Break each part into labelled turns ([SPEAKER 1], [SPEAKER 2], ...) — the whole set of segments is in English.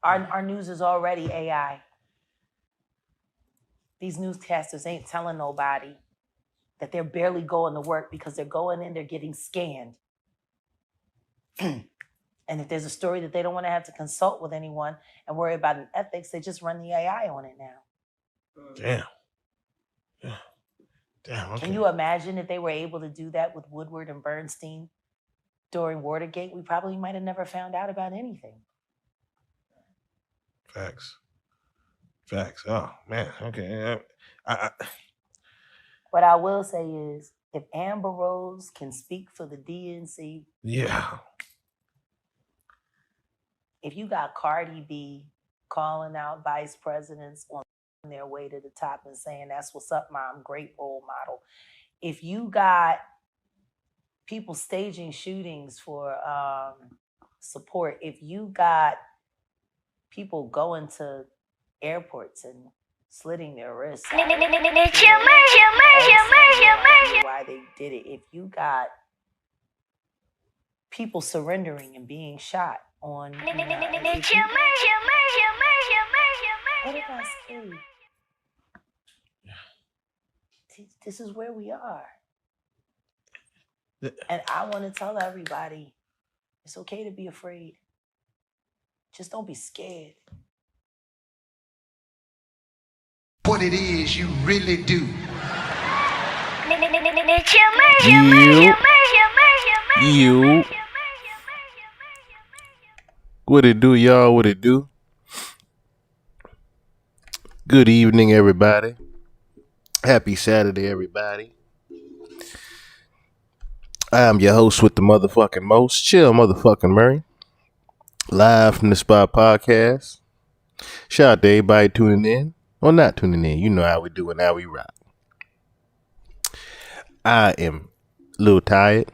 [SPEAKER 1] Our news is already AI. These newscasters ain't telling nobody that they're barely going to work because they're going in, they're getting scanned. And if there's a story that they don't want to have to consult with anyone and worry about an ethics, they just run the AI on it now.
[SPEAKER 2] Damn. Yeah. Damn. Okay.
[SPEAKER 1] Can you imagine if they were able to do that with Woodward and Bernstein during Watergate? We probably might have never found out about anything.
[SPEAKER 2] Facts. Oh, man. Okay.
[SPEAKER 1] What I will say is, if Amber Rose can speak for the DNC,
[SPEAKER 2] yeah.
[SPEAKER 1] If you got Cardi B calling out vice presidents on their way to the top and saying, "That's what's up, mom, great role model." If you got people staging shootings for support, if you got people going to airports and slitting their wrists, why they did it, if you got people surrendering and being shot on what if I say, this is where we are. And I want to tell everybody, it's okay to be afraid. Just don't be scared.
[SPEAKER 3] What it is you really do.
[SPEAKER 2] You. What it do, y'all? What it do? Good evening, everybody. Happy Saturday, everybody. I'm your host with the motherfucking most, Chill motherfucking Murray. Live from the Spot Podcast. Shout out to everybody tuning in or not tuning in. You know how we do and how we rock. I am a little tired.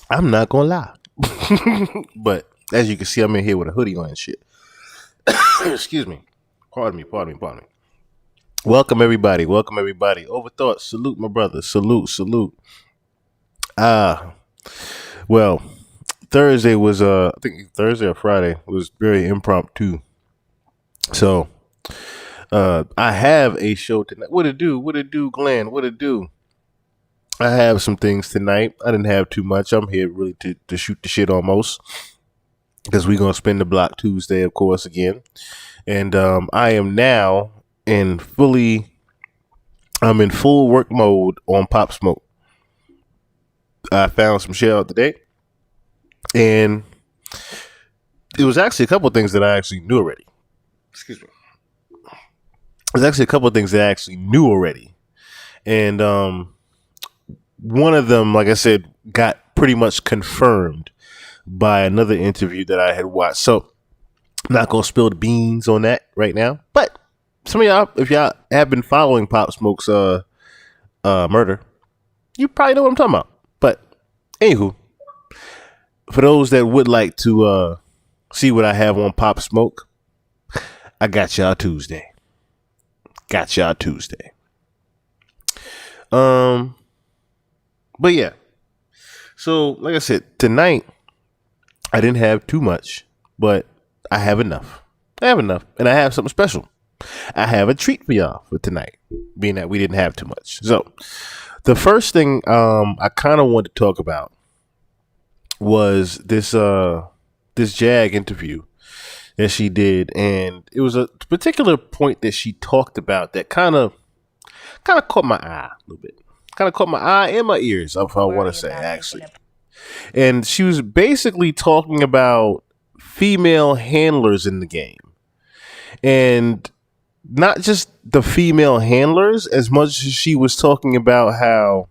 [SPEAKER 2] I'm not gonna lie. But as you can see, I'm in here with a hoodie on and shit. Excuse me. Pardon me. Welcome everybody. Overthought. Salute my brother. Salute. Well, Thursday was I think Thursday or Friday was very impromptu. So I have a show tonight. What it do, Glenn? What it do? I have some things tonight. I didn't have too much. I'm here really to shoot the shit almost. Because we're gonna spin the block Tuesday, of course, again. And I am now in full work mode on Pop Smoke. I found some shit out today. And it was actually a couple of things that I actually knew already. Excuse me. There's actually a couple of things that I actually knew already. And one of them, like I said, got pretty much confirmed by another interview that I had watched. So I'm not going to spill the beans on that right now. But some of y'all, if y'all have been following Pop Smoke's murder, you probably know what I'm talking about. But anywho, for those that would like to see what I have on Pop Smoke, I got y'all Tuesday. But yeah. So, like I said, tonight I didn't have too much, but I have enough. And I have something special. I have a treat for y'all for tonight, being that we didn't have too much. So, the first thing I kind of wanted to talk about was this Jag interview that she did, and it was a particular point that she talked about that kind of caught my eye a little bit. Kind of caught my eye and my ears, if I want to say, actually. And she was basically talking about female handlers in the game. And not just the female handlers, as much as she was talking about how,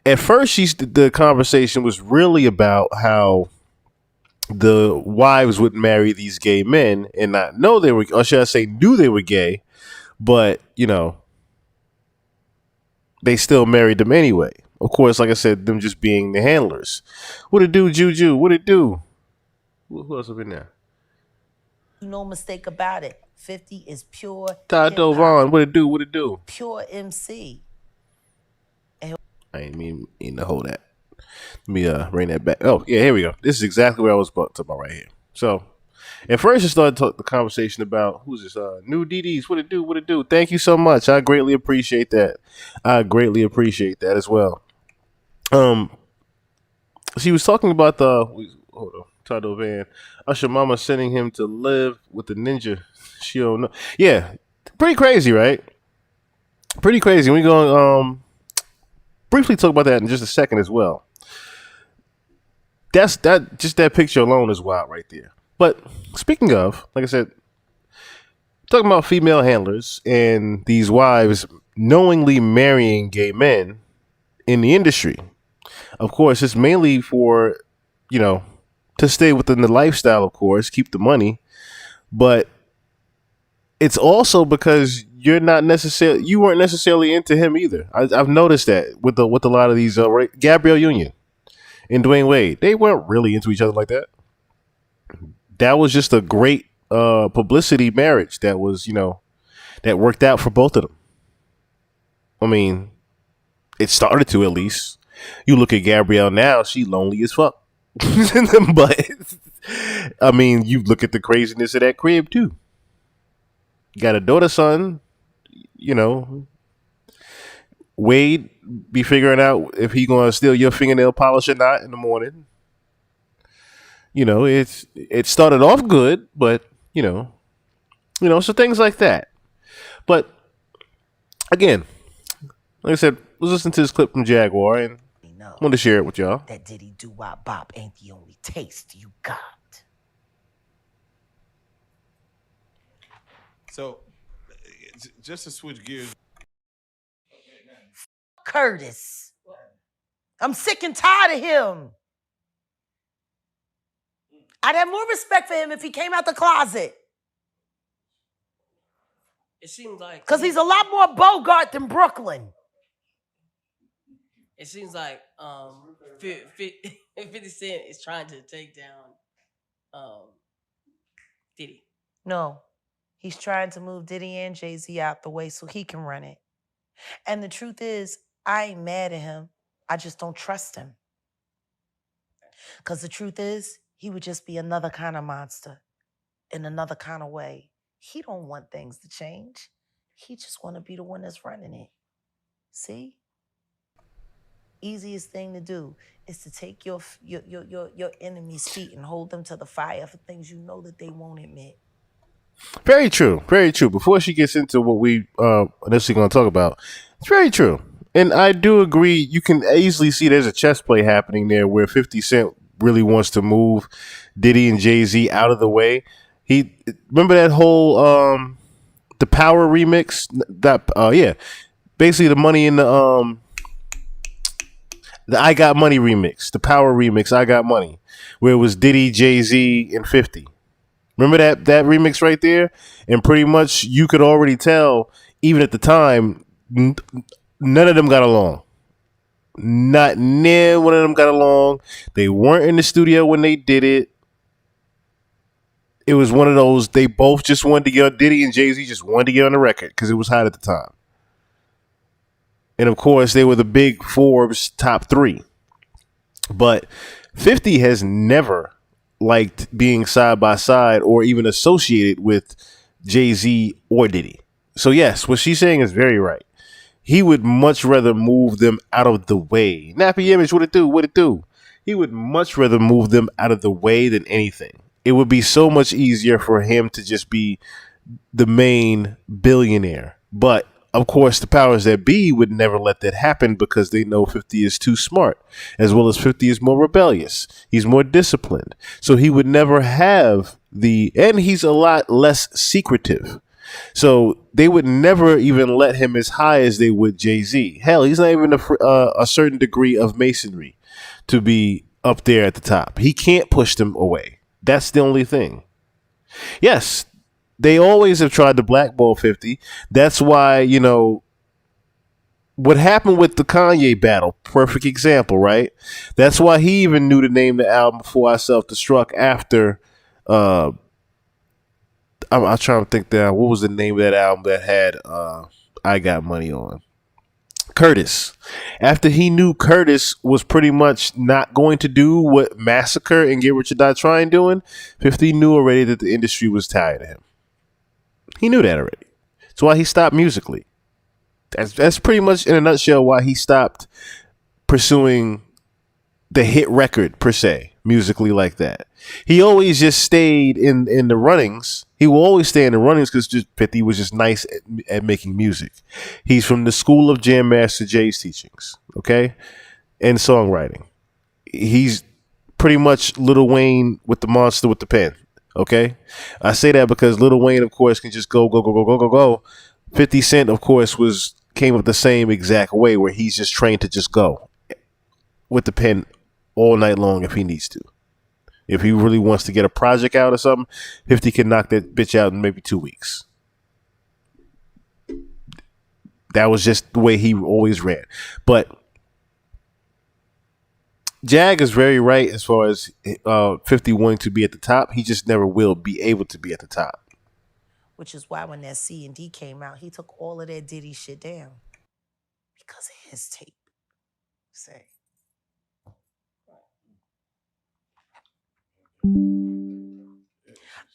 [SPEAKER 2] at first, the conversation was really about how the wives would marry these gay men and not know they were, or should I say, knew they were gay, but, you know, they still married them anyway. Of course, like I said, them just being the handlers. What it do, Juju? What it do? Who else up in there?
[SPEAKER 1] No mistake about it. 50 is pure.
[SPEAKER 2] Todd Vaughn, what it do? What it do?
[SPEAKER 1] Pure MC.
[SPEAKER 2] I ain't mean to hold that. Let me bring that back. Oh, yeah, here we go. This is exactly what I was talking about right here. So, At first, it started the conversation about who's this? New DDs. What it do? What it do? Thank you so much. I greatly appreciate that. I greatly appreciate that as well. Um, she was talking about the hold on, Todd Van Usher mama sending him to live with the ninja. She don't know. Yeah, pretty crazy, right? Pretty crazy. We going briefly talk about that in just a second as well. That's that. Just that picture alone is wild right there. But speaking of, like I said, talking about female handlers and these wives knowingly marrying gay men in the industry. Of course, it's mainly for, you know, to stay within the lifestyle, of course, keep the money, but it's also because you weren't necessarily into him either. I've noticed that with a lot of these Gabrielle Union and Dwayne Wade, they weren't really into each other like that. That was just a great publicity marriage that was, that worked out for both of them. I mean, it started to, at least. You look at Gabrielle now, she lonely as fuck. But I mean, you look at the craziness of that crib too. Got a daughter, son, Wade be figuring out if he gonna steal your fingernail polish or not in the morning. It started off good, but so things like that. But again, like I said, let's listen to this clip from Jaguar, and I wanted to share it with y'all.
[SPEAKER 4] That Diddy do wop bop ain't the only taste you got.
[SPEAKER 5] So, just to switch gears.
[SPEAKER 4] Curtis. I'm sick and tired of him. I'd have more respect for him if he came out the closet.
[SPEAKER 6] It seems like
[SPEAKER 4] Because he's a lot more Bogart than Brooklyn.
[SPEAKER 6] It seems like 50 Cent is trying to take down Diddy.
[SPEAKER 4] No, he's trying to move Diddy and Jay-Z out the way so he can run it. And the truth is, I ain't mad at him. I just don't trust him. Because the truth is, he would just be another kind of monster in another kind of way. He don't want things to change. He just want to be the one that's running it. See? Easiest thing to do is to take your enemy's feet and hold them to the fire for things you know that they won't admit.
[SPEAKER 2] Very true. Very true. Before she gets into what we initially going to talk about, it's very true. And I do agree. You can easily see there's a chess play happening there where 50 Cent really wants to move Diddy and Jay-Z out of the way. Remember that whole the Power remix? Basically the money in the I Got Money remix, the Power remix, I Got Money, where it was Diddy, Jay-Z, and 50. Remember that remix right there? And pretty much you could already tell, even at the time, none of them got along. Not near one of them got along. They weren't in the studio when they did it. It was one of those, they both just wanted to get, Diddy and Jay-Z just wanted to get on the record because it was hot at the time. And of course, they were the big Forbes top 3. But 50 has never liked being side by side or even associated with Jay-Z or Diddy. So yes, what she's saying is very right. He would much rather move them out of the way. Nappy Image, what it do? What it do? He would much rather move them out of the way than anything. It would be so much easier for him to just be the main billionaire. But of course, the powers that be would never let that happen because they know 50 is too smart, as well as 50 is more rebellious. He's more disciplined. So he would never have and he's a lot less secretive. So they would never even let him as high as they would Jay-Z. Hell, he's not even a certain degree of masonry to be up there at the top. He can't push them away. That's the only thing. Yes, they always have tried to blackball 50. That's why, what happened with the Kanye battle, perfect example, right? That's why he even knew to name the album Before I Self-Destruct after I'm trying to think down what was the name of that album that had I Got Money on. Curtis. After he knew Curtis was pretty much not going to do what Massacre and Get Rich or Die Trying doing, 50 knew already that the industry was tired of him. He knew that already. That's why he stopped musically. That's pretty much in a nutshell why he stopped pursuing the hit record per se, musically like that. He always just stayed in the runnings. He will always stay in the runnings because 50 was just nice at making music. He's from the school of Jam Master Jay's teachings, okay, and songwriting. He's pretty much Lil Wayne with the monster with the pen. Okay, I say that because Lil Wayne, of course, can just go go go go go go go. 50 Cent, of course, came up the same exact way where he's just trained to just go with the pen all night long if he needs to. If he really wants to get a project out or something, 50 can knock that bitch out in maybe 2 weeks. That was just the way he always ran. But Jag is very right as far as 50 wanting to be at the top. He just never will be able to be at the top.
[SPEAKER 4] Which is why when that C&D came out, he took all of that Diddy shit down. Because of his tape. Say.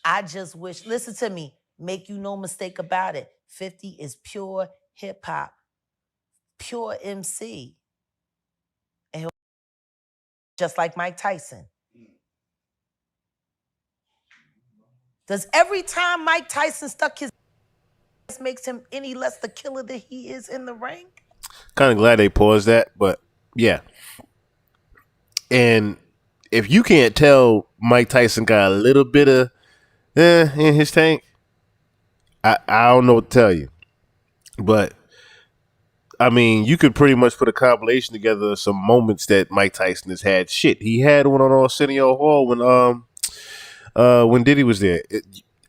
[SPEAKER 4] I just wish, listen to me, make you no mistake about it. 50 is pure hip hop, pure MC. And he'll, just like Mike Tyson. Does every time Mike Tyson stuck his makes him any less the killer that he is in the ring?
[SPEAKER 2] Kind of glad they paused that, but yeah. And if you can't tell Mike Tyson got a little bit of in his tank, I don't know what to tell you. But I mean, you could pretty much put a compilation together of some moments that Mike Tyson has had. Shit, he had one on Arsenio Hall when Diddy was there.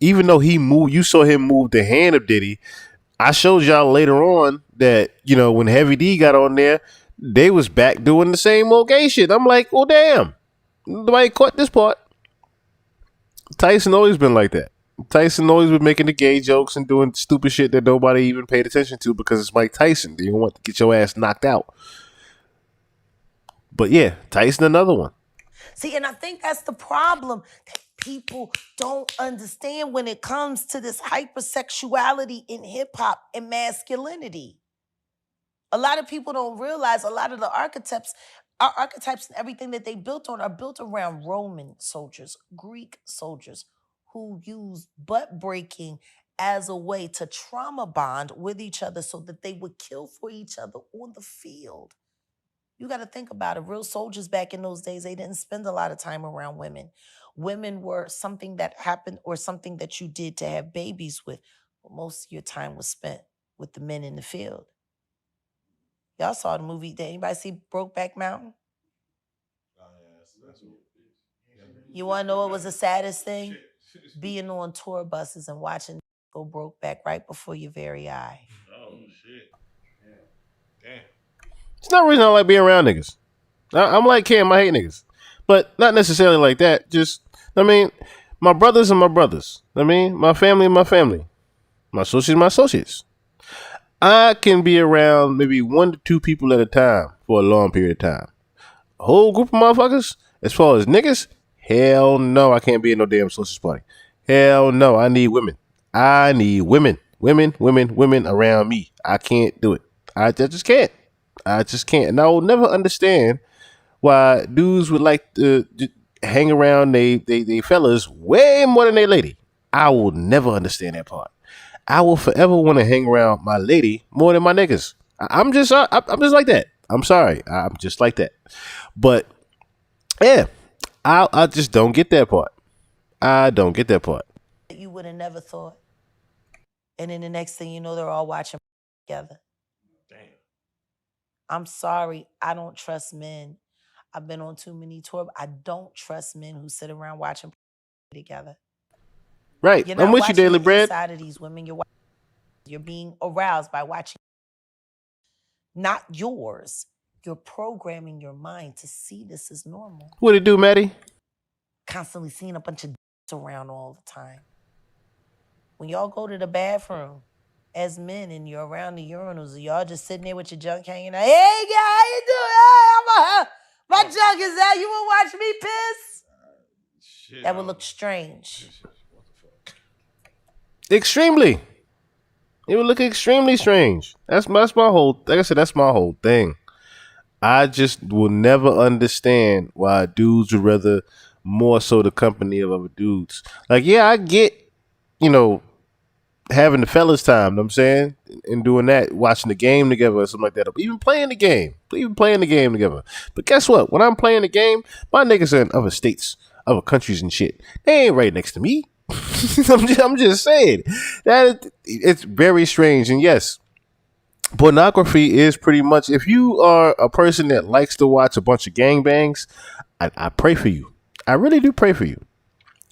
[SPEAKER 2] Even though he moved, you saw him move the hand of Diddy. I showed y'all later on that, you know, when Heavy D got on there, they was back doing the same old gay shit. I'm like, well, damn, nobody caught this part. Tyson always been like that. Tyson always been making the gay jokes and doing stupid shit that nobody even paid attention to because it's Mike Tyson. You want to get your ass knocked out. But yeah, Tyson another one.
[SPEAKER 4] See, and I think that's the problem that people don't understand when it comes to this hypersexuality in hip hop and masculinity. A lot of people don't realize a lot of the archetypes and everything that they built on are built around Roman soldiers, Greek soldiers who used butt breaking as a way to trauma bond with each other so that they would kill for each other on the field. You got to think about it. Real soldiers back in those days, they didn't spend a lot of time around women. Women were something that happened or something that you did to have babies with. But most of your time was spent with the men in the field. Y'all saw the movie. Did anybody see Brokeback Mountain? You want to know what was the saddest thing? Being on tour buses and watching go broke back right before your very eye.
[SPEAKER 5] Oh shit! Damn.
[SPEAKER 2] It's not reason I like being around niggas. I'm like Cam, I hate niggas. But not necessarily like that. Just, I mean, my brothers are my brothers. I mean, my family and my family. My associates are my associates. I can be around maybe 1 to 2 people at a time for a long period of time. A whole group of motherfuckers, as far as niggas, hell no, I can't be in no damn social party. Hell no, I need women. I need women. Women around me. I can't do it. I just can't. I just can't. And I will never understand why dudes would like to hang around they fellas way more than they lady. I will never understand that part. I will forever want to hang around my lady more than my niggas. I'm just like that. I'm sorry. I'm just like that. But yeah, I just don't get that part. I don't get that part.
[SPEAKER 4] You would have never thought. And then the next thing you know, they're all watching together.
[SPEAKER 5] Damn.
[SPEAKER 4] I'm sorry. I don't trust men. I've been on too many tours. I don't trust men who sit around watching together.
[SPEAKER 2] Right.
[SPEAKER 4] You're
[SPEAKER 2] I'm
[SPEAKER 4] not
[SPEAKER 2] with you,
[SPEAKER 4] watching
[SPEAKER 2] Daily
[SPEAKER 4] the
[SPEAKER 2] Bread.
[SPEAKER 4] inside of these women. You're being aroused by watching. Not yours. You're programming your mind to see this as normal.
[SPEAKER 2] What it do, Maddie?
[SPEAKER 4] Constantly seeing a bunch of around all the time. When y'all go to the bathroom, as men and you're around the urinals and y'all just sitting there with your junk hanging out. Hey, guy, how you doing? Hey, my junk is out. You want to watch me piss?
[SPEAKER 5] Shit,
[SPEAKER 4] That would look strange.
[SPEAKER 5] What the fuck?
[SPEAKER 2] Extremely. It would look extremely strange. That's my whole. Like I said, that's my whole thing. I just will never understand why dudes would rather more so the company of other dudes. Like, yeah, I get, having the fellas time, you know what I'm saying? And doing that, watching the game together or something like that. Or even playing the game. Together. But guess what? When I'm playing the game, my niggas are in other states, other countries and shit. They ain't right next to me. I'm just saying. It's very strange. And yes, pornography is pretty much, if you are a person that likes to watch a bunch of gangbangs, I pray for you. I really do pray for you.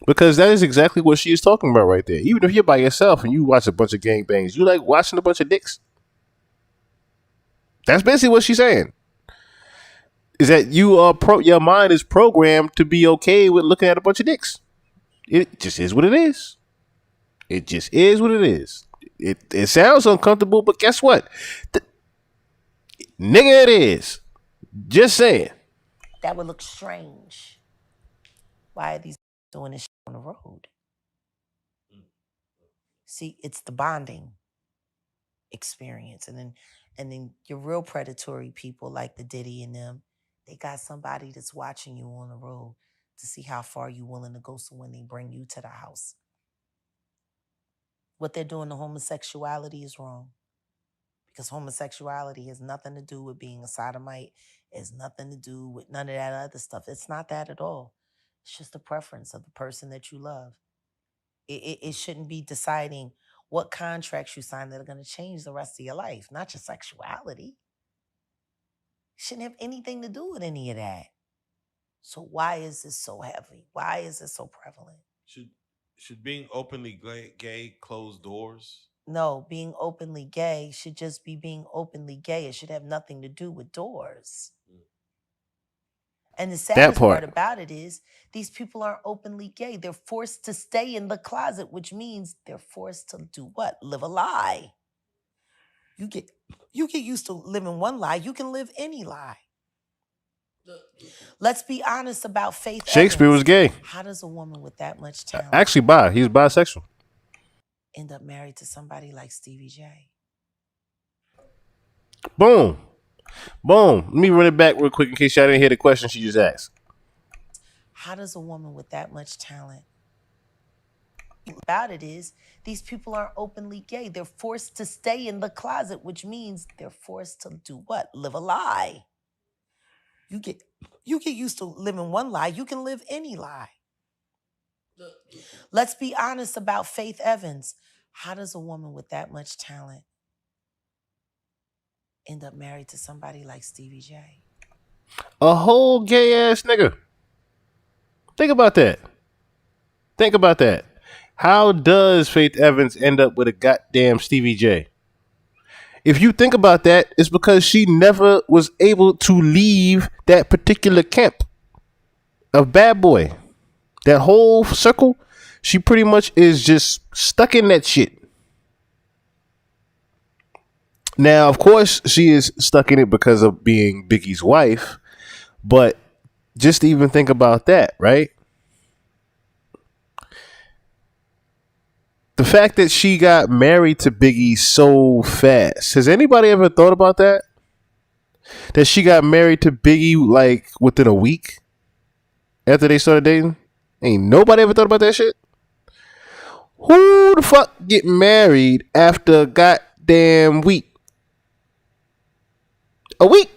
[SPEAKER 2] Because that is exactly what she is talking about right there. Even if you're by yourself and you watch a bunch of gangbangs, you like watching a bunch of dicks. That's basically what she's saying. Is that your mind is programmed to be okay with looking at a bunch of dicks. It just is what it is. It just is what it is. It sounds uncomfortable, but guess what? Nigga, it is. Just saying.
[SPEAKER 4] That would look strange. Why are these doing this shit on the road? See, it's the bonding experience. And then your real predatory people like the Diddy and them, they got somebody that's watching you on the road to see how far you're willing to go, so when they bring you to the house. What they're doing to homosexuality is wrong. Because homosexuality has nothing to do with being a sodomite. It has nothing to do with none of that other stuff. It's not that at all. It's just a preference of the person that you love. It shouldn't be deciding what contracts you sign that are going to change the rest of your life, not your sexuality. It shouldn't have anything to do with any of that. So why is this so heavy? Why is this so prevalent?
[SPEAKER 5] Should being openly gay close doors?
[SPEAKER 4] No, being openly gay should just be being openly gay. It should have nothing to do with doors. And the saddest part about it is these people aren't openly gay. They're forced to stay in the closet, which means they're forced to do what? Live a lie. You get used to living one lie. You can live any lie. Let's be honest about Faith
[SPEAKER 2] Shakespeare
[SPEAKER 4] Evans.
[SPEAKER 2] was gay.
[SPEAKER 4] How does a woman with that much talent
[SPEAKER 2] Actually, he's bisexual.
[SPEAKER 4] end up married to somebody like Stevie J?
[SPEAKER 2] Boom. Let me run it back real quick in case y'all didn't hear the question she just asked.
[SPEAKER 4] How does a woman with that much talent? About it is these people aren't openly gay. They're forced to stay in the closet, which means they're forced to do what? Live a lie. You get used to living one lie. You can live any lie. Let's be honest about Faith Evans. How does a woman with that much talent end up married to somebody like Stevie J?
[SPEAKER 2] A whole gay ass nigga. Think about that. How does Faith Evans end up with a goddamn Stevie J? If you think about that, it's because she never was able to leave that particular camp of bad boy. That whole circle, she pretty much is just stuck in that shit. Now, of course, she is stuck in it because of being Biggie's wife, but just to even think about that, right? The fact that she got married to Biggie so fast. Has anybody ever thought about that? That she got married to Biggie like within a week after they started dating? Ain't nobody ever thought about that shit? Who the fuck get married after a goddamn week? A week?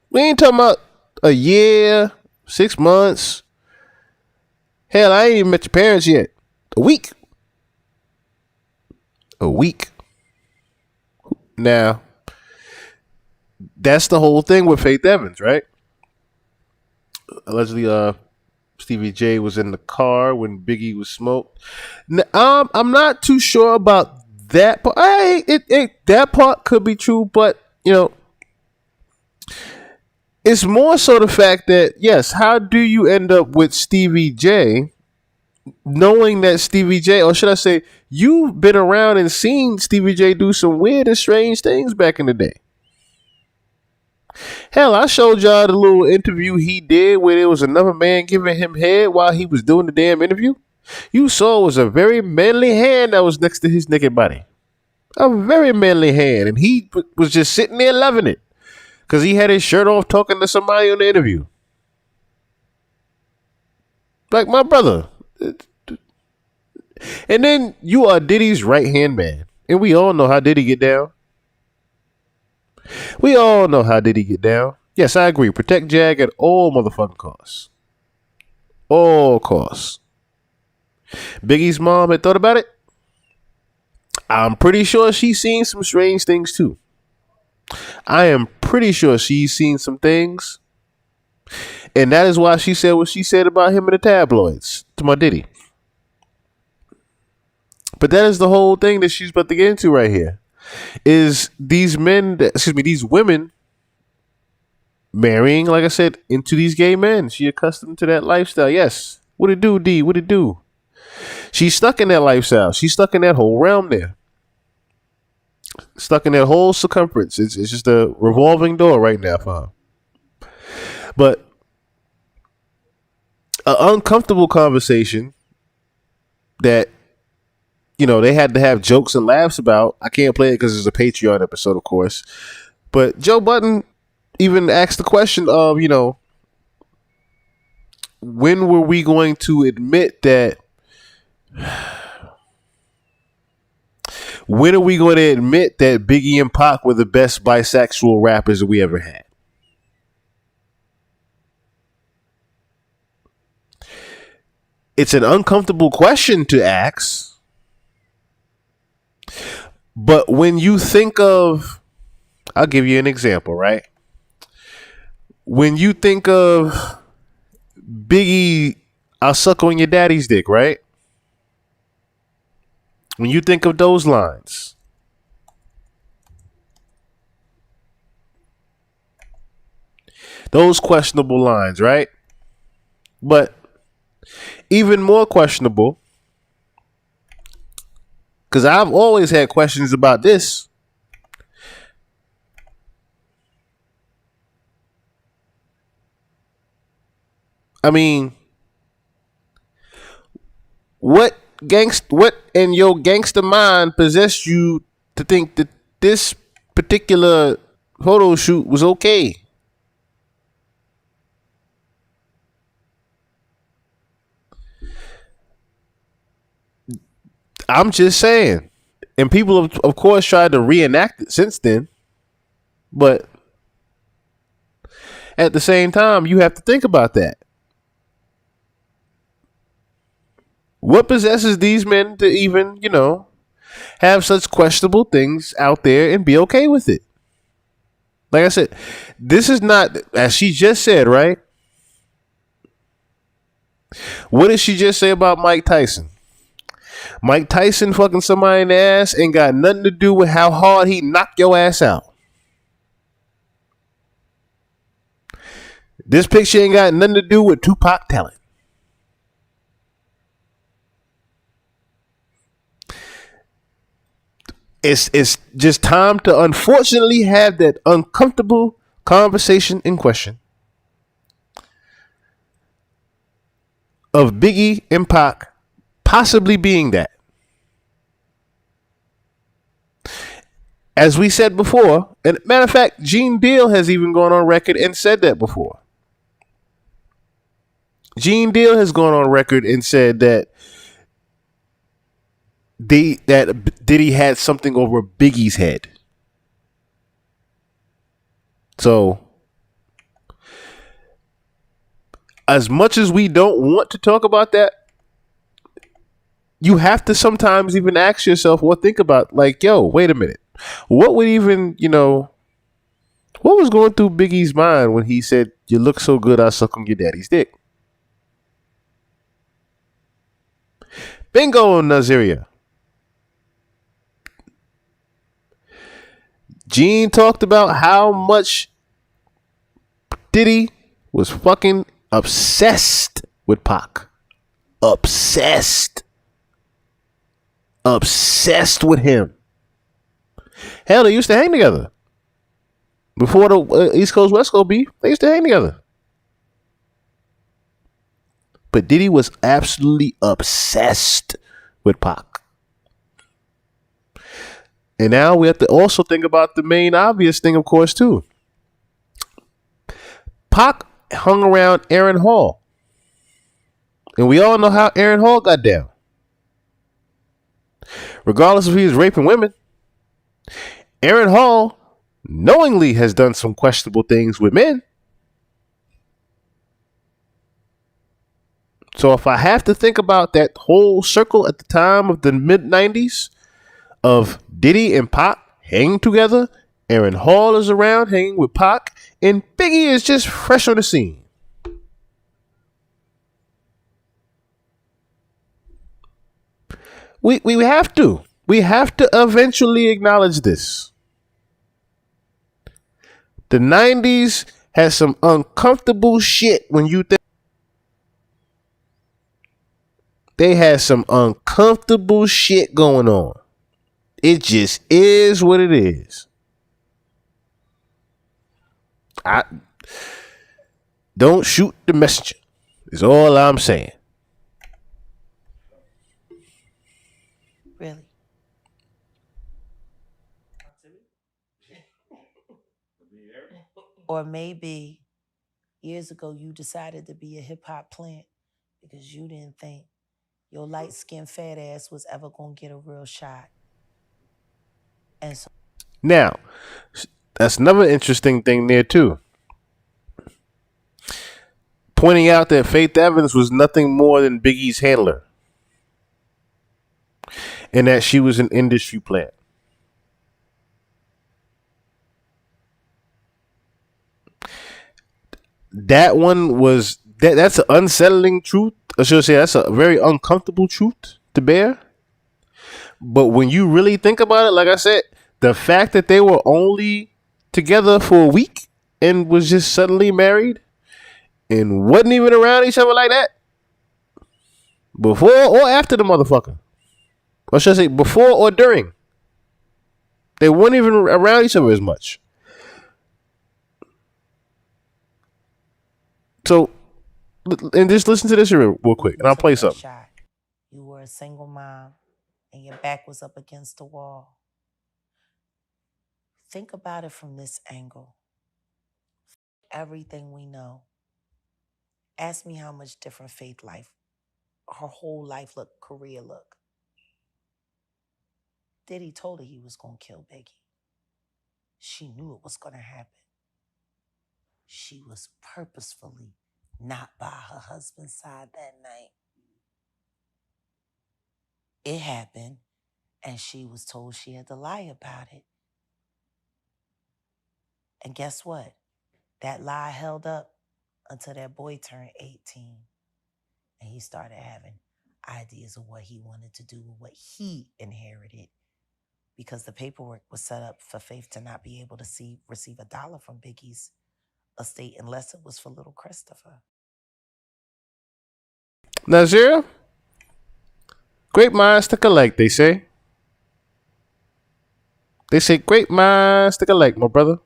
[SPEAKER 2] We ain't talking about a year, 6 months. Hell, I ain't even met your parents yet. A week. Now, that's the whole thing with Faith Evans, right? Allegedly, Stevie J was in the car when Biggie was smoked. I'm not too sure about that part. That part could be true, but it's more so the fact that, yes, how do you end up with Stevie J knowing that Stevie J, or should I say, you've been around and seen Stevie J do some weird and strange things back in the day. Hell, I showed y'all the little interview he did where there was another man giving him head while he was doing the damn interview. You saw it was a very manly hand that was next to his naked body. A very manly hand. And he was just sitting there loving it because he had his shirt off talking to somebody on the interview. Like, my brother. And then you are Diddy's right-hand man. And we all know how Diddy get down. We all know how Diddy get down. Yes, I agree. Protect Jag at all motherfucking costs. All costs. Biggie's mom had thought about it. I'm pretty sure she's seen some strange things too. I am pretty sure she's seen some things. And that is why she said what she said about him in the tabloids to my Diddy. But that is the whole thing that she's about to get into right here. Is these women marrying, like I said, into these gay men. She accustomed to that lifestyle. Yes. What it do, D? What it do? She's stuck in that lifestyle. She's stuck in that whole realm there. Stuck in that whole circumference. It's just a revolving door right now for her. But an uncomfortable conversation that, you know, they had to have jokes and laughs about. I can't play it because it's a Patreon episode, of course. But Joe Budden even asked the question of, you know, when were we going to admit that? When are we going to admit that Biggie and Pac were the best bisexual rappers that we ever had? It's an uncomfortable question to ask. But when you think of, I'll give you an example, right? When you think of Biggie, I'll suck on your daddy's dick, right? When you think of those lines, those questionable lines, right? But even more questionable, because I've always had questions about this. I mean, what in your gangster mind possessed you to think that this particular photo shoot was okay? I'm just saying. And people have, of course, tried to reenact it since then. But at the same time, you have to think about that. What possesses these men to even, you know, have such questionable things out there and be okay with it? Like I said, this is not, as she just said, right? What did she just say about Mike Tyson? Mike Tyson fucking somebody in the ass ain't got nothing to do with how hard he knocked your ass out. This picture ain't got nothing to do with Tupac talent. It's just time to unfortunately have that uncomfortable conversation in question of Biggie and Pac possibly being that. As we said before, and matter of fact, Gene Deal has even gone on record and said that before. Gene Deal has gone on record and said that Diddy had something over Biggie's head. So, as much as we don't want to talk about that, you have to sometimes even ask yourself or think about, like, yo, wait a minute. What would even, you know, what was going through Biggie's mind when he said, "You look so good, I'll suck on your daddy's dick"? Bingo, Naziria. Gene talked about how much Diddy was fucking obsessed with Pac. obsessed. Obsessed with him. Hell, they used to hang together. Before the East Coast, West Coast beef, they used to hang together. But Diddy was absolutely obsessed with Pac. And now we have to also think about the main obvious thing, of course, too. Pac hung around Aaron Hall. And we all know how Aaron Hall got down. Regardless if he was raping women, Aaron Hall knowingly has done some questionable things with men. So if I have to think about that whole circle at the time of the mid-90s of Diddy and Pac hanging together, Aaron Hall is around hanging with Pac, and Biggie is just fresh on the scene. We have to. We have to eventually acknowledge this. The 90s has some uncomfortable shit when you think. They had some uncomfortable shit going on. It just is what it is. I don't shoot the messenger. Is all I'm saying.
[SPEAKER 4] Really? Or maybe years ago you decided to be a hip hop plant because you didn't think your light skinned fat ass was ever gonna get a real shot. And so
[SPEAKER 2] Now, that's another interesting thing there too. Pointing out that Faith Evans was nothing more than Biggie's handler. And that she was an industry plant. That one was that's an unsettling truth. I should say that's a very uncomfortable truth to bear. But when you really think about it, like I said, the fact that they were only together for a week and was just suddenly married and wasn't even around each other like that before or after the motherfucker. Or should I say before or during. They weren't even around each other as much. So, and just listen to this real quick, and I'll play something.
[SPEAKER 4] shot. You were a single mom and your back was up against the wall. Think about it from this angle. Everything we know. Ask me how much different Faith life, her whole life look, career look. Diddy told her he was going to kill Biggie. She knew it was going to happen. She was purposefully not by her husband's side that night. It happened, and she was told she had to lie about it. And guess what? That lie held up until that boy turned 18. And he started having ideas of what he wanted to do and what he inherited. Because the paperwork was set up for Faith to not be able to receive $1 from Biggie's estate unless it was for little Christopher.
[SPEAKER 2] Nazir, great minds think alike, they say. They say great minds think alike, my brother.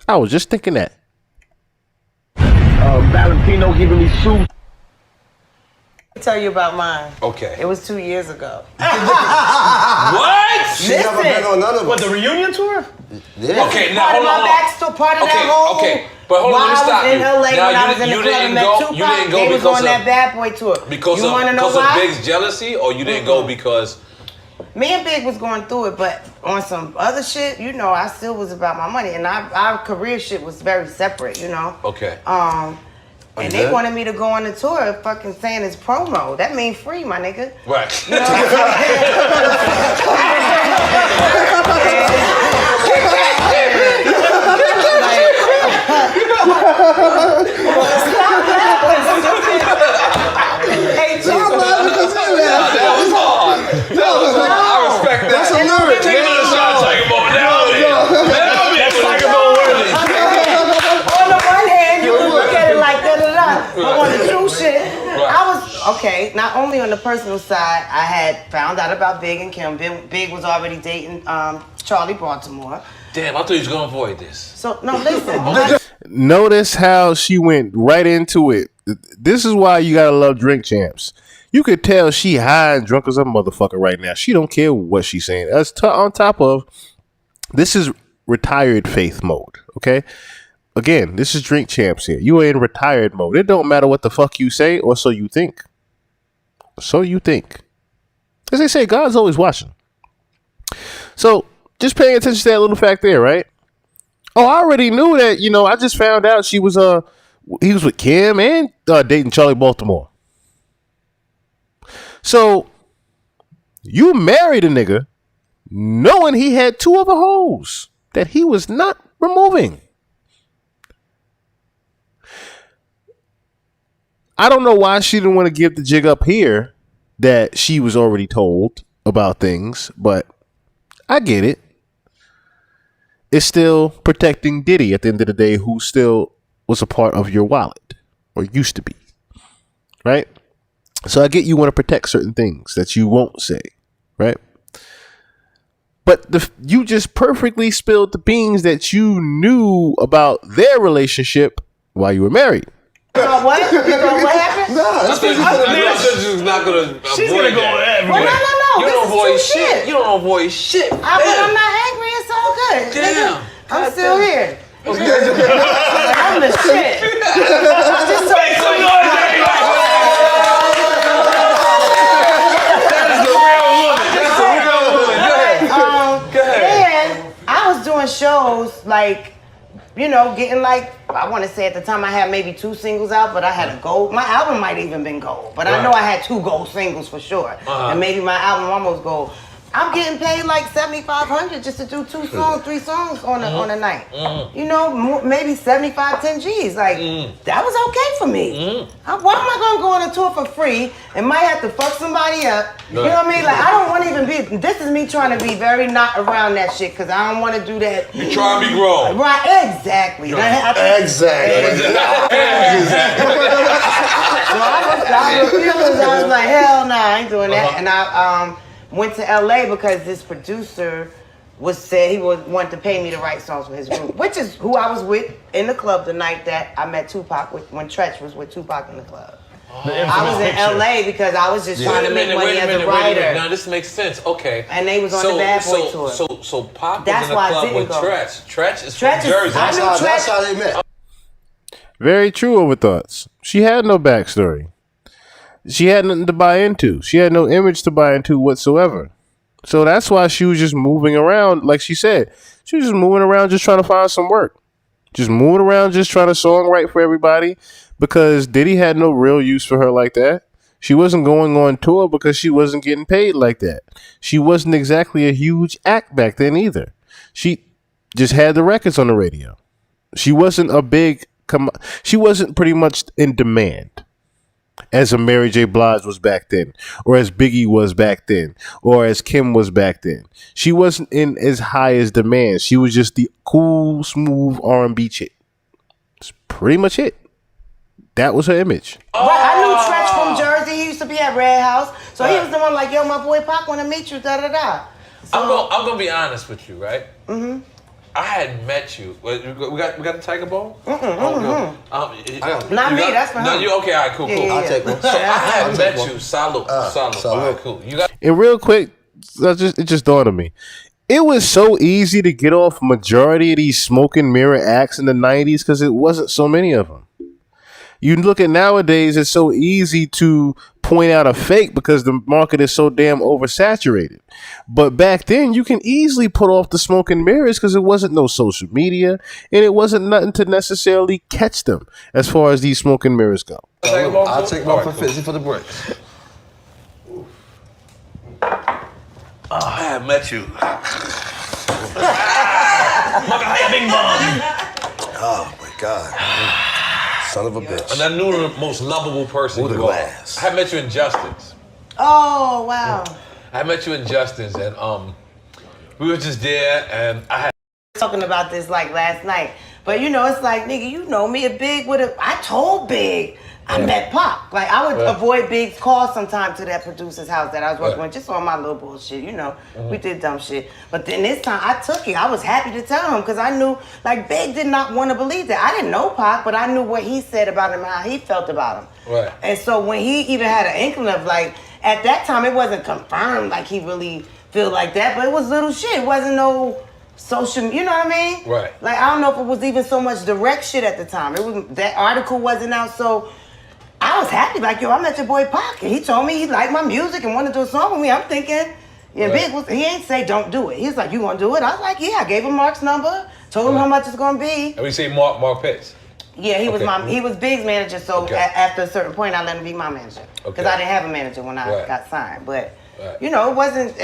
[SPEAKER 2] I was just thinking that.
[SPEAKER 7] Valentino giving me shoes.
[SPEAKER 6] Tell you about mine.
[SPEAKER 7] Okay.
[SPEAKER 6] It was 2 years ago.
[SPEAKER 5] What?
[SPEAKER 7] She never been on none of them.
[SPEAKER 8] What, the reunion tour?
[SPEAKER 7] Yeah.
[SPEAKER 5] Okay, now
[SPEAKER 6] Part of
[SPEAKER 5] hold on.
[SPEAKER 6] my backstory, part of that whole.
[SPEAKER 5] Okay, but hold on, let me stop
[SPEAKER 6] While I was in
[SPEAKER 5] you.
[SPEAKER 6] LA,
[SPEAKER 5] Now,
[SPEAKER 6] when I was in the
[SPEAKER 5] you
[SPEAKER 6] club
[SPEAKER 5] didn't
[SPEAKER 6] and met
[SPEAKER 5] go-
[SPEAKER 6] Tupac,
[SPEAKER 5] you didn't go
[SPEAKER 6] they was
[SPEAKER 5] because
[SPEAKER 6] on that
[SPEAKER 5] of-
[SPEAKER 6] Bad Boy tour.
[SPEAKER 5] Because
[SPEAKER 6] you wanna know
[SPEAKER 5] of
[SPEAKER 6] why?
[SPEAKER 5] Big's jealousy, or you didn't go because
[SPEAKER 6] Me and Big was going through it, but on some other shit, you know, I still was about my money, and our career shit was very separate, you know.
[SPEAKER 5] okay.
[SPEAKER 6] And they wanted me to go on the tour, fucking saying it's promo. That mean free, my nigga.
[SPEAKER 5] Right.
[SPEAKER 6] You know what I'm Hey,
[SPEAKER 5] That was hard. I respect that.
[SPEAKER 7] That's a lyric.
[SPEAKER 5] Take another shot, Tiger Ball. Now I'm in.
[SPEAKER 8] That's Tiger Ball worthy.
[SPEAKER 6] on the one hand, you look at it like da da da. But on the true shit, I was okay. Now
[SPEAKER 9] only on the personal side, I had found out about Big and Kim. Big was already dating Charlie Baltimore.
[SPEAKER 8] Damn, I thought you was gonna avoid this.
[SPEAKER 9] So no, listen.
[SPEAKER 2] Notice how she went right into it. This is why you gotta love Drink Champs. You could tell she high and drunk as a motherfucker right now. She don't care what she's saying. On top of, this is retired faith mode, okay? Again, this is Drink Champs here. You are in retired mode. It don't matter what the fuck you say, or so you think. So you think. As they say, God's always watching. So, just paying attention to that little fact there, right? Oh, I already knew that, I just found out he was with Kim and dating Charlie Baltimore. So, you married a nigga knowing he had 2 other hoes that he was not removing. I don't know why she didn't want to give the jig up here that she was already told about things, but I get it. It's still protecting Diddy at the end of the day, who still was a part of your wallet, or used to be, right? So I get you want to protect certain things that you won't say, right? But you just perfectly spilled the beans that you knew about their relationship while you were married.
[SPEAKER 9] What happened?
[SPEAKER 8] I thought you was not gonna avoid
[SPEAKER 10] She's gonna go
[SPEAKER 8] that.
[SPEAKER 10] everywhere.
[SPEAKER 9] Well, no.
[SPEAKER 8] You
[SPEAKER 9] This
[SPEAKER 8] don't
[SPEAKER 9] is
[SPEAKER 8] avoid
[SPEAKER 9] true
[SPEAKER 8] shit. You don't avoid shit.
[SPEAKER 9] But I'm not angry. It's all good.
[SPEAKER 8] Damn.
[SPEAKER 9] Nigga, I'm still here. I'm the shit. I'm just so And I was doing shows like, getting like, I want to say at the time I had maybe 2 singles out, but I had a gold. My album might even been gold, but I know I had 2 gold singles for sure, and maybe my album almost gold. I'm getting paid like $7,500 just to do 2 songs, 3 songs on a night. Maybe 75, 10 G's. Like that was okay for me. Why am I gonna go on a tour for free and might have to fuck somebody up? You know what I mean? Like I don't want to even be. This is me trying to be very not around that shit because I don't want to do that.
[SPEAKER 8] You try to be grown.
[SPEAKER 9] Right? Exactly.
[SPEAKER 7] Exactly.
[SPEAKER 9] So I was like, hell no, I ain't doing that. And I went to LA because this producer said he wanted to pay me to write songs for his group, which is who I was with in the club the night that I met Tupac when Tretch was with Tupac in the club. I was in LA because I was just trying to make money as a writer.
[SPEAKER 8] Now this makes sense. Okay.
[SPEAKER 9] And they was on the Bad Boy tour.
[SPEAKER 8] So Pop
[SPEAKER 9] That's
[SPEAKER 8] was in the
[SPEAKER 9] why I
[SPEAKER 8] club
[SPEAKER 9] didn't
[SPEAKER 8] with
[SPEAKER 9] go.
[SPEAKER 8] Tretch. Tretch is
[SPEAKER 9] Tretch
[SPEAKER 8] from
[SPEAKER 9] is-
[SPEAKER 8] Jersey.
[SPEAKER 9] I knew
[SPEAKER 7] That's how they met.
[SPEAKER 2] Very true overthoughts. She had no backstory. She had nothing to buy into. She had no image to buy into whatsoever. So that's why she was just moving around, like she said. She was just moving around just trying to find some work. Just moving around just trying to songwrite for everybody because Diddy had no real use for her like that. She wasn't going on tour because she wasn't getting paid like that. She wasn't exactly a huge act back then either. She just had the records on the radio. She wasn't she wasn't pretty much in demand as a Mary J. Blige was back then, or as Biggie was back then, or as Kim was back then. She wasn't in as high as demand. She was just the cool, smooth R&B chick. That's pretty much it. That was her image.
[SPEAKER 9] Right, I knew Tretch from Jersey. He used to be at Red House. So he was the one like, yo, my boy Pac want to meet you, da-da-da. So,
[SPEAKER 8] I'm gonna be honest with you, right? Mm-hmm. I had met you. We got the Tiger Ball?
[SPEAKER 9] Not me, that's for him.
[SPEAKER 8] No, you okay? All right, cool.
[SPEAKER 7] I'll take one.
[SPEAKER 8] So I had met you. Salute. All right, cool. You got.
[SPEAKER 2] And real quick, it just dawned on me. It was so easy to get off majority of these smoke and mirror acts in the 90s because it wasn't so many of them. You look at nowadays, it's so easy to point out a fake because the market is so damn oversaturated. But back then, you can easily put off the smoke and mirrors because it wasn't no social media and it wasn't nothing to necessarily catch them as far as these smoke and mirrors go.
[SPEAKER 7] I'll take one for 50 for the bricks.
[SPEAKER 8] I had met you.
[SPEAKER 7] Oh my God. Son of a bitch.
[SPEAKER 8] And I knew the most lovable person
[SPEAKER 7] Ooh, the
[SPEAKER 8] you are.
[SPEAKER 7] glass.
[SPEAKER 8] I had met you in Justin's.
[SPEAKER 9] Oh, wow.
[SPEAKER 8] I met you in Justin's and we were just there and I had
[SPEAKER 9] Talking about this like last night. But you know, it's like, nigga, you know me, if Big would've, I told Big I met Pac. Like, I would avoid Big's calls sometime to that producer's house that I was working with, just on my little bullshit, you know. We did dumb shit. But then this time, I took it. I was happy to tell him, because I knew, like, Big did not want to believe that. I didn't know Pac, but I knew what he said about him and how he felt about him.
[SPEAKER 8] Right.
[SPEAKER 9] And so when he even had an inkling of, like, at that time, it wasn't confirmed, like, he really feel like that, but it was little shit. It wasn't no social, you know what I mean?
[SPEAKER 8] Right.
[SPEAKER 9] Like, I don't know if it was even so much direct shit at the time. It was, that article wasn't out, so I was happy. Like, yo, I met your boy Pac, and he told me he liked my music and wanted to do a song with me. I'm thinking, yeah, Big was, he ain't say don't do it. He's like, you gonna do it? I was like, yeah. I gave him Mark's number, told him how much it's gonna be.
[SPEAKER 8] And we say Mark Pitts.
[SPEAKER 9] Yeah, he was Big's manager, so after a certain point, I let him be my manager. Because I didn't have a manager when I got signed. But you know, it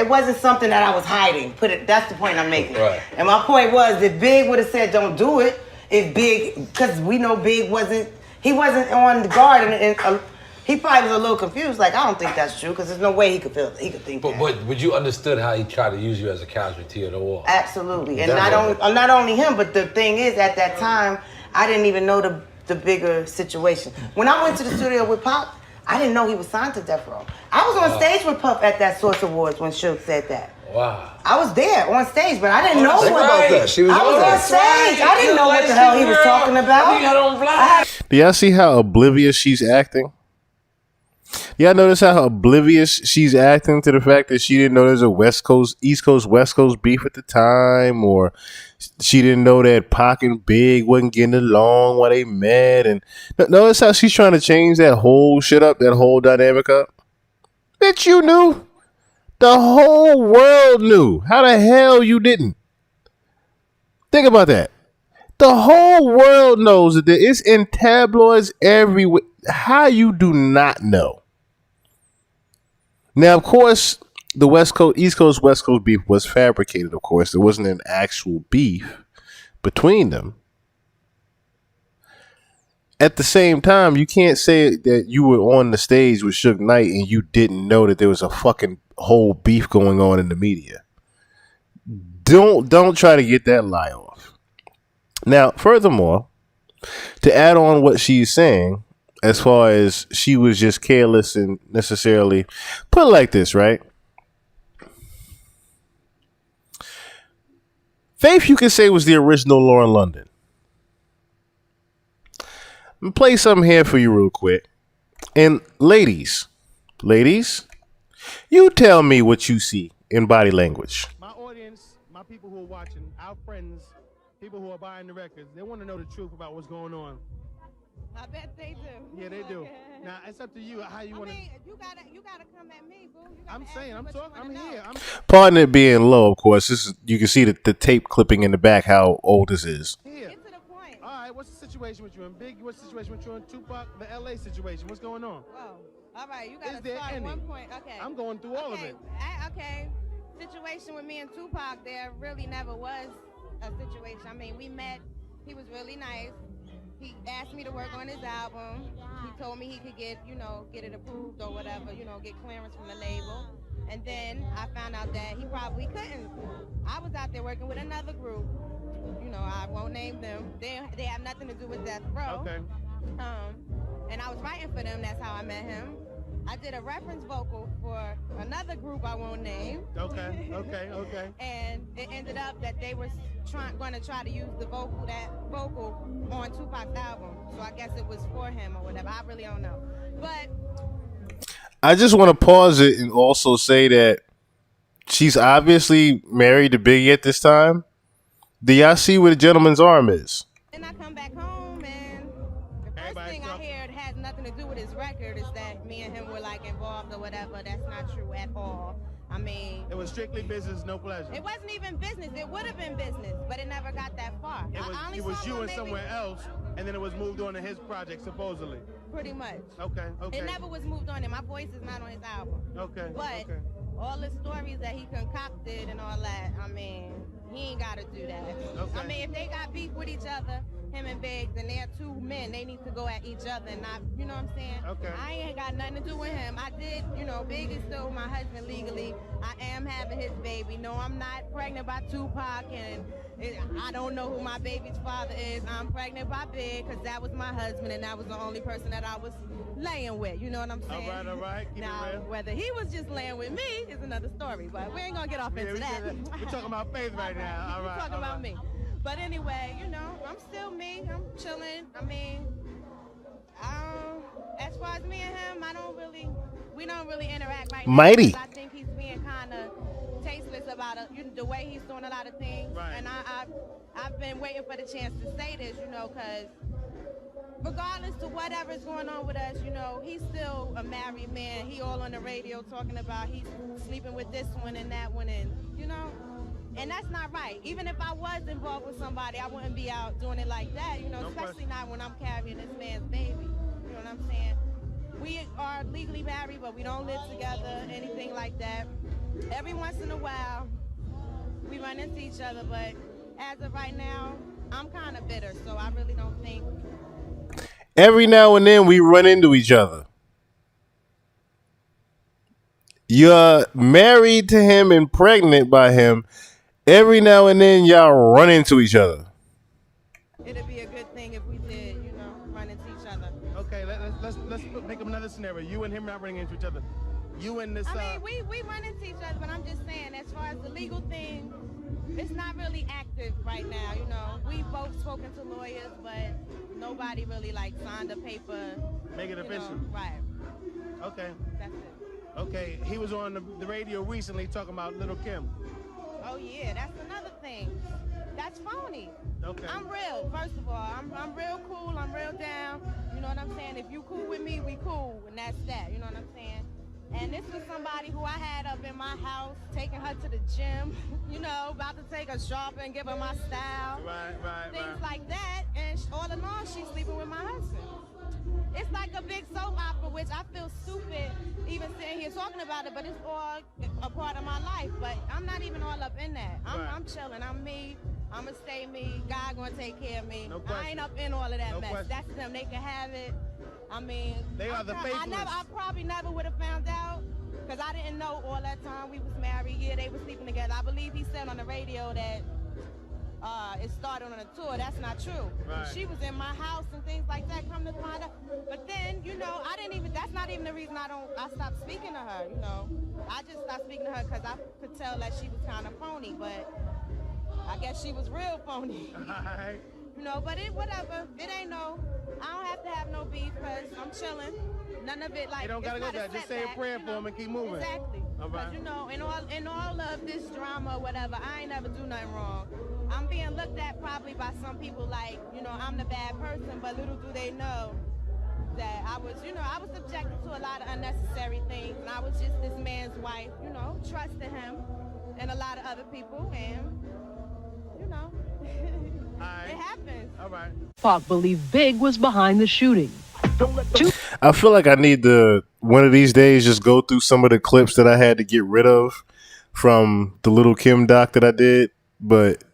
[SPEAKER 9] wasn't something that I was hiding. That's the point I'm making.
[SPEAKER 8] Right.
[SPEAKER 9] And my point was, if Big would have said don't do it, if Big, because we know Big wasn't on the guard, and he probably was a little confused. Like, I don't think that's true, because there's no way he could think that.
[SPEAKER 8] But you understood how he tried to use you as a casualty of the war.
[SPEAKER 9] Absolutely, and not only him, but the thing is, at that time, I didn't even know the bigger situation. When I went to the studio with Pop, I didn't know he was signed to Death Row. I was on stage with Puff at that Source Awards when Suge said that.
[SPEAKER 8] Wow.
[SPEAKER 9] I was there on stage, but I didn't know what
[SPEAKER 7] about that. She was
[SPEAKER 9] I was on stage. I didn't know what the hell he was talking about.
[SPEAKER 2] Do y'all see how oblivious she's acting? Y'all notice how oblivious she's acting to the fact that she didn't know there's a West Coast, West Coast beef at the time, or she didn't know that Pac and Big wasn't getting along while they met. And notice how she's trying to change that whole shit up, that whole dynamic up. Bitch, you knew. The whole world knew. How the hell you didn't? Think about that. The whole world knows that it's in tabloids everywhere. How you do not know? Now, of course, the West Coast, East Coast, West Coast beef was fabricated. Of course, there wasn't an actual beef between them. At the same time, you can't say that you were on the stage with Suge Knight and you didn't know that there was a fucking whole beef going on in the media. Don't try to get that lie off. Now, furthermore, to add on what she's saying, as far as she was just careless and necessarily put it like this, right? Faith, you could say, was the original Lauren London. I'm gonna play something here for you real quick. And ladies, you tell me what you see in body language.
[SPEAKER 10] My audience, my people who are watching, our friends, people who are buying the records, they want to know the truth about what's going on.
[SPEAKER 11] I bet they do.
[SPEAKER 10] Yeah, they do. Now it's up to you how you want to.
[SPEAKER 11] You gotta come at me, boo.
[SPEAKER 10] I'm saying, I'm talking. I'm here.
[SPEAKER 2] Pardon it being low, of course. This is, you can see the tape clipping in the back how old this is.
[SPEAKER 10] Here. Get to the point. All right, what's the situation with you and Big? What's the situation with you and Tupac? The LA situation. What's going on?
[SPEAKER 11] Whoa. All right, you gotta start at one point. Okay.
[SPEAKER 10] I'm going through all of it.
[SPEAKER 11] Okay. Situation with me and Tupac, there really never was a situation. I mean, we met. He was really nice. He asked me to work on his album. He told me he could get it approved or whatever, get clearance from the label. And then I found out that he probably couldn't. I was out there working with another group. I won't name them. They have nothing to do with Death Row.
[SPEAKER 10] Okay.
[SPEAKER 11] And I was writing for them. That's how I met him. I did a reference vocal for another group I won't name.
[SPEAKER 10] Okay.
[SPEAKER 11] And it ended up that they were going to try to use the vocal on Tupac's album. So I guess it was for him or whatever. I really don't know. But
[SPEAKER 2] I just want to pause it and also say that she's obviously married to Biggie at this time. Do y'all see where the gentleman's arm is?
[SPEAKER 11] then I come back home and the first thing I hear it has nothing to do with his record is that me and him were like involved or whatever. That's not true at all. I mean,
[SPEAKER 10] it was strictly business, no pleasure.
[SPEAKER 11] It wasn't even business. It would have been business, but it never got that far.
[SPEAKER 10] It was you and somewhere else, and then it was moved on to his project, supposedly.
[SPEAKER 11] Pretty much.
[SPEAKER 10] Okay.
[SPEAKER 11] It never was moved on, and my voice is not on his album.
[SPEAKER 10] Okay.
[SPEAKER 11] But all the stories that he concocted and all that, I mean, he ain't got to do that.
[SPEAKER 10] Okay.
[SPEAKER 11] I mean, if they got beef with each other, him and Biggs, and they're two men, they need to go at each other and not, you know what I'm saying?
[SPEAKER 10] Okay.
[SPEAKER 11] I ain't got nothing to do with him. I did, Big is still my husband legally. I am having his baby. No, I'm not pregnant by Tupac, and I don't know who my baby's father is. I'm pregnant by Big because that was my husband and that was the only person that I was laying with. You know what I'm saying?
[SPEAKER 10] All right. Keep
[SPEAKER 11] Now,
[SPEAKER 10] it real.
[SPEAKER 11] whether he was just laying with me is another story, but we ain't gonna get off into that.
[SPEAKER 10] We're talking about Faith right now. All
[SPEAKER 11] We're
[SPEAKER 10] right.
[SPEAKER 11] talking about me. But anyway, you know, I'm still me. I'm chilling. I mean, as far as me and him, we don't really interact right now.
[SPEAKER 2] Mighty.
[SPEAKER 11] Because I think he's being kind of tasteless about the way he's doing a lot of things.
[SPEAKER 10] Right.
[SPEAKER 11] And I've been waiting for the chance to say this, you know, because regardless to whatever's going on with us, you know, he's still a married man. He all on the radio talking about he's sleeping with this one and that one, and you know, and that's not right. Even if I was involved with somebody, I wouldn't be out doing it like that, you know, especially not when I'm carrying this man's baby. You know what I'm saying? We are legally married, but we don't live together, anything like that. Every once in a while, we run into each other, but as of right now, I'm kind of bitter, so I really don't think.
[SPEAKER 2] Every now and then we run into each other. You're married to him and pregnant by him. Every now and then y'all run into each other.
[SPEAKER 11] It'd be a good thing if we did, you know, run into each other.
[SPEAKER 10] Okay, let's make up another scenario. You and him not running into each other. You and this.
[SPEAKER 11] I mean, we run into each other, but I'm just saying, as far as the legal thing, it's not really active right now. You know, we both spoken to lawyers, but nobody really like signed a paper.
[SPEAKER 10] Make it official.
[SPEAKER 11] Right.
[SPEAKER 10] Okay.
[SPEAKER 11] That's it.
[SPEAKER 10] Okay. He was on the radio recently talking about Little Kim.
[SPEAKER 11] Oh yeah, that's another thing. That's phony.
[SPEAKER 10] Okay.
[SPEAKER 11] I'm real. First of all, I'm real cool. I'm real down. You know what I'm saying? If you cool with me, we cool, and that's that. You know what I'm saying? And this was somebody who I had up in my house, taking her to the gym, you know, about to take her shopping, give her my style.
[SPEAKER 10] Right.
[SPEAKER 11] Things like that. And all in all, she's sleeping with my husband. It's like a big soap opera, which I feel stupid even sitting here talking about it, but it's all a part of my life. But I'm not even all up in that. I'm chilling. I'm me. I'm going to stay me. God going to take care of me.
[SPEAKER 10] No question.
[SPEAKER 11] I ain't up in all of that
[SPEAKER 10] No
[SPEAKER 11] mess.
[SPEAKER 10] question.
[SPEAKER 11] That's them. They can have it. I mean,
[SPEAKER 10] They are the faithless.
[SPEAKER 11] I probably never would have found out because I didn't know all that time we was married. Yeah, they were sleeping together. I believe he said on the radio that it started on a tour. That's not true.
[SPEAKER 10] Right.
[SPEAKER 11] She was in my house and things like that. Come to find out, but then you know, that's not even the reason I stopped speaking to her. You know, I just stopped speaking to her because I could tell that she was kind of phony, but I guess she was real phony.
[SPEAKER 10] Alright.
[SPEAKER 11] You know, but whatever. It ain't I don't have to have no beef because I'm chilling. None of it like.
[SPEAKER 10] You don't gotta go there. Just say a prayer for him and keep moving.
[SPEAKER 11] Exactly.
[SPEAKER 10] All right.
[SPEAKER 11] Because you know, in all of this drama or whatever, I ain't never do nothing wrong. I'm being looked at probably by some people like, you know, I'm the bad person, but little do they know that I was subjected to a lot of unnecessary things, and I was just this man's wife, you know, trusting him and a lot of other people, and you know. It happens.
[SPEAKER 10] All right.
[SPEAKER 12] Tupac believed Big was behind the shooting.
[SPEAKER 2] I feel like I need to one of these days just go through some of the clips that I had to get rid of from the Little Kim doc that I did, but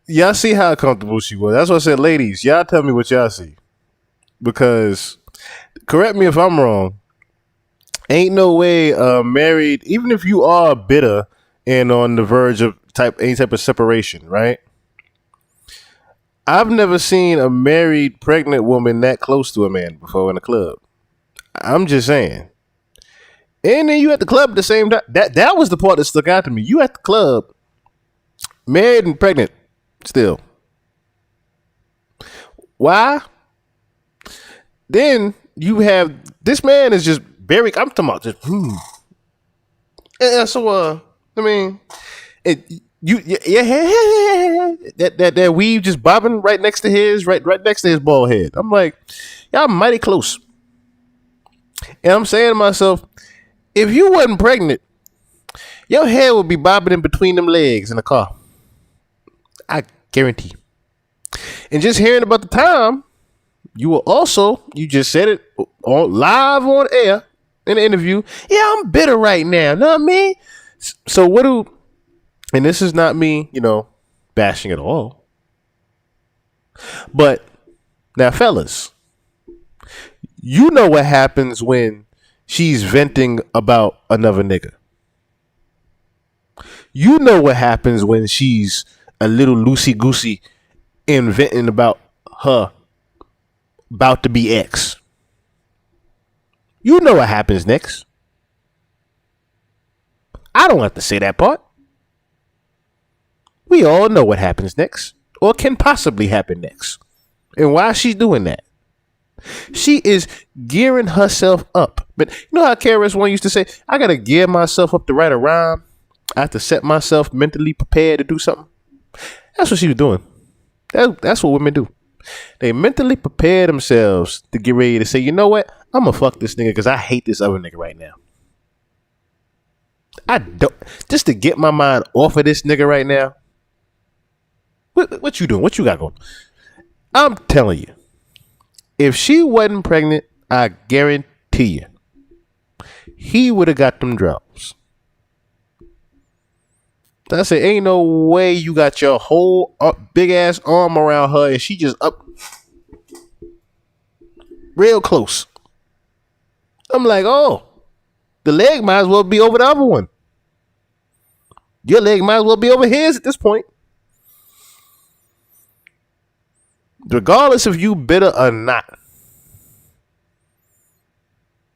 [SPEAKER 2] y'all see how comfortable she was. That's what I said, ladies, y'all tell me what y'all see. Because, correct me if I'm wrong, ain't no way married, even if you are bitter and on the verge of any type of separation, right? I've never seen a married pregnant woman that close to a man before in a club. I'm just saying. And then you at the club at the same time. That was the part that stuck out to me. You at the club, married and pregnant still. Why? Then you have this man is just very. I'm talking about just. Yeah, so I mean, that weave just bobbing right next to his, right next to his bald head. I'm like, y'all mighty close. And I'm saying to myself, if you wasn't pregnant, your head would be bobbing in between them legs in the car. I guarantee. And just hearing about the time, you just said it live on air in an interview. Yeah, I'm bitter right now. Know what I mean? So and this is not me, bashing at all. But now, fellas, you know what happens when she's venting about another nigga. You know what happens when she's a little loosey goosey inventing about her about to be ex. You know what happens next. I don't have to say that part. We all know what happens next, or can possibly happen next, and why she's doing that. She is gearing herself up. But you know how KRS-One used to say, I gotta gear myself up to write a rhyme. I have to set myself mentally prepared to do something. That's what she was doing. That's what women do. They mentally prepare themselves to get ready to say, you know what? I'm gonna fuck this nigga because I hate this other nigga right now. I don't, just to get my mind off of this nigga right now. What you doing? What you got going? I'm telling you, if she wasn't pregnant, I guarantee you, he would have got them drugs. I said, ain't no way you got your whole big ass arm around her and she just up real close. I'm like, oh, the leg might as well be over the other one. Your leg might as well be over his at this point. Regardless if you bitter or not,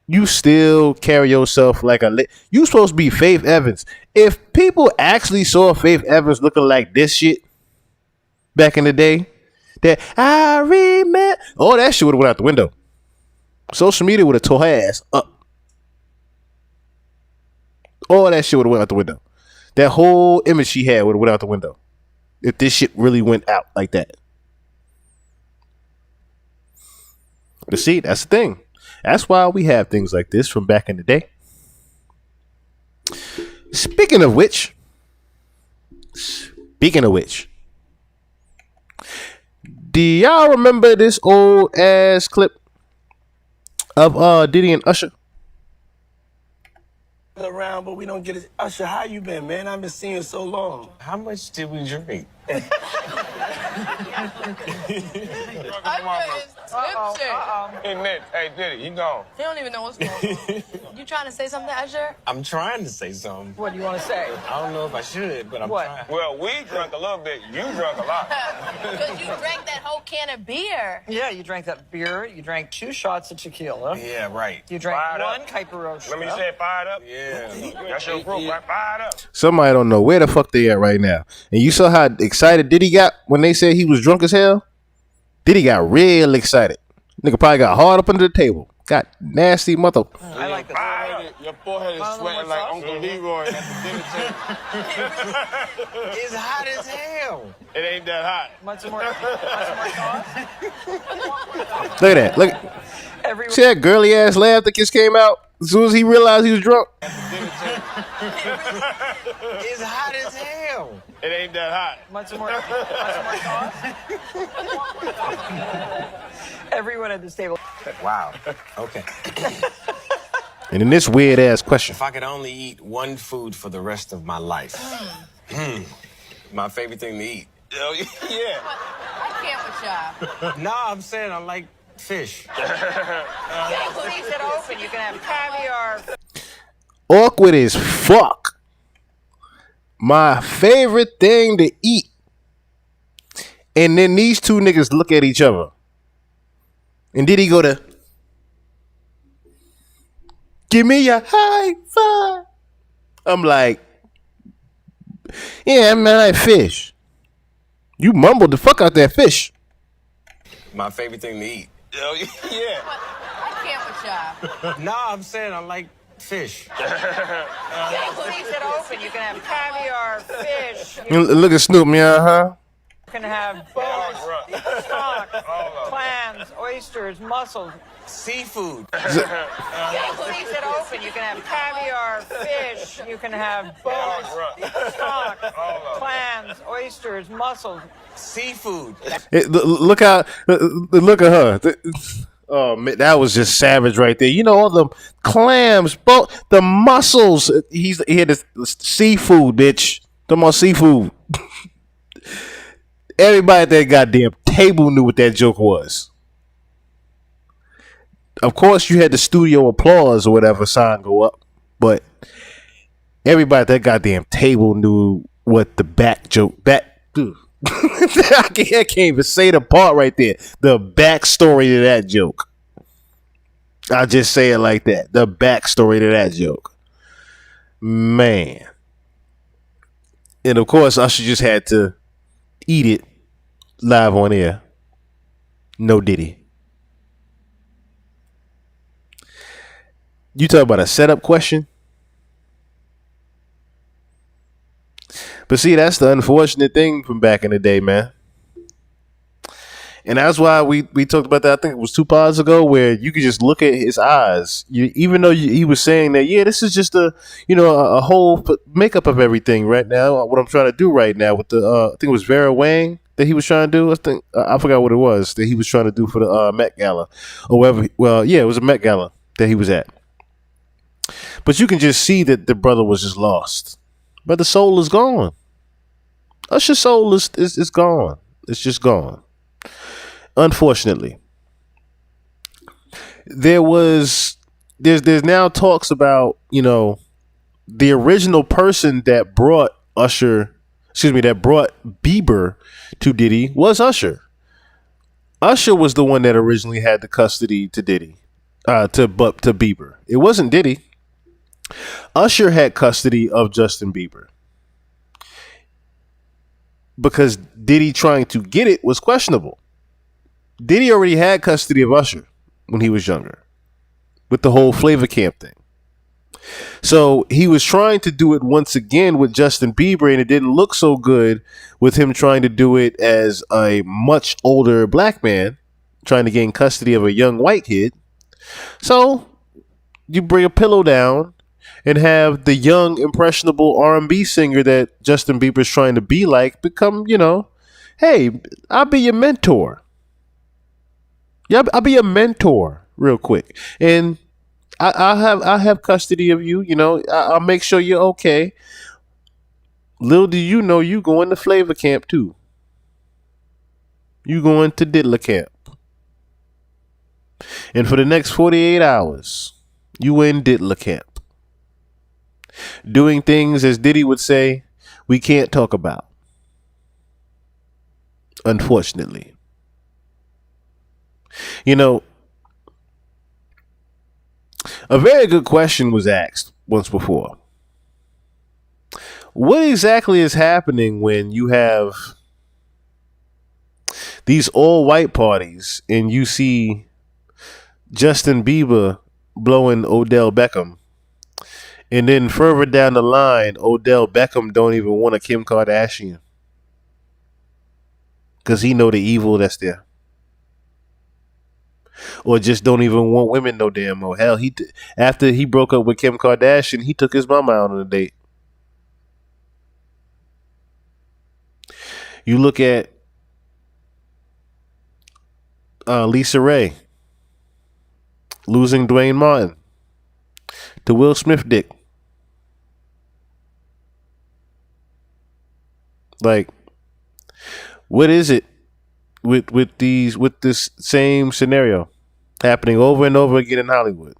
[SPEAKER 2] you still carry yourself like you supposed to be Faith Evans. If people actually saw Faith Evans looking like this shit back in the day, that I remember, all that shit would have went out the window. Social media would have tore her ass up. All that shit would have went out the window. That whole image she had would have went out the window if this shit really went out like that. But see, that's the thing. That's why we have things like this from back in the day. Speaking of which, do y'all remember this old ass clip of Diddy and Usher?
[SPEAKER 13] Around, but we don't get it. Usher, how you been, man? I've been seeing you so long. How much did we drink?
[SPEAKER 14] Hey, Nick. Hey, Diddy, you gone.
[SPEAKER 15] He don't even know what's going on. You trying to say something, Usher?
[SPEAKER 13] I'm trying to say something.
[SPEAKER 15] What do you want to say?
[SPEAKER 13] I don't know if I should, but I'm trying.
[SPEAKER 14] Well, we drank a little bit. You drank a lot.
[SPEAKER 15] Because you drank that whole can of beer.
[SPEAKER 16] Yeah, you drank that beer. You drank 2 shots of tequila.
[SPEAKER 13] Yeah, right.
[SPEAKER 16] You drank
[SPEAKER 14] Fired
[SPEAKER 16] 1
[SPEAKER 14] up.
[SPEAKER 16] Hyper.
[SPEAKER 14] Let me say it fired up.
[SPEAKER 13] Yeah.
[SPEAKER 14] That's your group, right? Fired up.
[SPEAKER 2] Somebody don't know where the fuck they at right now. And you saw how excited Diddy got when they said he was drunk as hell? Diddy got real excited. Nigga probably got hard up under the table. Got nasty mother.
[SPEAKER 16] I like this.
[SPEAKER 14] Your forehead is sweating like Uncle Leroy at the dinner table.
[SPEAKER 13] It's hot as hell.
[SPEAKER 14] It ain't that hot.
[SPEAKER 16] Much more sauce?
[SPEAKER 2] Look at that. Look. See that girly ass laugh that just came out as soon as he realized he was drunk?
[SPEAKER 13] It's hot as hell.
[SPEAKER 14] It ain't that hot.
[SPEAKER 16] Much more sauce? Everyone at this table.
[SPEAKER 13] Wow. Okay.
[SPEAKER 2] And in this weird ass question.
[SPEAKER 13] If I could only eat one food for the rest of my life. My favorite thing to eat.
[SPEAKER 14] Yeah.
[SPEAKER 15] I can't with y'all.
[SPEAKER 13] No, I'm saying I like fish.
[SPEAKER 16] Leave it open. You can have caviar.
[SPEAKER 2] Awkward as fuck. My favorite thing to eat. And then these two niggas look at each other. And did he go to give me a high five? I'm like, yeah, man, I like fish. You mumbled the fuck out that fish.
[SPEAKER 13] My favorite thing to eat.
[SPEAKER 14] Yeah.
[SPEAKER 15] I can't with y'all.
[SPEAKER 13] No, I'm saying I like fish.
[SPEAKER 16] Leave it open. You can have caviar, fish.
[SPEAKER 2] Look at Snoop, yeah, huh?
[SPEAKER 16] You can have bones, stock, clams, oysters, mussels.
[SPEAKER 13] Seafood.
[SPEAKER 16] Leave it open. You can have caviar, fish. You can have bones, stock, clams, oysters, mussels.
[SPEAKER 13] Seafood.
[SPEAKER 2] Look at her. Oh man, that was just savage right there. You know, all the clams, both the mussels. He had this seafood, bitch. Come on, seafood. Everybody at that goddamn table knew what that joke was. Of course, you had the studio applause or whatever sign go up, but everybody at that goddamn table knew what the back dude. I can't even say the part right there. The backstory to that joke. I'll just say it like that. The backstory to that joke. Man. And of course, Usher just had to eat it live on air. No Diddy. You talk about a setup question? But see, that's the unfortunate thing from back in the day, man. And that's why we talked about that. I think it was 2 pods ago, where you could just look at his eyes. Even though he was saying that, yeah, this is just a whole makeup of everything right now. What I'm trying to do right now with the I think it was Vera Wang that he was trying to do. I think I forgot what it was that he was trying to do for the Met Gala or whatever. Well, yeah, it was a Met Gala that he was at. But you can just see that the brother was just lost. But the soul is gone. Usher's soul is gone. It's just gone. Unfortunately, there's now talks about, the original person that brought Bieber to Diddy was Usher. Usher was the one that originally had the custody to Diddy, to Bieber. It wasn't Diddy. Usher had custody of Justin Bieber because Diddy trying to get it was questionable. Diddy already had custody of Usher when he was younger with the whole Flavor Camp thing. So he was trying to do it once again with Justin Bieber, and it didn't look so good with him trying to do it as a much older black man trying to gain custody of a young white kid. So you bring a pillow down and have the young, impressionable R&B singer that Justin Bieber's trying to be like become, hey, I'll be your mentor. Yeah, I'll be a mentor real quick, and I'll have custody of you. I'll make sure you're okay. Little do you know, you going to Flavor Camp too. You going to Diddler Camp, and for the next 48 hours, you in Diddler Camp, doing things, as Diddy would say, we can't talk about. Unfortunately. A very good question was asked once before. What exactly is happening when you have these all white parties and you see Justin Bieber blowing Odell Beckham, and then further down the line, Odell Beckham don't even want a Kim Kardashian because he know the evil that's there? Or just don't even want women no damn more. Hell, after he broke up with Kim Kardashian, he took his mama out on a date. You look at Lisa Ray losing Dwayne Martin to Will Smith dick. Like, what is it with this same scenario happening over and over again in Hollywood?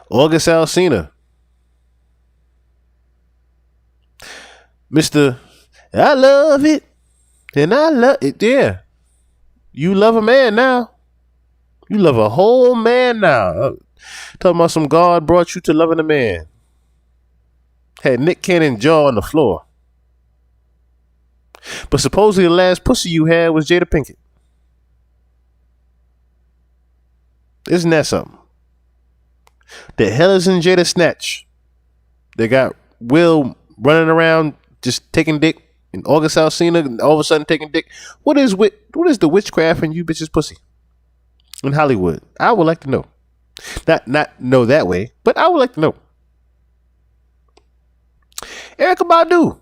[SPEAKER 2] August Alsina, Mr. I love it and I love it. Yeah, you love a man now. You love a whole man now. Talking about some God brought you to loving a man. Had Nick Cannon jaw on the floor. But supposedly the last pussy you had was Jada Pinkett. Isn't that something? The hell is in Jada Snatch? They got Will running around just taking dick, and August Alsina all of a sudden taking dick. What is the witchcraft in you bitches' pussy in Hollywood? I would like to know. Not know that way, but I would like to know. Erykah Badu.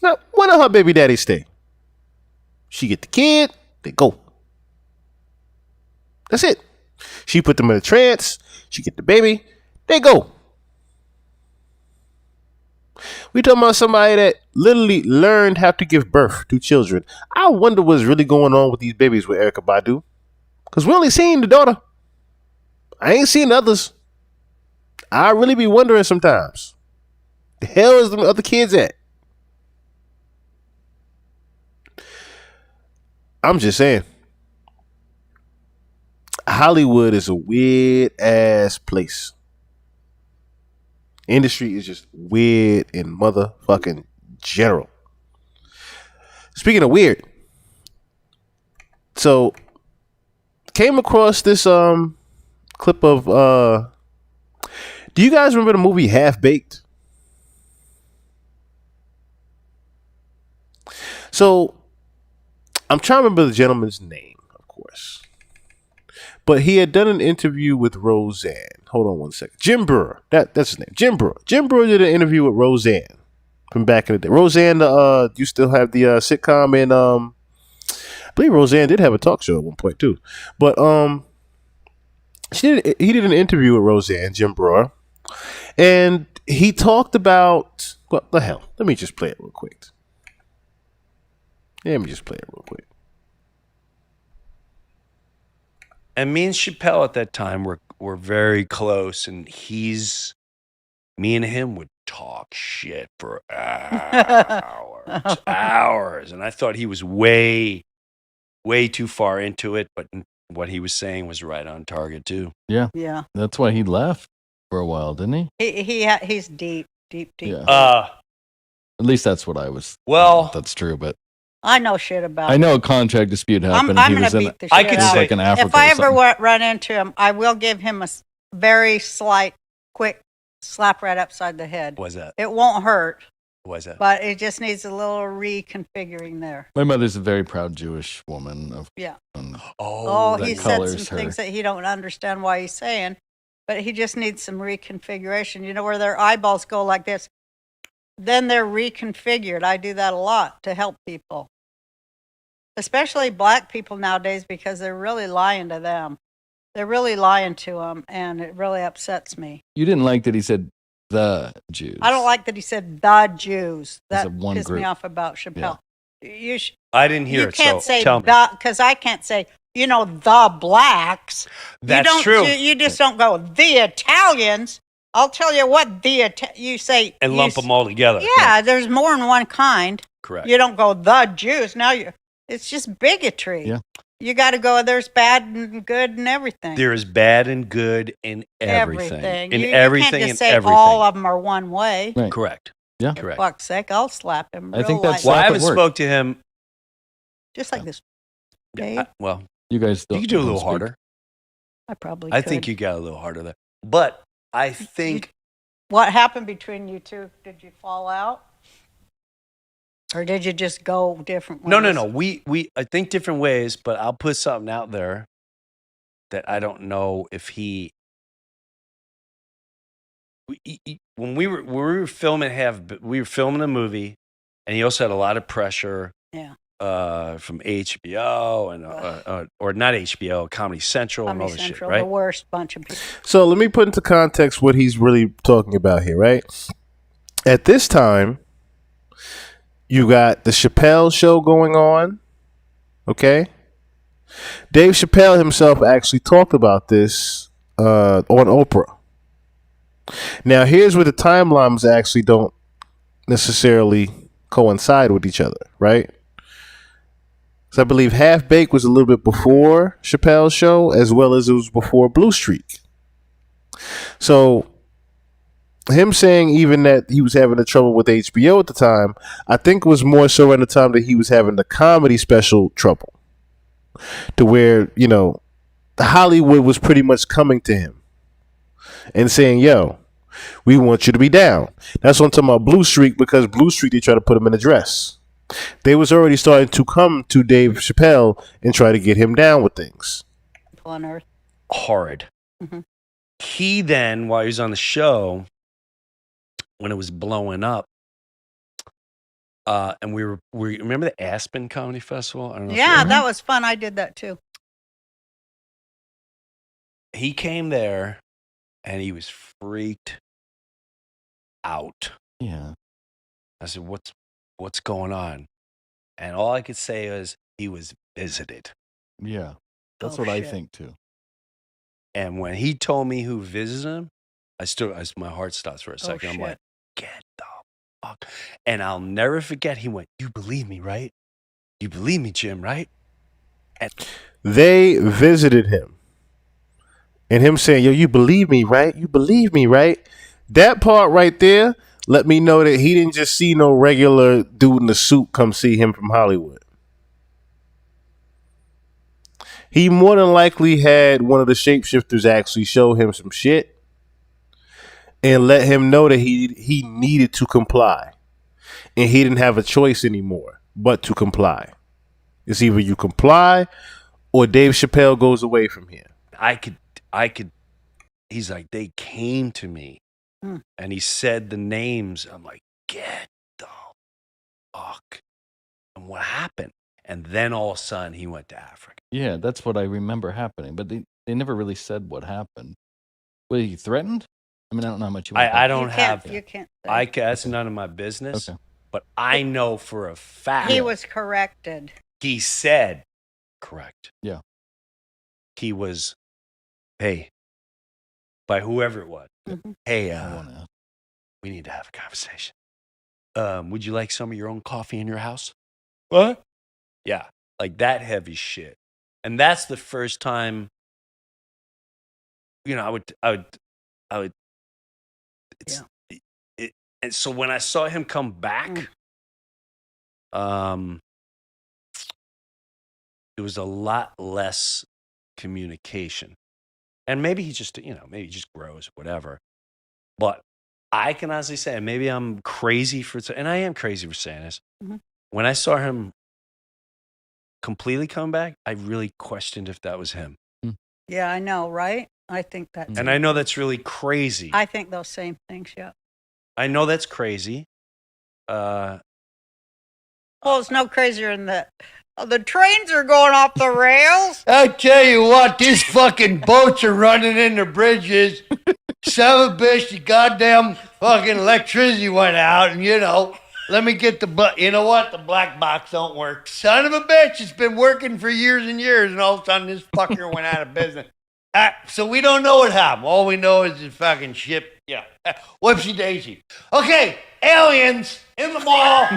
[SPEAKER 2] Now, when did her baby daddy stay? She get the kid, they go. That's it. She put them in a trance. She get the baby, they go. We talking about somebody that literally learned how to give birth to children. I wonder what's really going on with these babies with Erykah Badu, because we only seen the daughter. I ain't seen others. I really be wondering sometimes. The hell is the other kids at? I'm just saying. Hollywood is a weird ass place. Industry is just weird in motherfucking general. Speaking of weird, so came across this clip of do you guys remember the movie Half Baked? So I'm trying to remember the gentleman's name, of course. But he had done an interview with Roseanne. Hold on one second. Jim Brewer. That's his name. Jim Brewer. Jim Brewer did an interview with Roseanne from back in the day. Roseanne, you still have the sitcom, and I believe Roseanne did have a talk show at one point too. But he did an interview with Roseanne, Jim Brewer, and he talked about what the hell. Let me just play it real quick.
[SPEAKER 17] And me and Chappelle at that time were very close, and me and him would talk shit for hours, and I thought he was way too far into it, but what he was saying was right on target too.
[SPEAKER 18] Yeah.
[SPEAKER 19] Yeah.
[SPEAKER 18] That's why he left for a while, didn't he?
[SPEAKER 19] He's deep.
[SPEAKER 18] Yeah. At least that's what I was.
[SPEAKER 17] Well,
[SPEAKER 18] that's true, but
[SPEAKER 19] I know shit about.
[SPEAKER 18] I know a contract dispute happened.
[SPEAKER 19] I'm
[SPEAKER 18] he was
[SPEAKER 19] gonna
[SPEAKER 18] in.
[SPEAKER 19] beat the shit out.
[SPEAKER 18] Like in Africa.
[SPEAKER 19] If I
[SPEAKER 18] or
[SPEAKER 19] ever
[SPEAKER 18] something.
[SPEAKER 19] run into him, I will give him a very slight, quick slap right upside the head.
[SPEAKER 17] What's that?
[SPEAKER 19] It won't hurt.
[SPEAKER 17] What's that?
[SPEAKER 19] But it just needs a little reconfiguring there.
[SPEAKER 18] My mother's a very proud Jewish woman.
[SPEAKER 19] Yeah.
[SPEAKER 18] Oh,
[SPEAKER 19] he said some things that he don't understand why he's saying, but he just needs some reconfiguration. You know, where their eyeballs go like this, then they're reconfigured. I do that a lot to help people, especially black people nowadays, because they're really lying to them. They're really lying to them, and it really upsets me.
[SPEAKER 18] You didn't like that he said the Jews.
[SPEAKER 19] I don't like that he said the Jews.
[SPEAKER 18] It's
[SPEAKER 19] That
[SPEAKER 18] a one
[SPEAKER 19] pissed me
[SPEAKER 18] group.
[SPEAKER 19] off about Chappelle.
[SPEAKER 17] I didn't hear
[SPEAKER 19] you
[SPEAKER 17] it.
[SPEAKER 19] can't
[SPEAKER 17] So
[SPEAKER 19] say
[SPEAKER 17] tell me.
[SPEAKER 19] the, because I can't say, the blacks.
[SPEAKER 17] That's
[SPEAKER 19] you don't,
[SPEAKER 17] true.
[SPEAKER 19] You just don't go, the Italians. I'll tell you what, you say.
[SPEAKER 17] And
[SPEAKER 19] you
[SPEAKER 17] lump them all together.
[SPEAKER 19] Yeah, there's more than one kind.
[SPEAKER 17] Correct.
[SPEAKER 19] You don't go, the Jews. Now it's just bigotry.
[SPEAKER 18] Yeah.
[SPEAKER 19] You got to go, there's bad and good and everything.
[SPEAKER 17] There is bad and good in everything. In
[SPEAKER 19] You
[SPEAKER 17] everything
[SPEAKER 19] can't just
[SPEAKER 17] and
[SPEAKER 19] say
[SPEAKER 17] everything.
[SPEAKER 19] all of them are one way.
[SPEAKER 18] Right.
[SPEAKER 17] Correct.
[SPEAKER 18] Yeah.
[SPEAKER 19] For
[SPEAKER 17] Correct.
[SPEAKER 19] fuck's sake, I'll slap him.
[SPEAKER 18] I think
[SPEAKER 19] real
[SPEAKER 18] that's
[SPEAKER 19] light.
[SPEAKER 17] Well, I
[SPEAKER 18] Slap
[SPEAKER 17] haven't
[SPEAKER 18] at work.
[SPEAKER 17] spoke to him.
[SPEAKER 19] Just like this.
[SPEAKER 17] Yeah,
[SPEAKER 19] Babe.
[SPEAKER 17] well,
[SPEAKER 18] You guys
[SPEAKER 17] you
[SPEAKER 18] don't.
[SPEAKER 17] could do a
[SPEAKER 18] don't
[SPEAKER 17] little
[SPEAKER 18] speak.
[SPEAKER 17] harder.
[SPEAKER 19] I probably
[SPEAKER 17] I
[SPEAKER 19] could.
[SPEAKER 17] think you got a little harder there. But I think
[SPEAKER 19] What happened between you two? Did you fall out? Or did you just go different ways?
[SPEAKER 17] no. We I think different ways, but I'll put something out there that I don't know if when we were filming we were filming a movie, and he also had a lot of pressure.
[SPEAKER 19] Yeah.
[SPEAKER 17] From HBO and or not HBO, Comedy Central and all
[SPEAKER 19] Comedy
[SPEAKER 17] this
[SPEAKER 19] Central,
[SPEAKER 17] shit, right?
[SPEAKER 19] the worst bunch of people.
[SPEAKER 2] So let me put into context what he's really talking about here, right? At this time, you got the Chappelle show going on, okay? Dave Chappelle himself actually talked about this on Oprah. Now, here's where the timelines actually don't necessarily coincide with each other, right? So I believe Half Baked was a little bit before Chappelle's show, as well as it was before Blue Streak. So him saying even that he was having the trouble with HBO at the time, I think it was more so in the time that he was having the comedy special trouble, to where, Hollywood was pretty much coming to him and saying, yo, we want you to be down. That's what I'm talking about Blue Streak, because Blue Streak, they try to put him in a dress. They was already starting to come to Dave Chappelle and try to get him down with things.
[SPEAKER 19] On Earth.
[SPEAKER 17] Horrid.
[SPEAKER 19] Mhm.
[SPEAKER 17] He then, while he was on the show, when it was blowing up, and we remember the Aspen Comedy Festival? I don't know. if you
[SPEAKER 19] Yeah,
[SPEAKER 17] remember.
[SPEAKER 19] that was fun. I did that too.
[SPEAKER 17] He came there, and he was freaked out.
[SPEAKER 18] Yeah.
[SPEAKER 17] I said, what's going on? And all I could say is he was visited.
[SPEAKER 18] Yeah. That's
[SPEAKER 19] Oh,
[SPEAKER 18] what I
[SPEAKER 19] shit.
[SPEAKER 18] think too.
[SPEAKER 17] And when he told me who visited him, my heart stops for a second. I'm
[SPEAKER 19] shit.
[SPEAKER 17] like, get the fuck. And I'll never forget, he went, you believe me, right? You believe me, Jim, right? And
[SPEAKER 2] They visited him. And him saying, yo, you believe me, right? You believe me, right? That part right there let me know that he didn't just see no regular dude in a suit come see him from Hollywood. He more than likely had one of the shapeshifters actually show him some shit and let him know that he needed to comply. And he didn't have a choice anymore but to comply. It's either you comply or Dave Chappelle goes away from here.
[SPEAKER 17] I could, he's like, they came to me and he said the names. I'm like, get the fuck. And what happened? And then all of a sudden he went to Africa.
[SPEAKER 18] Yeah, that's what I remember happening. But they never really said what happened. Was he threatened? I mean, I don't know how much you want to
[SPEAKER 17] I don't
[SPEAKER 19] You can't-
[SPEAKER 17] have,
[SPEAKER 19] you can't say.
[SPEAKER 17] that's none of my business.
[SPEAKER 18] Okay.
[SPEAKER 17] But I know for a fact.
[SPEAKER 19] He was corrected.
[SPEAKER 17] He said, correct.
[SPEAKER 18] Yeah.
[SPEAKER 17] He was, hey, by whoever it was. Hey, we need to have a conversation. Would you like some of your own coffee in your house? What? Yeah, like that heavy shit. And that's the first time, I would, it's, and so when I saw him come back, there was a lot less communication. And maybe he just, maybe he just grows, whatever. But I can honestly say, and maybe I'm crazy and I am crazy for saying this. When I saw him completely come back, I really questioned if that was him.
[SPEAKER 19] Yeah, I know, right? I think that's.
[SPEAKER 17] And I know that's really crazy.
[SPEAKER 19] I think those same things. Yeah.
[SPEAKER 17] I know that's crazy.
[SPEAKER 19] Well, it's no crazier than that. Oh, the trains are going off the rails.
[SPEAKER 20] I tell you what, these fucking boats are running into bridges. Son of a bitch, the goddamn fucking electricity went out, and let me get you know what? The black box don't work. Son of a bitch, it's been working for years and years, and all of a sudden this fucker went out of business. So we don't know what happened. All we know is the fucking ship. Yeah. Whoopsie daisy. Okay, aliens in the mall.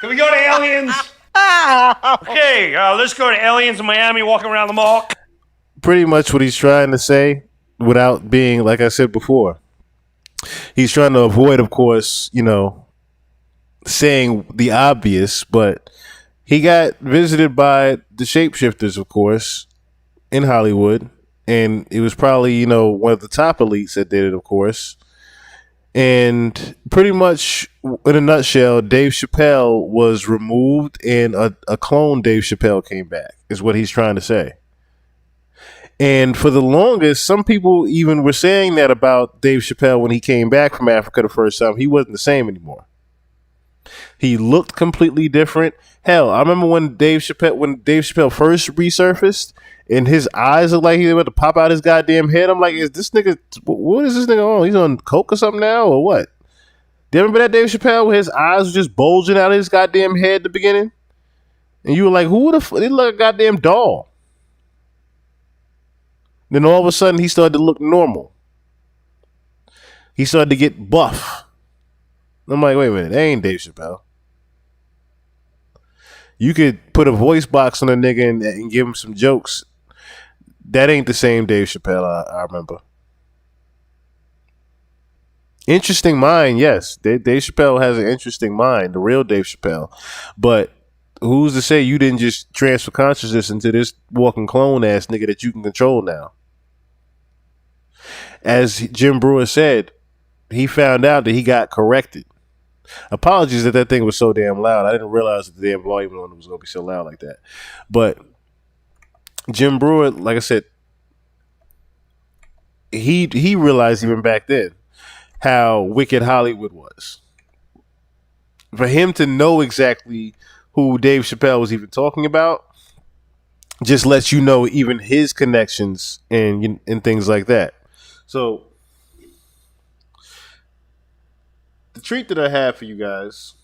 [SPEAKER 20] Can we go to aliens?
[SPEAKER 21] Okay, let's go to aliens in Miami walking around the mall.
[SPEAKER 2] Pretty much what he's trying to say without being, like I said before, he's trying to avoid, of course, saying the obvious, but he got visited by the shapeshifters, of course, in Hollywood, and it was probably, one of the top elites that did it, of course. And pretty much, in a nutshell, Dave Chappelle was removed and a clone Dave Chappelle came back, is what he's trying to say. And for the longest, some people even were saying that about Dave Chappelle when he came back from Africa the first time. He wasn't the same anymore. He looked completely different. Hell, I remember when Dave Chappelle first resurfaced and his eyes looked like he was about to pop out his goddamn head. I'm like, what is this nigga on? He's on coke or something now or what? Do you remember that Dave Chappelle where his eyes were just bulging out of his goddamn head at the beginning? And you were like, who the fuck? He looked like a goddamn doll. Then all of a sudden he started to look normal. He started to get buff. I'm like, wait a minute, that ain't Dave Chappelle. You could put a voice box on a nigga and give him some jokes. That ain't the same Dave Chappelle I remember. Interesting mind, yes. Dave Chappelle has an interesting mind, the real Dave Chappelle. But who's to say you didn't just transfer consciousness into this walking clone ass nigga that you can control now? As Jim Brewer said, he found out that he got corrected. Apologies that thing was so damn loud. I didn't realize that the damn volume on it was going to be so loud like that. But Jim Brewer, like I said, he realized even back then how wicked Hollywood was. For him to know exactly who Dave Chappelle was even talking about just lets you know even his connections and things like that. So the treat that I have for you guys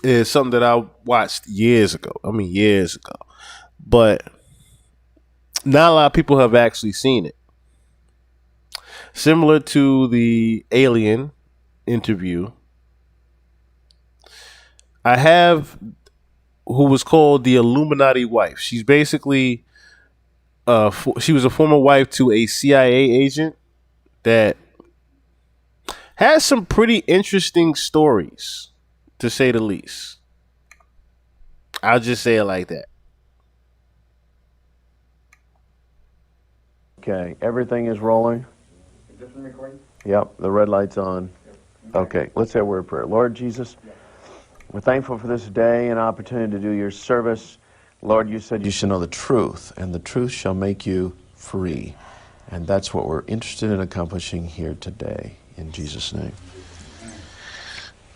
[SPEAKER 2] is something that I watched years ago. But not a lot of people have actually seen it. Similar to the Alien interview, I have who was called the Illuminati wife. She's basically she was a former wife to a CIA agent that has some pretty interesting stories, to say the least. I'll just say it like that.
[SPEAKER 3] Okay, everything is rolling. Yep, the red light's on. Okay, let's say a word of prayer. Lord Jesus, we're thankful for this day and opportunity to do your service. Lord, you said you should know the truth, and the truth shall make you free. And that's what we're interested in accomplishing here today, in Jesus' name.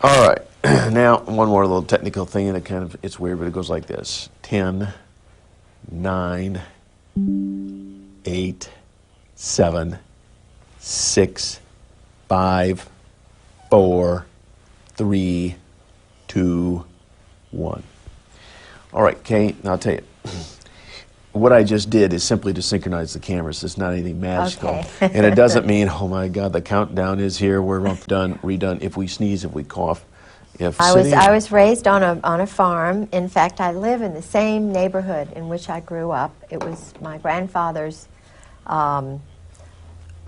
[SPEAKER 3] All right, now one more little technical thing, and it's weird, but it goes like this. 10, 9, 8, 7, 6, 5, 4, 3, 2, 1. All right, Kate, now I'll tell you. What I just did is simply to synchronize the cameras. It's not anything magical.
[SPEAKER 22] Okay.
[SPEAKER 3] And it doesn't mean, oh my God, the countdown is here, we're done, redone. If we sneeze, if we cough, if
[SPEAKER 22] I was raised on a farm. In fact, I live in the same neighborhood in which I grew up. It was my grandfather's farm.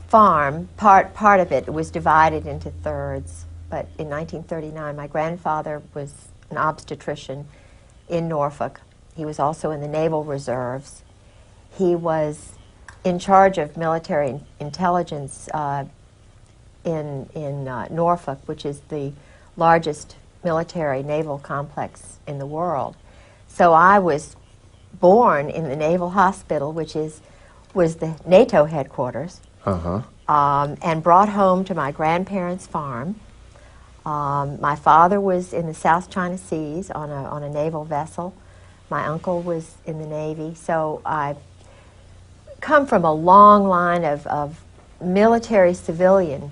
[SPEAKER 22] Part of it was divided into thirds. But in 1939, my grandfather was an obstetrician in Norfolk. He was also in the Naval Reserves. He was in charge of military intelligence in Norfolk, which is the largest military naval complex in the world. So I was born in the Naval Hospital, which was the NATO headquarters, and brought home to my grandparents' farm. My father was in the South China Seas on a naval vessel. My uncle was in the Navy. So I come from a long line of military civilian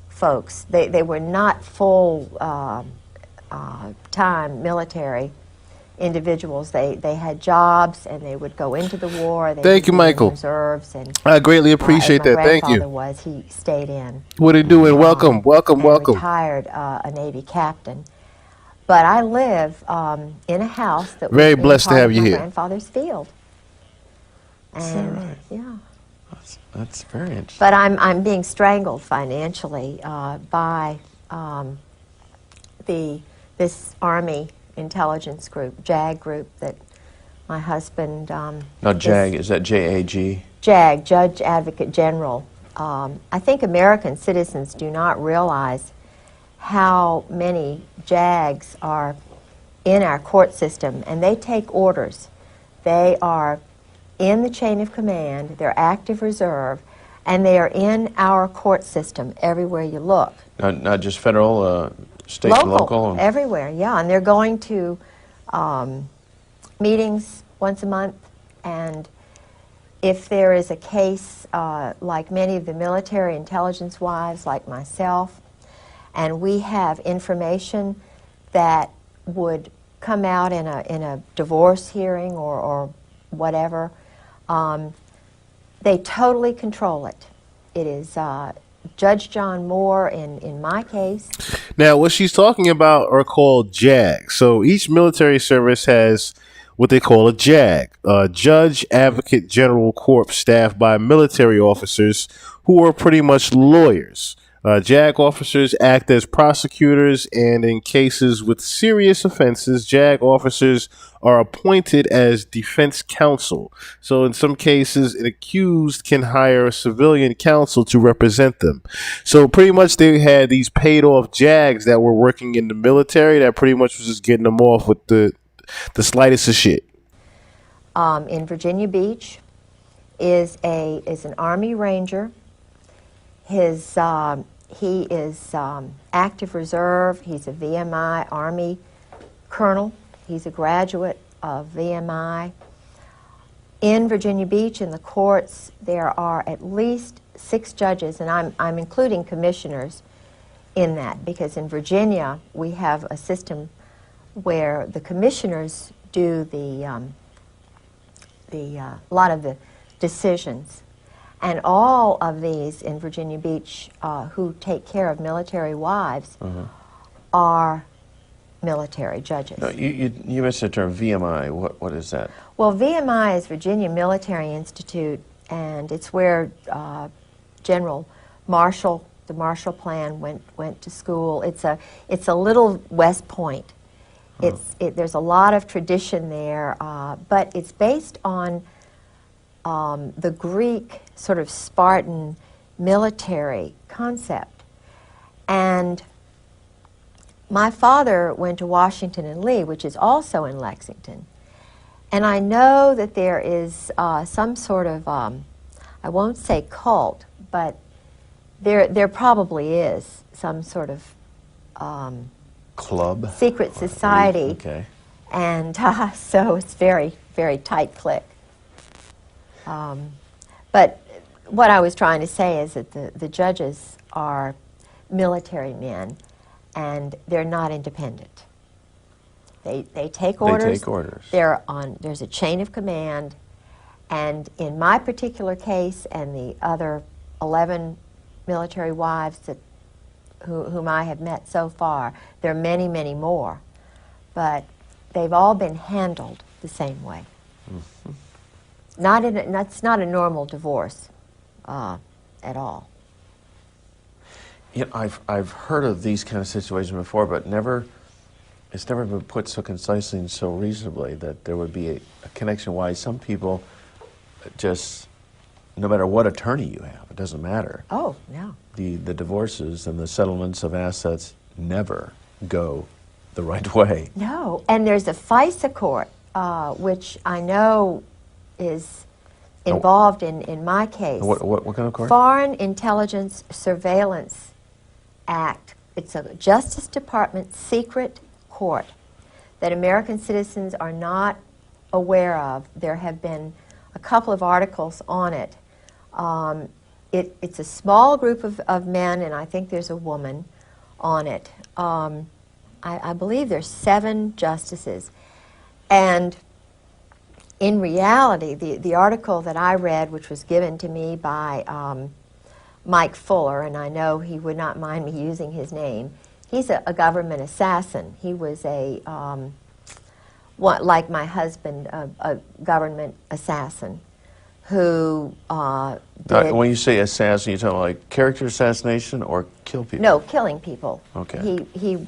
[SPEAKER 22] folks. They were not full time military individuals. They had jobs and they would go into the war. They
[SPEAKER 2] Thank you,
[SPEAKER 22] would be in
[SPEAKER 2] Michael.
[SPEAKER 22] Reserves and
[SPEAKER 2] I greatly appreciate that. Thank you.
[SPEAKER 22] My grandfather he stayed in.
[SPEAKER 2] What are you doing? Welcome, welcome,
[SPEAKER 22] And
[SPEAKER 2] welcome.
[SPEAKER 22] retired a Navy captain. But I live in a house that
[SPEAKER 2] Very
[SPEAKER 22] was
[SPEAKER 2] blessed to
[SPEAKER 22] part
[SPEAKER 2] have
[SPEAKER 22] of
[SPEAKER 2] you
[SPEAKER 22] my
[SPEAKER 2] here.
[SPEAKER 22] grandfather's field. And
[SPEAKER 3] right?
[SPEAKER 22] yeah.
[SPEAKER 3] That's very interesting.
[SPEAKER 22] But I'm being strangled financially by this Army intelligence group, JAG group, that my husband.
[SPEAKER 3] Now, JAG, is that JAG?
[SPEAKER 22] JAG, Judge Advocate General. I think American citizens do not realize how many JAGs are in our court system, and they take orders. They are in the chain of command, they're active reserve, and they are in our court system everywhere you look.
[SPEAKER 3] Not just federal, state and local?
[SPEAKER 22] Everywhere, yeah. And they're going to meetings once a month, and if there is a case like many of the military intelligence wives like myself, and we have information that would come out in a divorce hearing or whatever, they totally control it. It is Judge John Moore in my case.
[SPEAKER 2] Now, what she's talking about are called JAG. So each military service has what they call a JAG, Judge Advocate General Corps, staffed by military officers who are pretty much lawyers. JAG officers act as prosecutors, and in cases with serious offenses, JAG officers are appointed as defense counsel. So in some cases, an accused can hire a civilian counsel to represent them. So pretty much they had these paid off JAGs that were working in the military that pretty much was just getting them off with the slightest of shit.
[SPEAKER 22] In Virginia Beach is an Army Ranger. He is active reserve. He's a VMI Army colonel. He's a graduate of VMI. In Virginia Beach, in the courts, there are at least 6 judges, and I'm including commissioners in that, because in Virginia we have a system where the commissioners do a lot of the decisions. And all of these in Virginia Beach who take care of military wives are military judges.
[SPEAKER 3] No, you mentioned the term VMI. What is that?
[SPEAKER 22] Well, VMI is Virginia Military Institute, and it's where General Marshall, the Marshall Plan, went to school. It's a little West Point. There's a lot of tradition there, but it's based on the Greek sort of Spartan military concept. And my father went to Washington and Lee, which is also in Lexington. And I know that there is some sort of, I won't say cult, but there probably is some sort of
[SPEAKER 3] club?
[SPEAKER 22] Secret society.
[SPEAKER 3] Okay.
[SPEAKER 22] And so it's very, very tight clique. But what I was trying to say is that the judges are military men, and they're not independent. They take orders.
[SPEAKER 3] They take orders.
[SPEAKER 22] There's a chain of command, and in my particular case and the other 11 military wives whom I have met so far, there are many, many more, but they've all been handled the same way.
[SPEAKER 3] Mm-hmm.
[SPEAKER 22] That's not a normal divorce at all.
[SPEAKER 3] You know, I've heard of these kind of situations before, but it's never been put so concisely and so reasonably that there would be a connection why some people just, no matter what attorney you have, it doesn't matter.
[SPEAKER 22] Oh, no.
[SPEAKER 3] The divorces and the settlements of assets never go the right way.
[SPEAKER 22] No, and there's a FISA court, which I know is involved in my case.
[SPEAKER 3] What kind of court?
[SPEAKER 22] Foreign Intelligence Surveillance Act. It's a Justice Department secret court that American citizens are not aware of. There have been a couple of articles on it. It's a small group of men, and I think there's a woman on it. I believe there's 7 justices. And in reality, the article that I read, which was given to me by Mike Fuller, and I know he would not mind me using his name, he's a government assassin. He was like my husband, a government assassin who did...
[SPEAKER 3] When you say assassin, you're talking like character assassination or kill people?
[SPEAKER 22] No, killing people.
[SPEAKER 3] Okay.
[SPEAKER 22] He's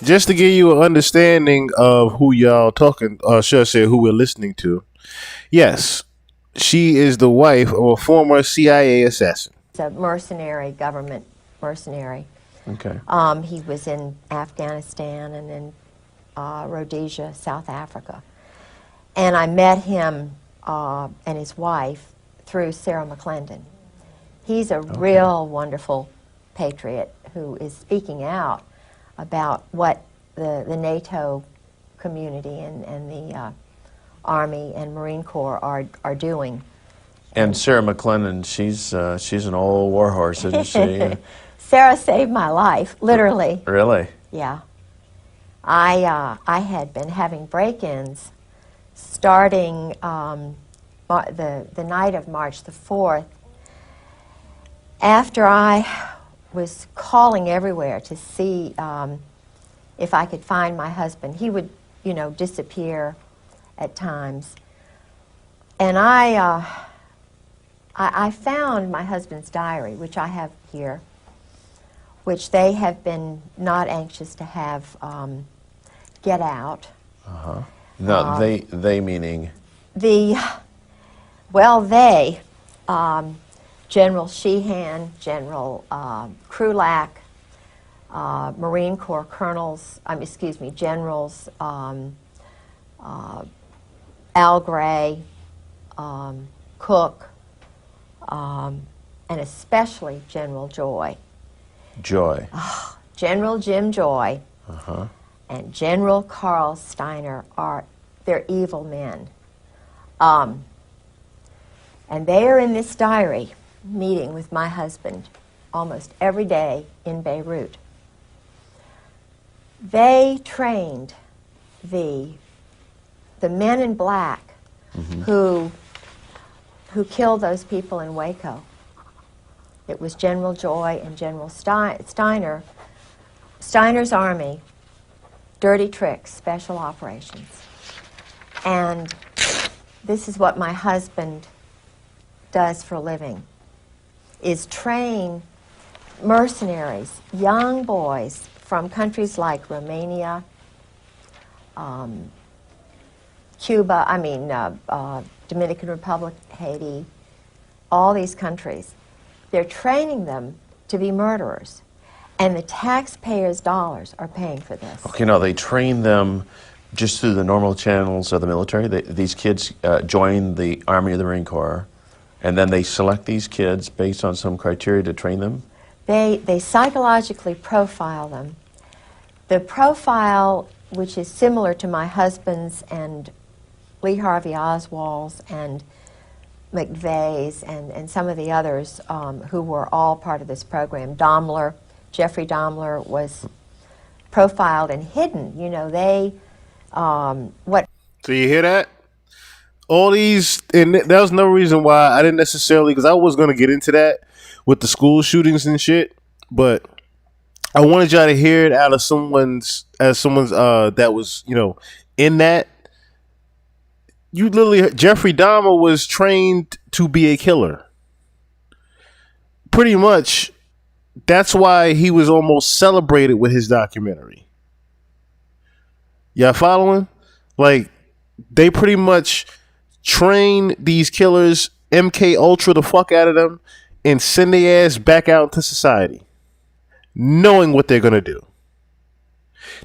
[SPEAKER 2] Just to give you an understanding of who y'all talking, should I say who we're listening to. Yes, she is the wife of a former CIA assassin.
[SPEAKER 22] a mercenary, government mercenary.
[SPEAKER 3] Okay.
[SPEAKER 22] He was in Afghanistan and in Rhodesia, South Africa. And I met him and his wife through Sarah McClendon. He's a real wonderful patriot who is speaking out about what the NATO community and the Army and Marine Corps are doing.
[SPEAKER 3] And Sarah McClendon, she's an old warhorse, isn't she?
[SPEAKER 22] Sarah saved my life, literally.
[SPEAKER 3] Really?
[SPEAKER 22] Yeah. I had been having break-ins starting the night of March the 4th, after I was calling everywhere to see if I could find my husband. He would, disappear at times. And I found my husband's diary, which I have here, which they have been not anxious to have get out.
[SPEAKER 3] Uh-huh. No, they meaning?
[SPEAKER 22] General Sheehan, General Krulak, Marine Corps colonels, generals, Al Gray, Cook, and especially General Joy.
[SPEAKER 3] Joy.
[SPEAKER 22] General Jim Joy
[SPEAKER 3] Uh-huh.
[SPEAKER 22] and General Carl Steiner they're evil men. And they are in this diary meeting with my husband almost every day in Beirut. They trained the men in black who killed those people in Waco. It was General Joy and General Steiner. Steiner's army dirty tricks, special operations. And this is what my husband does for a living, is train mercenaries, young boys from countries like Romania, Cuba, Dominican Republic, Haiti, all these countries. They're training them to be murderers. And the taxpayers' dollars are paying for this.
[SPEAKER 3] Okay, now they train them just through the normal channels of the military. These kids join the Army or the Marine Corps, and then they select these kids based on some criteria to train them?
[SPEAKER 22] They psychologically profile them. The profile, which is similar to my husband's and Lee Harvey Oswald's and McVeigh's and some of the others who were all part of this program. Jeffrey Dahmer was profiled and hidden. You know,
[SPEAKER 2] So you hear that? All these, and that was no reason why I didn't necessarily, because I was going to get into that with the school shootings and shit, but I wanted y'all to hear it out of someone's that was, in that. You literally, Jeffrey Dahmer was trained to be a killer. Pretty much, that's why he was almost celebrated with his documentary. Y'all following? Like, they pretty much train these killers, MK Ultra the fuck out of them, and send their ass back out into society, knowing what they're gonna do.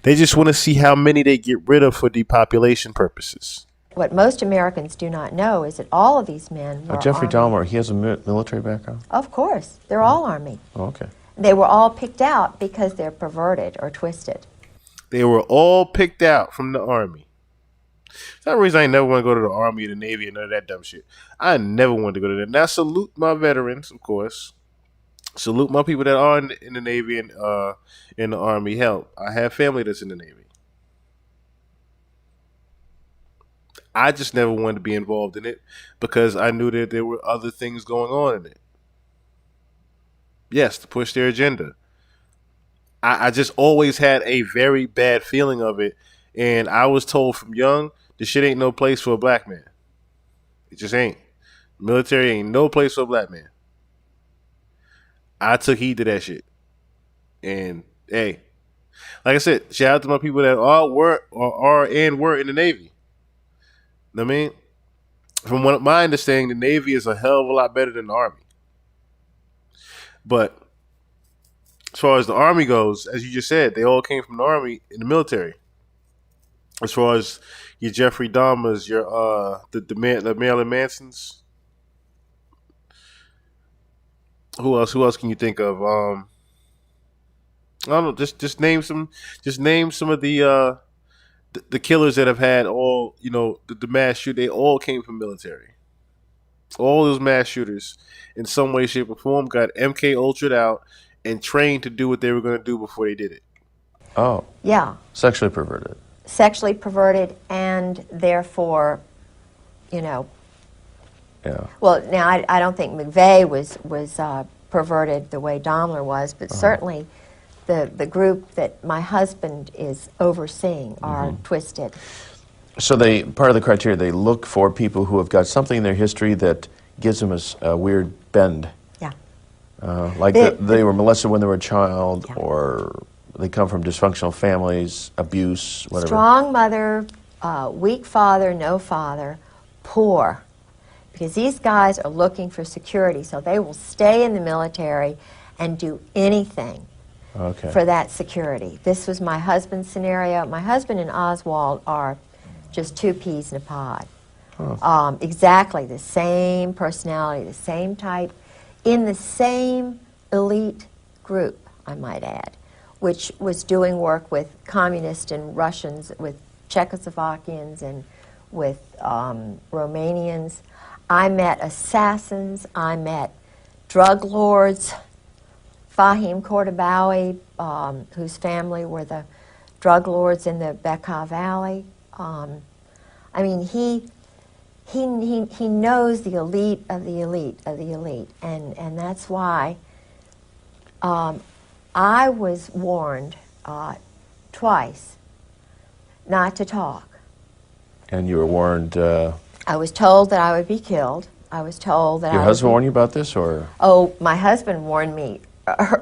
[SPEAKER 2] They just want to see how many they get rid of for depopulation purposes.
[SPEAKER 22] What most Americans do not know is that all of these men were
[SPEAKER 3] Jeffrey
[SPEAKER 22] Army.
[SPEAKER 3] Dahmer, he has a military background?
[SPEAKER 22] Of course. They're all Army.
[SPEAKER 3] Oh, okay.
[SPEAKER 22] They were all picked out because they're perverted or twisted.
[SPEAKER 2] They were all picked out from the Army. That's the reason I never want to go to the Army or the Navy and none of that dumb shit. I never wanted to go to that. Now, salute my veterans, of course. Salute my people that are in the Navy and in the Army. Hell, I have family that's in the Navy. I just never wanted to be involved in it because I knew that there were other things going on in it. Yes, to push their agenda. I just always had a very bad feeling of it. And I was told from young, this shit ain't no place for a black man. It just ain't. Military ain't no place for a black man. I took heed to that shit. And, hey, like I said, shout out to my people that are and were in the Navy. I mean, from what my understanding, the Navy is a hell of a lot better than the Army. But as far as the Army goes, as you just said, they all came from the Army in the military. As far as your Jeffrey Dahmers, your the Marilyn Mansons. Who else? Who else can you think of? I don't know. Just name some. Just name some of the killers that have had all, the mass shoot. They all came from military. All those mass shooters, in some way, shape, or form, got MK Ultra'd out and trained to do what they were going to do before they did it.
[SPEAKER 3] Oh.
[SPEAKER 22] Yeah.
[SPEAKER 3] Sexually perverted.
[SPEAKER 22] Sexually perverted, and therefore,
[SPEAKER 3] Yeah.
[SPEAKER 22] Well, now I don't think McVeigh was perverted the way Dahmer was, but certainly the group that my husband is overseeing are twisted.
[SPEAKER 3] So part of the criteria, they look for people who have got something in their history that gives them a weird bend.
[SPEAKER 22] Yeah.
[SPEAKER 3] Like they were molested when they were a child, or they come from dysfunctional families, abuse, whatever.
[SPEAKER 22] Strong mother, weak father, no father, poor. Because these guys are looking for security, so they will stay in the military and do anything for that security. This was my husband's scenario. My husband and Oswald are just two peas in a pod. Exactly the same personality, the same type, in the same elite group, I might add, which was doing work with communists and Russians, with Czechoslovakians and with Romanians. I met assassins, I met drug lords, Fahim Kordobawi, whose family were the drug lords in the Bekaa Valley. I mean, he knows the elite of the elite of the elite, and that's why I was warned twice not to talk.
[SPEAKER 3] And you were warned.
[SPEAKER 22] I was told that I would be killed. I was told that
[SPEAKER 3] Your
[SPEAKER 22] I
[SPEAKER 3] husband
[SPEAKER 22] would be,
[SPEAKER 3] warned you about this, or?
[SPEAKER 22] Oh, my husband warned me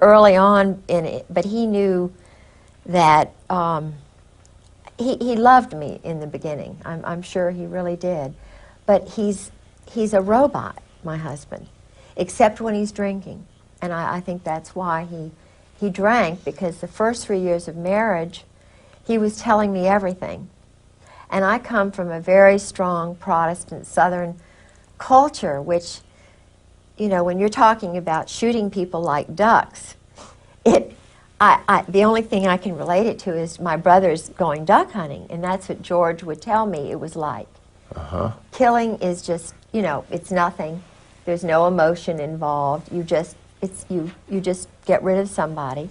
[SPEAKER 22] early on in it, but he knew that he loved me in the beginning. I'm sure he really did. But he's a robot, my husband, except when he's drinking. And I think that's why he drank, because the first 3 years of marriage, he was telling me everything. And I come from a very strong Protestant Southern culture, which, you know, when you're talking about shooting people like ducks, the only thing I can relate it to is my brothers going duck hunting, and that's what George would tell me it was like. Killing is just, you know, it's nothing. There's no emotion involved. You just get rid of somebody.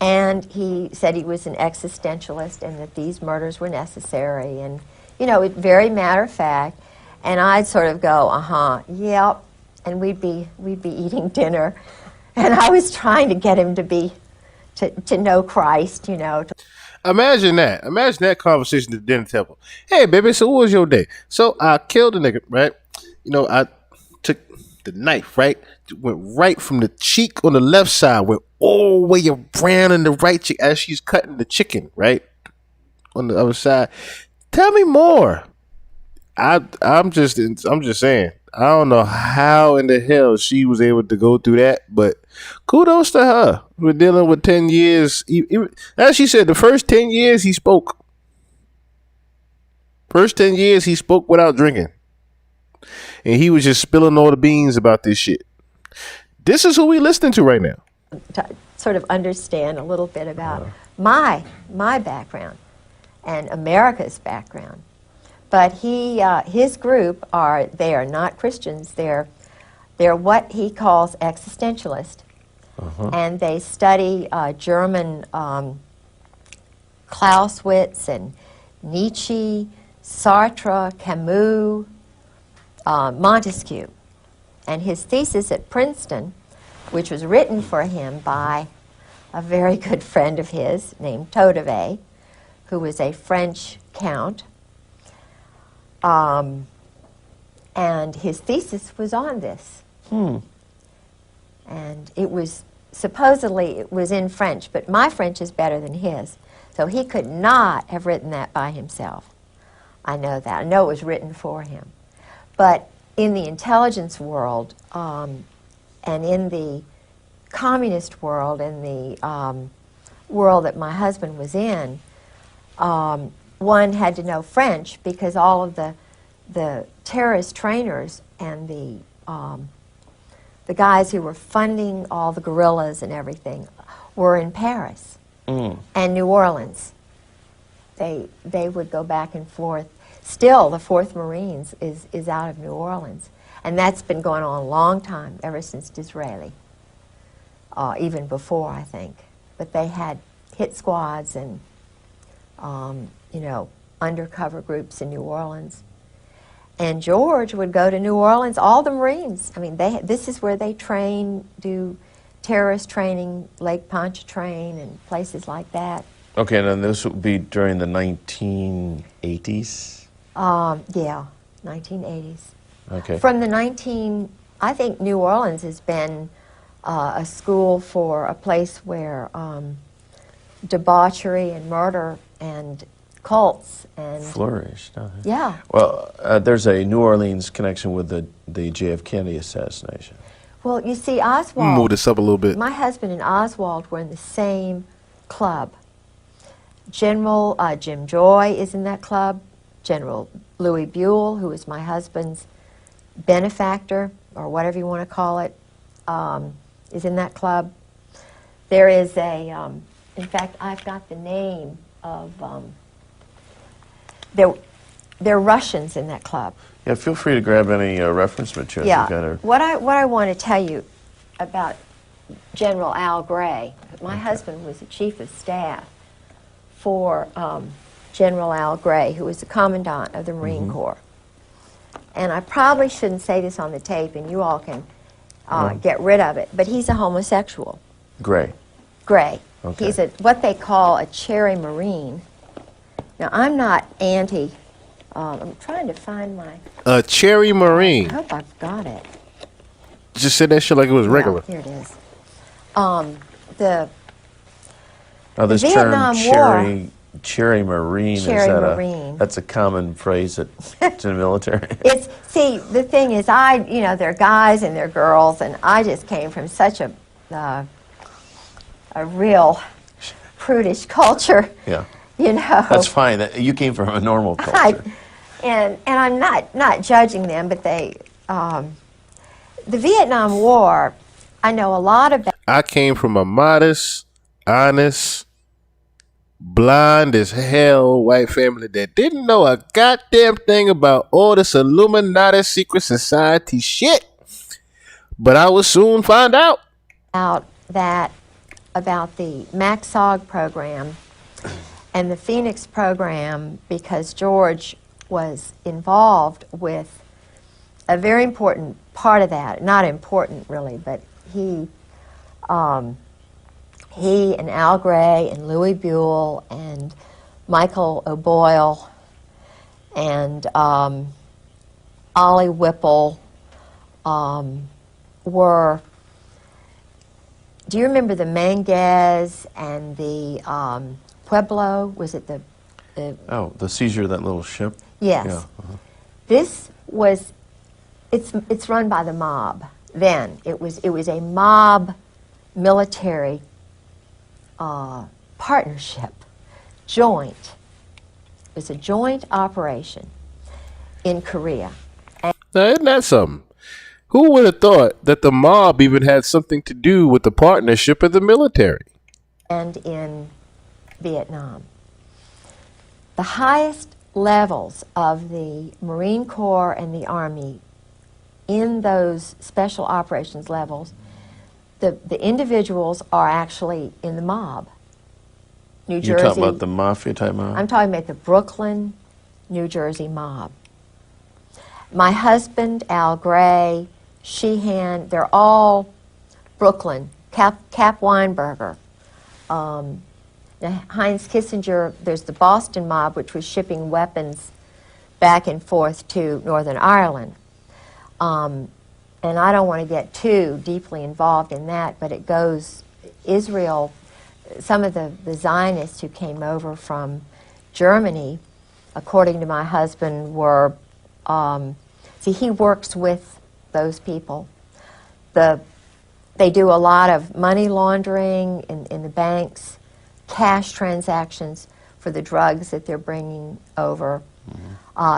[SPEAKER 22] And he said he was an existentialist and that these murders were necessary, and, you know, very matter of fact. And I'd sort of go, yep, and we'd be eating dinner, and I was trying to get him to know Christ, you know.
[SPEAKER 2] Imagine that. Imagine that conversation at the dinner table. Hey, baby, so what was your day? So I killed a nigga, right? You know, I took the knife, right? Went right from the cheek on the left side, went all the way around in the right cheek as she's cutting the chicken, right? On the other side. Tell me more. I'm just saying. I don't know how in the hell she was able to go through that, but kudos to her. We're dealing with 10 years. As she said, the first 10 years he spoke. First 10 years he spoke without drinking. And he was just spilling all the beans about this shit. This is who we listening to right now.
[SPEAKER 22] To sort of understand a little bit about my background and America's background. But his group they are not Christians. They're what he calls existentialist, and they study German Clausewitz and Nietzsche, Sartre, Camus, Montesquieu, and his thesis at Princeton, which was written for him by a very good friend of his named Todeve, who was a French count. And his thesis was on this. And it was, supposedly, it was in French, but my French is better than his. So he could not have written that by himself. I know that. I know it was written for him. But in the intelligence world, and in the communist world, in the world that my husband was in, one had to know French because all of the terrorist trainers and the guys who were funding all the guerrillas and everything were in Paris and New Orleans. They would go back and forth. Still, the 4th Marines is out of New Orleans. And that's been going on a long time, ever since Disraeli, even before, I think. But they had hit squads and you know, undercover groups in New Orleans. And George would go to New Orleans, all the Marines. I mean, this is where they train, do terrorist training, Lake Pontchartrain and places like that.
[SPEAKER 3] Okay, and then this would be during the 1980s?
[SPEAKER 22] Yeah, 1980s.
[SPEAKER 3] Okay.
[SPEAKER 22] From I think New Orleans has been a school for a place where debauchery and murder and cults and
[SPEAKER 3] flourished.
[SPEAKER 22] Yeah.
[SPEAKER 3] Well, there's a New Orleans connection with the JF Kennedy assassination.
[SPEAKER 22] Well, you see, Oswald.
[SPEAKER 2] Move this up a little bit.
[SPEAKER 22] My husband and Oswald were in the same club. General Jim Joy is in that club. General Louis Buell, who is my husband's benefactor, or whatever you want to call it, is in that club. There is in fact, I've got the name of, there are Russians in that club.
[SPEAKER 3] Yeah, feel free to grab any reference materials.
[SPEAKER 22] Yeah, what I want to tell you about General Al Gray, my husband was the chief of staff for General Al Gray, who was the commandant of the Marine Corps. And I probably shouldn't say this on the tape, and you all can get rid of it, but he's a homosexual.
[SPEAKER 3] Gray.
[SPEAKER 22] Gray.
[SPEAKER 3] Okay.
[SPEAKER 22] He's what they call a cherry Marine, Now, I'm not anti. I'm trying to find my.
[SPEAKER 2] Cherry Marine.
[SPEAKER 22] I hope I've got it.
[SPEAKER 2] Just said that shit like it was regular.
[SPEAKER 22] Here it is. The
[SPEAKER 3] This
[SPEAKER 22] Vietnam
[SPEAKER 3] term cherry marine,
[SPEAKER 22] Cherry
[SPEAKER 3] is that
[SPEAKER 22] Marine.
[SPEAKER 3] that's a common phrase to the military?
[SPEAKER 22] See, the thing is, they're guys and they're girls, and I just came from such a real prudish culture.
[SPEAKER 3] Yeah.
[SPEAKER 22] You know.
[SPEAKER 3] That's fine. You came from a normal culture.
[SPEAKER 22] And I'm not judging them, but they, the Vietnam War, I know a lot about.
[SPEAKER 2] I came from a modest, honest, blind as hell white family that didn't know a goddamn thing about all this Illuminati secret society shit. But I would soon find out.
[SPEAKER 22] About the MAXOG program and the Phoenix program, because George was involved with a very important part of that. Not important really, but he and Al Gray and Louis Buell and Michael O'Boyle and Ollie Whipple were. Do you remember the Manguez and the Pueblo? Was it the
[SPEAKER 3] the seizure of that little ship?
[SPEAKER 22] Yes.
[SPEAKER 3] Yeah.
[SPEAKER 22] This was. It's run by the mob. Then it was a mob military partnership, joint. It was a joint operation in Korea.
[SPEAKER 2] Now, isn't that something? Who would have thought that the mob even had something to do with the partnership of the military?
[SPEAKER 22] And in Vietnam. The highest levels of the Marine Corps and the Army in those special operations levels, the individuals are actually in the mob. New Jersey.
[SPEAKER 3] You're talking about the mafia type mob?
[SPEAKER 22] I'm talking about the Brooklyn, New Jersey mob. My husband, Al Gray, Sheehan, they're all Brooklyn. Cap Weinberger. Heinz Kissinger, there's the Boston mob, which was shipping weapons back and forth to Northern Ireland. And I don't want to get too deeply involved in that, but it goes, Israel, some of the Zionists who came over from Germany, according to my husband, were, he works with those people. They do a lot of money laundering in the banks, cash transactions for the drugs that they're bringing over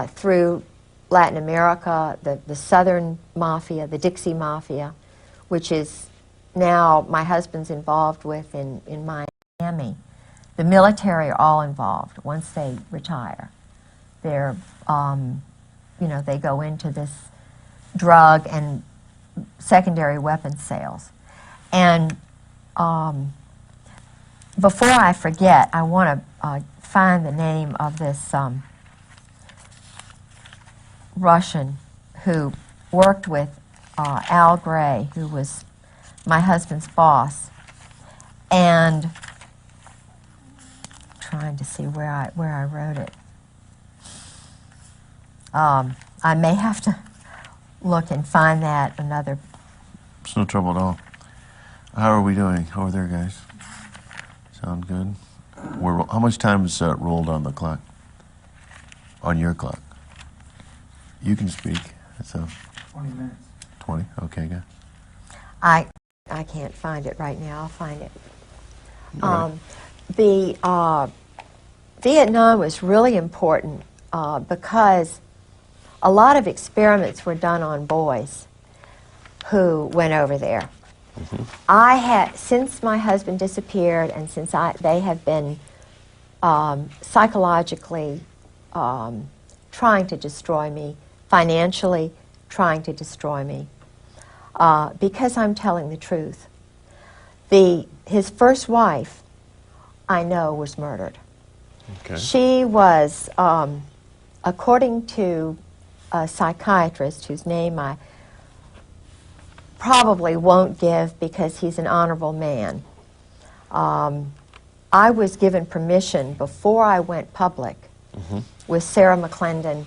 [SPEAKER 22] through Latin America, the Southern Mafia, the Dixie Mafia, which is now my husband's involved with in Miami. The military are all involved once they retire. They're, they go into this drug and secondary weapons sales. And before I forget, I want to find the name of this Russian who worked with Al Gray, who was my husband's boss, and trying to see where I wrote it. I may have to look and find that another.
[SPEAKER 3] It's no trouble at all. How are we doing over there, guys? Sound good? How much time is rolled on the clock? On your clock? You can speak. So
[SPEAKER 1] 20 minutes.
[SPEAKER 3] 20? Okay, good.
[SPEAKER 22] I can't find it right now. I'll find it.
[SPEAKER 3] Right.
[SPEAKER 22] The Vietnam was really important because a lot of experiments were done on boys who went over there.
[SPEAKER 3] Mm-hmm.
[SPEAKER 22] I had, since my husband disappeared and since they have been psychologically trying to destroy me, financially trying to destroy me, because I'm telling the truth. His first wife, I know, was murdered.
[SPEAKER 3] Okay.
[SPEAKER 22] She was, according to a psychiatrist whose name I probably won't give because he's an honorable man. I was given permission before I went public with Sarah McClendon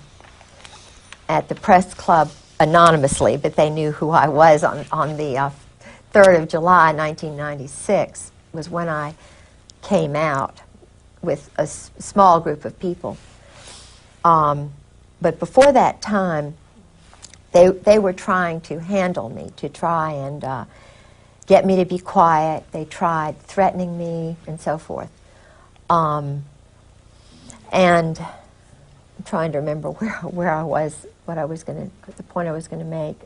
[SPEAKER 22] at the press club anonymously, but they knew who I was on the 3rd of July, 1996, was when I came out with a small group of people. But before that time, they were trying to handle me, to try and get me to be quiet. They tried threatening me and so forth. And I'm trying to remember where I was, what I was going to, the point I was going to make.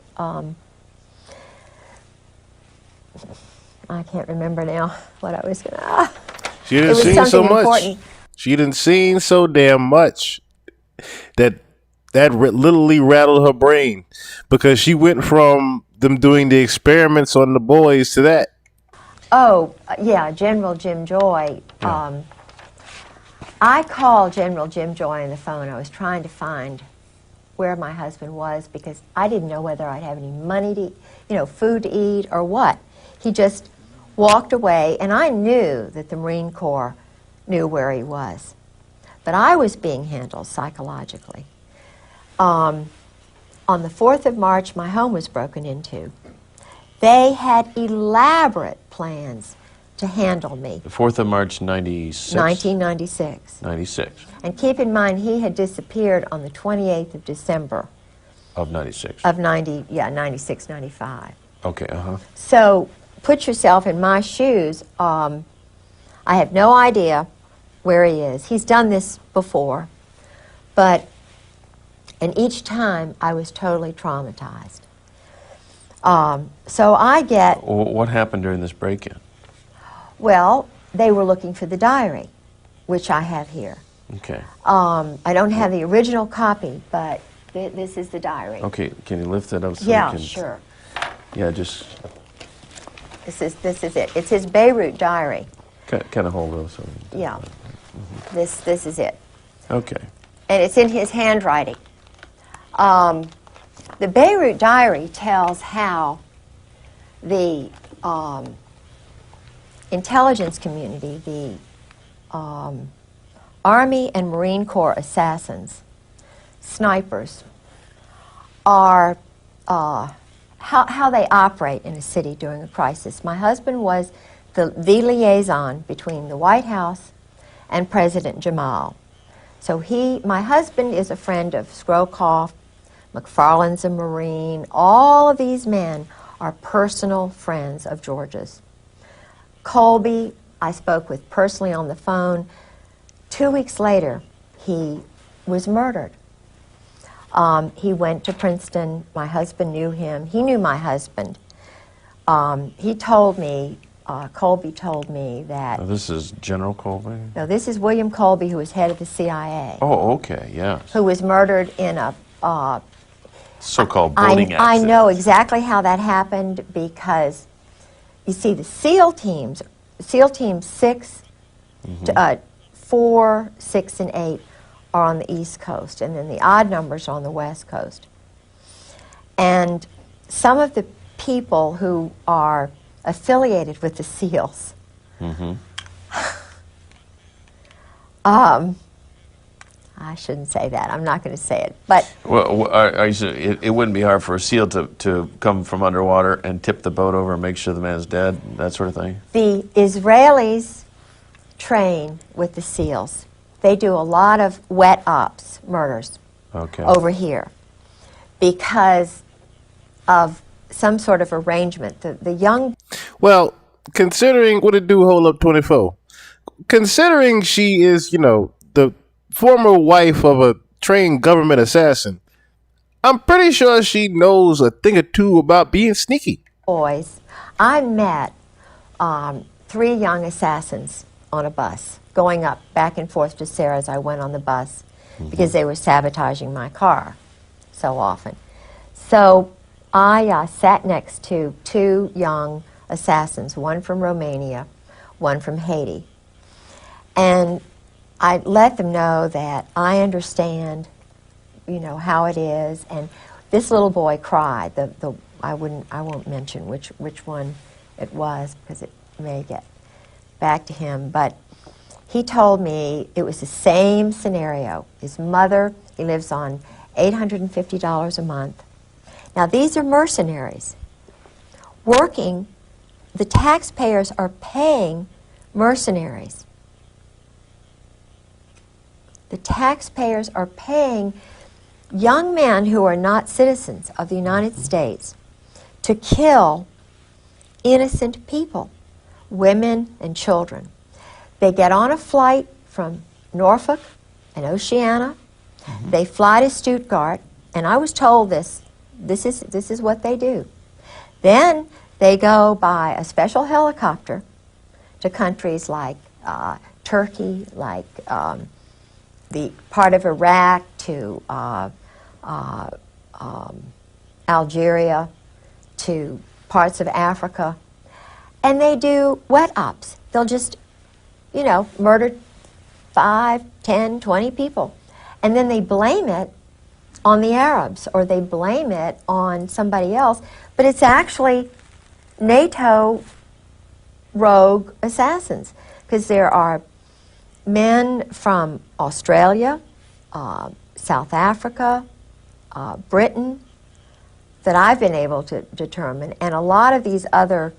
[SPEAKER 22] I can't remember now what I was going to.
[SPEAKER 2] She didn't seen so much. Important. She didn't seen so damn much that literally rattled her brain, because she went from them doing the experiments on the boys to that.
[SPEAKER 22] Oh, yeah, General Jim Joy.
[SPEAKER 2] Yeah.
[SPEAKER 22] I called General Jim Joy on the phone. I was trying to find where my husband was because I didn't know whether I'd have any money to, food to eat or what. He just walked away, and I knew that the Marine Corps knew where he was. But I was being handled psychologically. On the 4th of March, my home was broken into. They had elaborate plans to handle me.
[SPEAKER 3] The 4th of March, 96?
[SPEAKER 22] 1996.
[SPEAKER 3] 96.
[SPEAKER 22] And keep in mind, he had disappeared on the 28th of December.
[SPEAKER 3] Of 96.
[SPEAKER 22] Of 96, 95.
[SPEAKER 3] Okay,
[SPEAKER 22] So put yourself in my shoes. I have no idea where he is. He's done this before, and each time I was totally traumatized. So I get...
[SPEAKER 3] What happened during this break-in?
[SPEAKER 22] Well, they were looking for the diary, which I have here.
[SPEAKER 3] Okay.
[SPEAKER 22] I don't have the original copy, but this is the diary.
[SPEAKER 3] Okay, can you lift it up so
[SPEAKER 22] yeah,
[SPEAKER 3] we can...
[SPEAKER 22] sure.
[SPEAKER 3] Yeah, just...
[SPEAKER 22] This is it. It's his Beirut diary.
[SPEAKER 3] Kind of hold those. So
[SPEAKER 22] yeah. This is it.
[SPEAKER 3] Okay.
[SPEAKER 22] And it's in his handwriting. The Beirut diary tells how the intelligence community, the Army and Marine Corps assassins, snipers, are how they operate in a city during a crisis. My husband was the liaison between the White House and President Jamal. So my husband is a friend of Scrowcroft, McFarland's a Marine. All of these men are personal friends of George's. Colby, I spoke with personally on the phone. 2 weeks later, he was murdered. He went to Princeton. My husband knew him. He knew my husband. He told me, Colby told me that...
[SPEAKER 3] Now this is General Colby?
[SPEAKER 22] No, this is William Colby, who was head of the CIA.
[SPEAKER 3] Oh, okay, yes.
[SPEAKER 22] Who was murdered in a...
[SPEAKER 3] so-called boating accident.
[SPEAKER 22] I know exactly how that happened because, you see, the SEAL teams, SEAL Team 6, 4, 6, and 8 are on the East Coast, and then the odd numbers are on the West Coast. And some of the people who are affiliated with the SEALs, I shouldn't say that. I'm not going to say it, but...
[SPEAKER 3] Well, it wouldn't be hard for a SEAL to come from underwater and tip the boat over and make sure the man's dead, that sort of thing?
[SPEAKER 22] The Israelis train with the SEALs. They do a lot of wet ops, murders, over here because of some sort of arrangement. The young...
[SPEAKER 2] Well, considering what it do hold up 24, considering she is, the former wife of a trained government assassin, I'm pretty sure she knows a thing or two about being sneaky.
[SPEAKER 22] Boys, I met 3 young assassins on a bus, going up back and forth to Sarah as I went on the bus because they were sabotaging my car so often. So I sat next to 2 young assassins, one from Romania, one from Haiti. And I let them know that I understand, how it is. And this little boy cried. I won't mention which one it was because it may get back to him. But he told me it was the same scenario. His mother, he lives on $850 a month. Now, these are mercenaries working. The taxpayers are paying mercenaries. The taxpayers are paying young men who are not citizens of the United States to kill innocent people, women and children. They get on a flight from Norfolk and Oceana. They fly to Stuttgart, and I was told this is what they do. Then they go by a special helicopter to countries like Turkey, like the part of Iraq, to Algeria, to parts of Africa, and they do wet ops. They'll just, murder 5, 10, 20 people, and then they blame it on the Arabs, or they blame it on somebody else, but it's actually NATO rogue assassins, because there are men from Australia, South Africa, Britain, that I've been able to determine, and a lot of these other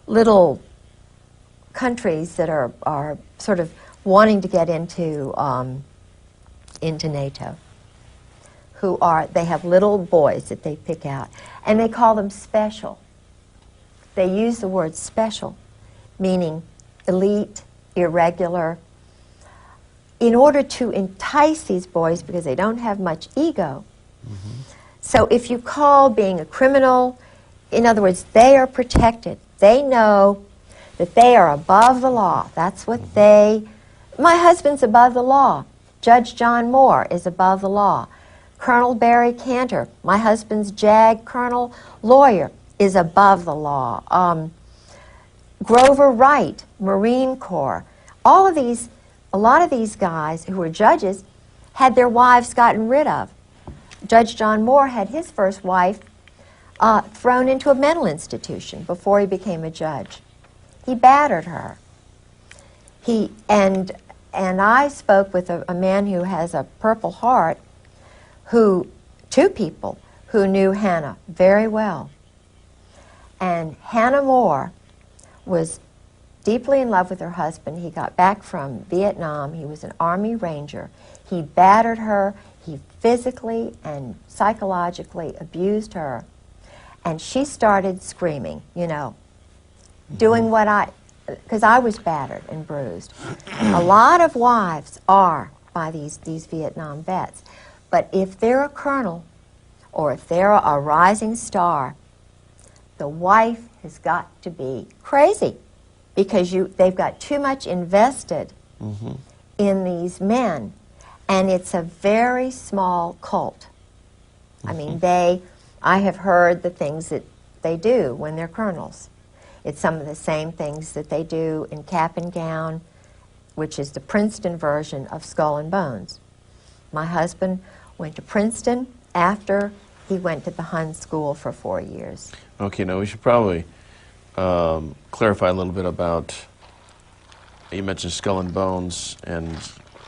[SPEAKER 22] little countries that are sort of wanting to get into NATO, they have little boys that they pick out, and they call them special. They use the word special, meaning elite, irregular, in order to entice these boys because they don't have much ego. So if you call being a criminal, in other words, they are protected. They know that they are above the law. That's what my husband's above the law. Judge John Moore is above the law. Colonel Barry Cantor, my husband's JAG Colonel lawyer, is above the law. Grover Wright, Marine Corps. A lot of these guys who were judges had their wives gotten rid of. Judge John Moore had his first wife thrown into a mental institution before he became a judge. He battered her. And I spoke with a man who has a Purple Heart, two people who knew Hannah very well. And Hannah Moore was deeply in love with her husband. He got back from Vietnam. He was an Army Ranger. He battered her. He physically and psychologically abused her. And she started screaming, doing because I was battered and bruised. A lot of wives are by these Vietnam vets. But if they're a colonel or if they're a rising star, the wife has got to be crazy because they've got too much invested in these men. And it's a very small cult. I mean, I have heard the things that they do when they're colonels. It's some of the same things that they do in Cap and Gown, which is the Princeton version of Skull and Bones. My husband went to Princeton after he went to the Hun School for 4 years.
[SPEAKER 3] Okay, now we should probably clarify a little bit about, you mentioned Skull and Bones, and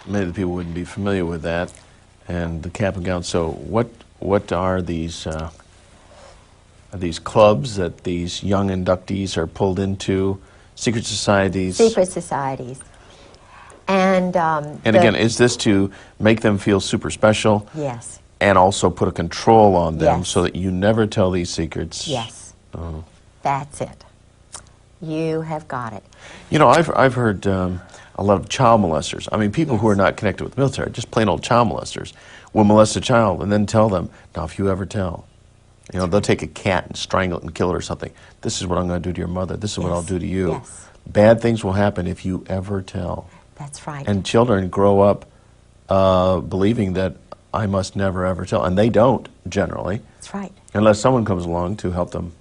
[SPEAKER 3] many of the people wouldn't be familiar with that, and the Cap and Gown. So what are these clubs that these young inductees are pulled into? Secret societies?
[SPEAKER 22] Secret societies. And
[SPEAKER 3] again, is this to make them feel super special?
[SPEAKER 22] Yes.
[SPEAKER 3] And also put a control on them
[SPEAKER 22] Yes.
[SPEAKER 3] so that you never tell these secrets?
[SPEAKER 22] Yes.
[SPEAKER 3] Oh.
[SPEAKER 22] That's it. You have got it.
[SPEAKER 3] I've heard a lot of child molesters. I mean, people who are not connected with the military, just plain old child molesters, will molest a child and then tell them, now if you ever tell, they'll take a cat and strangle it and kill it or something. This is what I'm going to do to your mother. This is what I'll do to you.
[SPEAKER 22] Yes.
[SPEAKER 3] Bad things will happen if you ever tell.
[SPEAKER 22] That's right.
[SPEAKER 3] And children grow up believing that I must never ever tell. And they don't, generally.
[SPEAKER 22] That's right.
[SPEAKER 3] Unless someone comes along to help them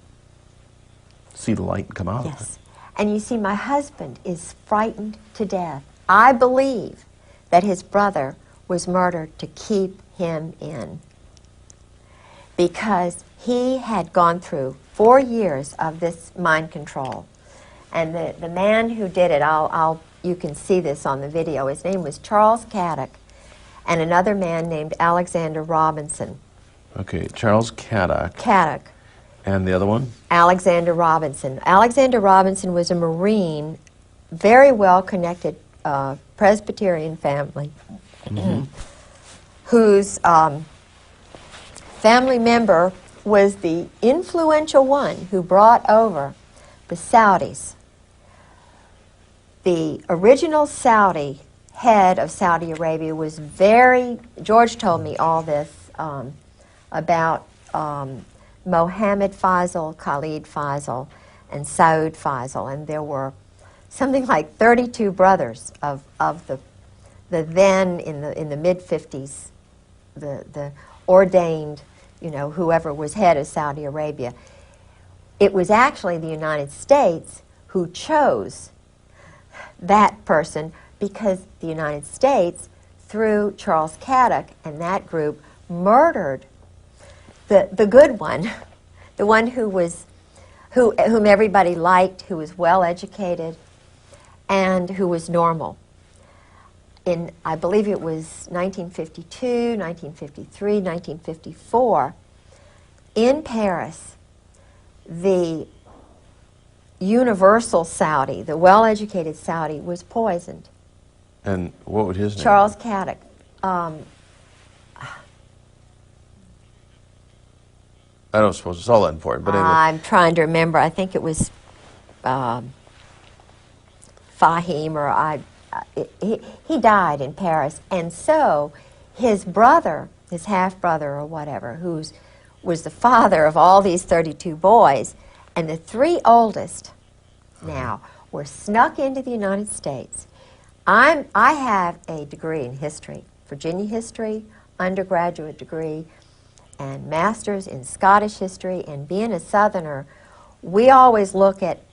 [SPEAKER 3] see the light and come out of it.
[SPEAKER 22] Yes. And you see, my husband is frightened to death. I believe that his brother was murdered to keep him in, because he had gone through 4 years of this mind control. And the man who did it, I'll you can see this on the video. His name was Charles Caddock, and another man named Alexander Robinson.
[SPEAKER 3] Okay, Charles Caddock.
[SPEAKER 22] Caddock.
[SPEAKER 3] And the other one?
[SPEAKER 22] Alexander Robinson. Alexander Robinson was a Marine, very well-connected Presbyterian family, whose family member was the influential one who brought over the Saudis. The original Saudi head of Saudi Arabia was George told me all this about Mohammed Faisal, Khalid Faisal, and Saud Faisal, and there were something like 32 brothers of the then in the mid-50s, the ordained, whoever was head of Saudi Arabia. It was actually the United States who chose that person because the United States, through Charles Caddock and that group, murdered the good one, the one whom everybody liked, who was well educated, and who was normal. In, I believe it was 1952, 1953, 1954, in Paris, the universal Saudi, the well-educated Saudi, was poisoned.
[SPEAKER 3] And what would his name
[SPEAKER 22] Charles Caddock.
[SPEAKER 3] I don't suppose it's all that important, but anyway.
[SPEAKER 22] I'm trying to remember. I think it was Fahim, or he died in Paris. And so his brother, his half-brother or whatever, was the father of all these 32 boys, and the three oldest now were snuck into the United States. I have a degree in history, Virginia history, undergraduate degree, and master's in Scottish history. And being a Southerner, we always look at,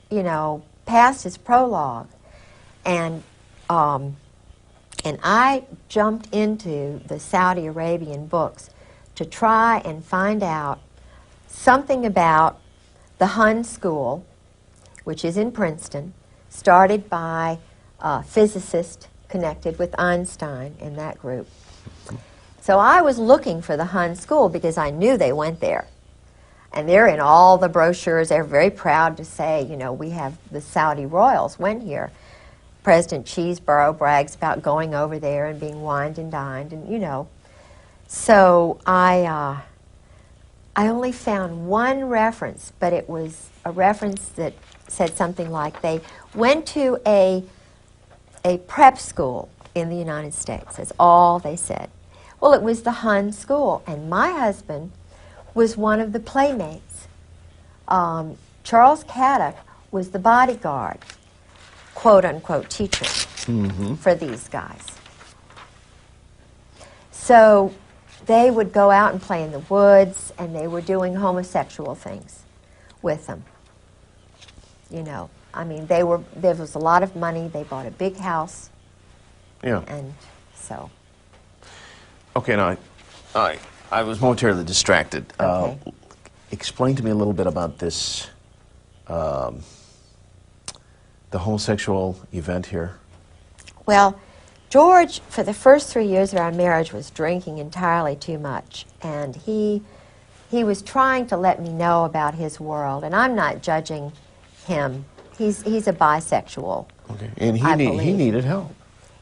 [SPEAKER 22] past is prologue. And I jumped into the Saudi Arabian books to try and find out something about the Hun School, which is in Princeton, started by a physicist connected with Einstein in that group. So I was looking for the Hun School because I knew they went there. And they're in all the brochures. They're very proud to say, we have the Saudi royals went here. President Cheeseborough brags about going over there and being wined and dined, and So I only found one reference, but it was a reference that said something like they went to a prep school in the United States. That's all they said. Well, it was the Hun School, and my husband was one of the playmates. Charles Caddock was the bodyguard, quote-unquote teacher for these guys. So they would go out and play in the woods, and they were doing homosexual things with them. There was a lot of money. They bought a big house.
[SPEAKER 3] Yeah.
[SPEAKER 22] And so.
[SPEAKER 3] Okay, now, I was momentarily distracted.
[SPEAKER 22] Okay.
[SPEAKER 3] Explain to me a little bit about this, the homosexual event here.
[SPEAKER 22] Well, George, for the first 3 years of our marriage, was drinking entirely too much. And he was trying to let me know about his world. And I'm not judging him. He's a bisexual.
[SPEAKER 3] Okay. And he needed help.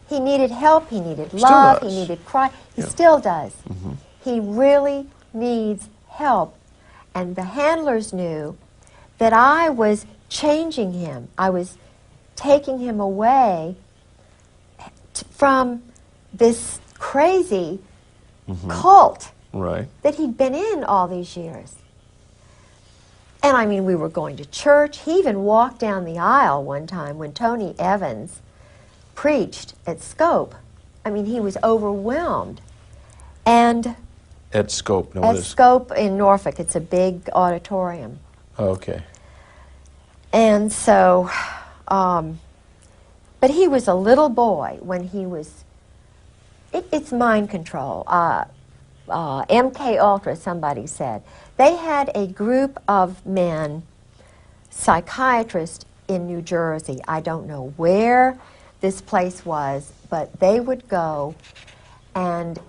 [SPEAKER 22] He needed help, he needed
[SPEAKER 3] Still
[SPEAKER 22] love,
[SPEAKER 3] does.
[SPEAKER 22] he needed cry. He
[SPEAKER 3] Yeah.
[SPEAKER 22] still does.
[SPEAKER 3] Mm-hmm.
[SPEAKER 22] He really needs help. And the handlers knew that I was changing him. I was taking him away from this crazy cult
[SPEAKER 3] Right.
[SPEAKER 22] that he'd been in all these years. And we were going to church. He even walked down the aisle one time when Tony Evans preached at Scope. He was overwhelmed. And
[SPEAKER 3] At Scope. No,
[SPEAKER 22] at Scope in Norfolk, it's a big auditorium.
[SPEAKER 3] Oh, okay.
[SPEAKER 22] And so, but he was a little boy when he was, it's mind control. MK Ultra, somebody said. They had a group of men, psychiatrists in New Jersey. I don't know where this place was, but they would go, and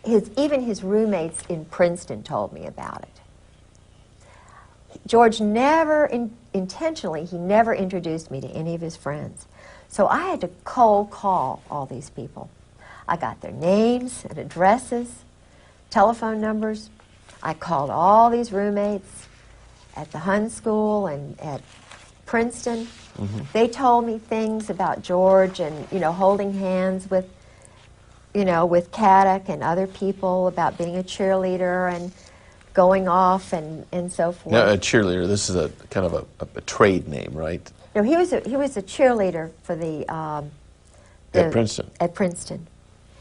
[SPEAKER 22] even his roommates in Princeton told me about it. George never, intentionally, he never introduced me to any of his friends. So I had to cold call all these people. I got their names and addresses, telephone numbers. I called all these roommates at the Hun School and at Princeton. They told me things about George and, holding hands with, with Caddick and other people, about being a cheerleader and going off and so forth.
[SPEAKER 3] Now, a cheerleader, this is a kind of a trade name, right?
[SPEAKER 22] No, he was a cheerleader for the
[SPEAKER 3] At Princeton.
[SPEAKER 22] At Princeton,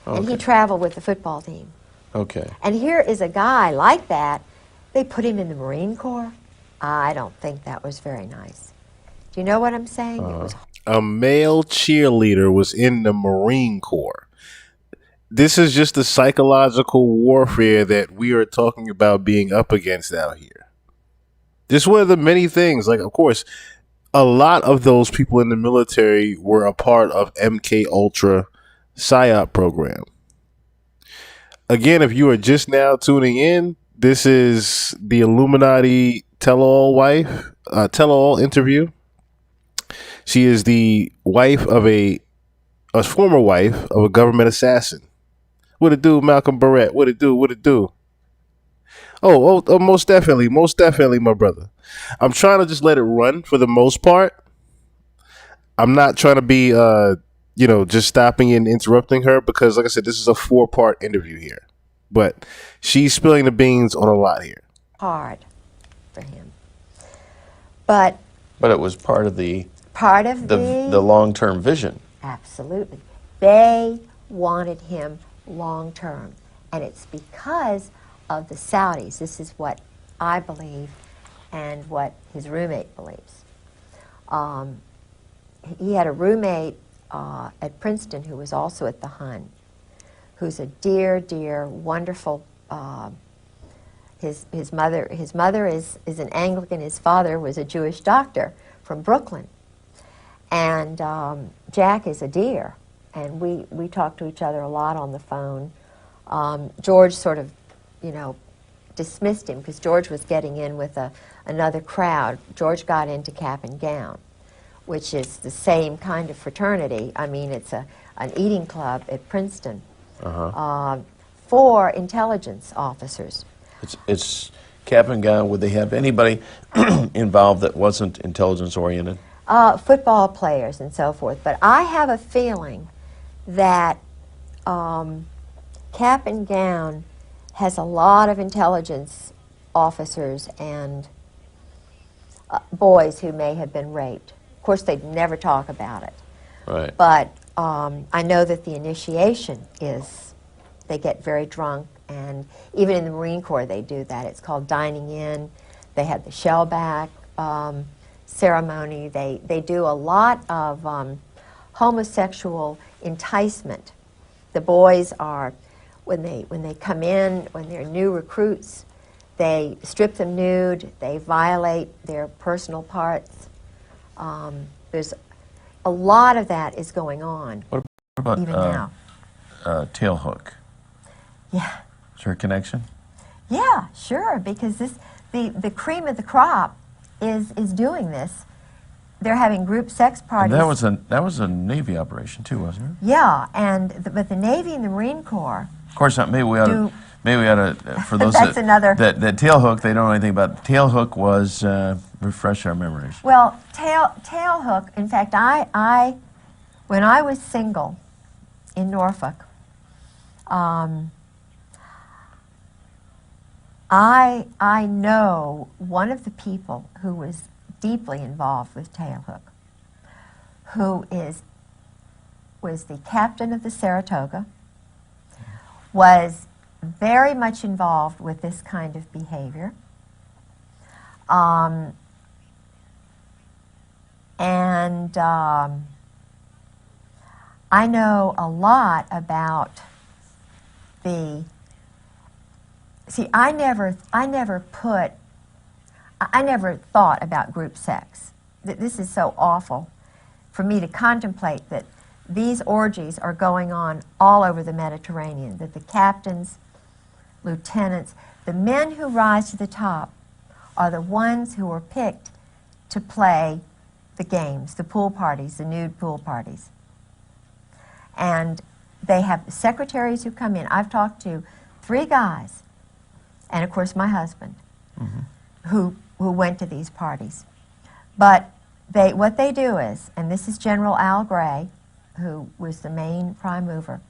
[SPEAKER 22] and
[SPEAKER 3] Okay.
[SPEAKER 22] he traveled with the football team.
[SPEAKER 3] Okay.
[SPEAKER 22] And here is a guy like that. They put him in the Marine Corps. I don't think that was very nice. Do you know what I'm saying? It was
[SPEAKER 2] A male cheerleader was in the Marine Corps. This is just the psychological warfare that we are talking about being up against out here. Just one of the many things. Like, of course, a lot of those people in the military were a part of MK Ultra PSYOP program. Again, if you are just now tuning in, this is the Illuminati tell-all interview. She is the wife of a former wife of a government assassin. What it do, Malcolm Barrett? What it do? What it do? Oh, most definitely, my brother. I'm trying to just let it run for the most part. I'm not trying to be, just stopping and interrupting her because, like I said, this is a 4-part interview here. But she's spilling the beans on a lot here.
[SPEAKER 22] hard for him. But
[SPEAKER 3] it was part of the
[SPEAKER 22] the
[SPEAKER 3] long-term vision.
[SPEAKER 22] Absolutely. They wanted him long term. And it's because of the Saudis. This is what I believe and what his roommate believes. He had a roommate at Princeton who was also at the Hun, who's a dear, dear, wonderful. His mother is an Anglican. His father was a Jewish doctor from Brooklyn. And Jack is a dear. And we talk to each other a lot on the phone. George sort of, dismissed him because George was getting in with another crowd. George got into Cap and Gown, which is the same kind of fraternity. I mean, it's an eating club at Princeton for intelligence officers.
[SPEAKER 3] It's Cap and Gown. Would they have anybody involved that wasn't intelligence oriented?
[SPEAKER 22] Football players and so forth. But I have a feeling that Cap and Gown has a lot of intelligence officers and boys who may have been raped. Of course, they'd never talk about it.
[SPEAKER 3] Right.
[SPEAKER 22] But I know that the initiation is, they get very drunk, and even in the Marine Corps they do that. It's called dining in. They have the shellback ceremony. They do a lot of homosexual enticement. The boys are, when they come in, when they're new recruits, they strip them nude, they violate their personal parts. There's a lot of that is going on.
[SPEAKER 3] What about
[SPEAKER 22] even now?
[SPEAKER 3] Tailhook?
[SPEAKER 22] Yeah.
[SPEAKER 3] Is there a connection?
[SPEAKER 22] Yeah, sure, because the cream of the crop is doing this. They're having group sex parties.
[SPEAKER 3] And that was a Navy operation too, wasn't it?
[SPEAKER 22] Yeah, but the Navy and the Marine Corps.
[SPEAKER 3] Of course, maybe we ought to for those
[SPEAKER 22] That's another.
[SPEAKER 3] that Tailhook, they don't know anything about. Tailhook was refresh our memories.
[SPEAKER 22] Well, Tailhook. In fact, I when I was single in Norfolk, I know one of the people who was deeply involved with Tailhook, who was the captain of the Saratoga, was very much involved with this kind of behavior. I know a lot about I never thought about group sex. This is so awful for me to contemplate that these orgies are going on all over the Mediterranean, that the captains, lieutenants, the men who rise to the top are the ones who are picked to play the games, the pool parties, the nude pool parties. And they have secretaries who come in. I've talked to 3 guys, and of course my husband, who went to these parties. But what they do is, and this is General Al Gray, who was the main prime mover,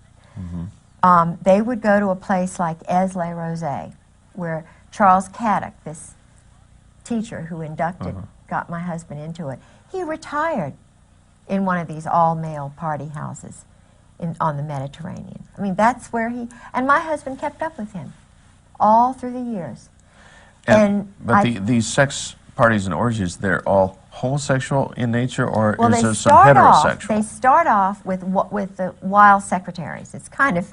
[SPEAKER 22] they would go to a place like Aix-les-Rosé, where Charles Caddock, this teacher who inducted, got my husband into it, he retired in one of these all-male party houses on the Mediterranean. I mean, that's where and my husband kept up with him all through the years.
[SPEAKER 3] But these sex parties and orgies, they're all homosexual in nature, or
[SPEAKER 22] well,
[SPEAKER 3] is there some heterosexual?
[SPEAKER 22] They start off with the wild secretaries. It's kind of,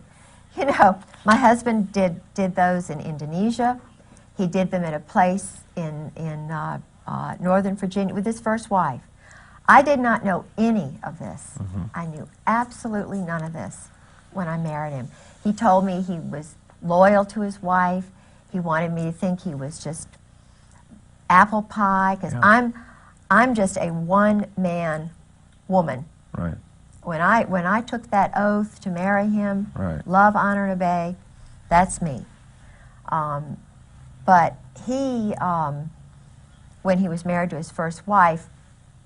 [SPEAKER 22] you know, my husband did those in Indonesia. He did them at a place in Northern Virginia with his first wife. I did not know any of this. I knew absolutely none of this when I married him. He told me he was loyal to his wife. He wanted me to think he was just apple pie, because I'm just a one-man woman.
[SPEAKER 3] Right.
[SPEAKER 22] When I took that oath to marry him,
[SPEAKER 3] Right.
[SPEAKER 22] love, honor, and obey, that's me. But he, when he was married to his first wife,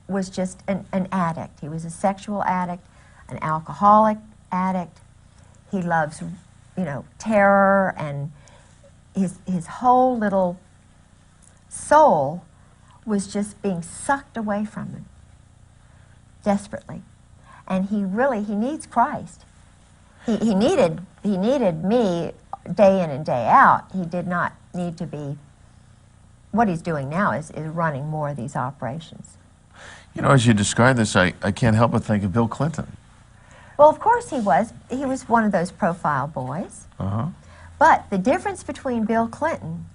[SPEAKER 22] was just an addict. He was a sexual addict, an alcoholic addict. He loves, you know, terror, and his whole little soul was just being sucked away from him desperately. And he needs Christ. He needed me day in and day out. He did not need to be. What he's doing now is running more of these operations.
[SPEAKER 3] You know, as you describe this, I can't help but think of Bill Clinton.
[SPEAKER 22] Well, of course he was. He was one of those profile boys. But the difference between Bill Clinton,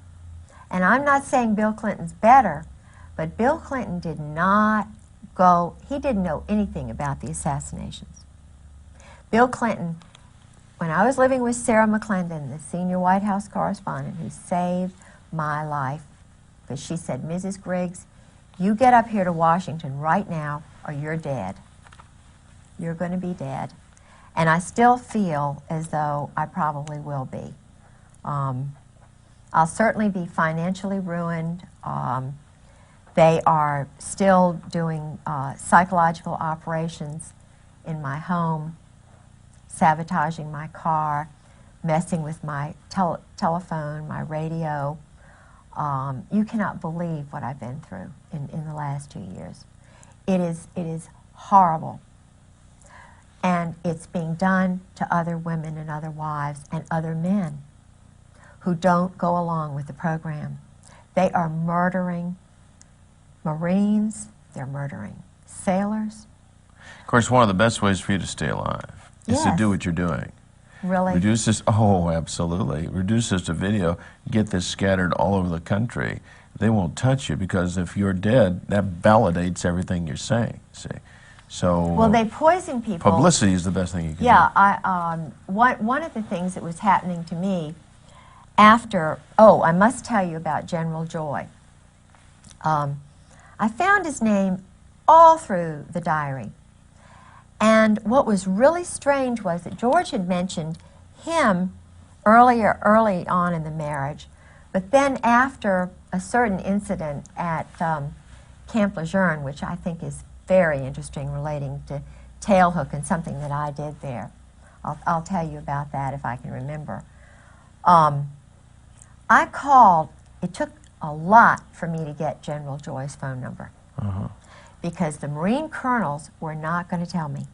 [SPEAKER 22] and I'm not saying Bill Clinton's better, but Bill Clinton did not go, he didn't know anything about the assassinations. Bill Clinton, when I was living with Sarah McClendon, the senior White House correspondent, who saved my life, because she said, Mrs. Griggs, you get up here to Washington right now or you're dead. You're going to be dead. And I still feel as though I probably will be. I'll certainly be financially ruined. They are still doing psychological operations in my home, sabotaging my car, messing with my telephone, my radio. You cannot believe what I've been through in the last 2 years. It is horrible. And it's being done to other women and other wives and other men who don't go along with the program. They are murdering Marines, they're murdering sailors.
[SPEAKER 3] Of course, one of the best ways for you to stay alive is to
[SPEAKER 22] Yes.
[SPEAKER 3] do what you're doing.
[SPEAKER 22] Really?
[SPEAKER 3] Reduce this, absolutely. Reduce this to video, get this scattered all over the country. They won't touch you, because if you're dead, that validates everything you're saying, see. So
[SPEAKER 22] Well, they poison people.
[SPEAKER 3] publicity is the best thing you can
[SPEAKER 22] Yeah, one of the things that was happening to me after, I must tell you about General Joy. I found his name all through the diary. And what was really strange was that George had mentioned him early on in the marriage, but then after a certain incident at Camp Lejeune, which I think is very interesting, relating to tailhook and something that I did there. I'll tell you about that if I can remember. I called, it took a lot for me to get General Joy's phone number, because the Marine colonels were not going to tell me,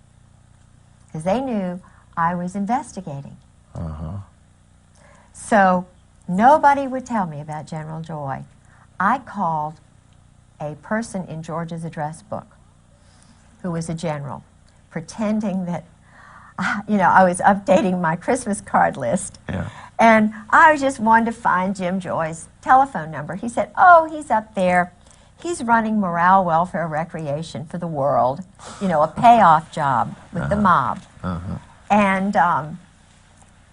[SPEAKER 22] because they knew I was investigating. So nobody would tell me about General Joy. I called a person in George's address book who was a general, pretending that, I was updating my Christmas card list. And I just wanted to find Jim Joy's telephone number. He said, he's up there. He's running morale, welfare, recreation for the world, you know, a payoff job with the mob.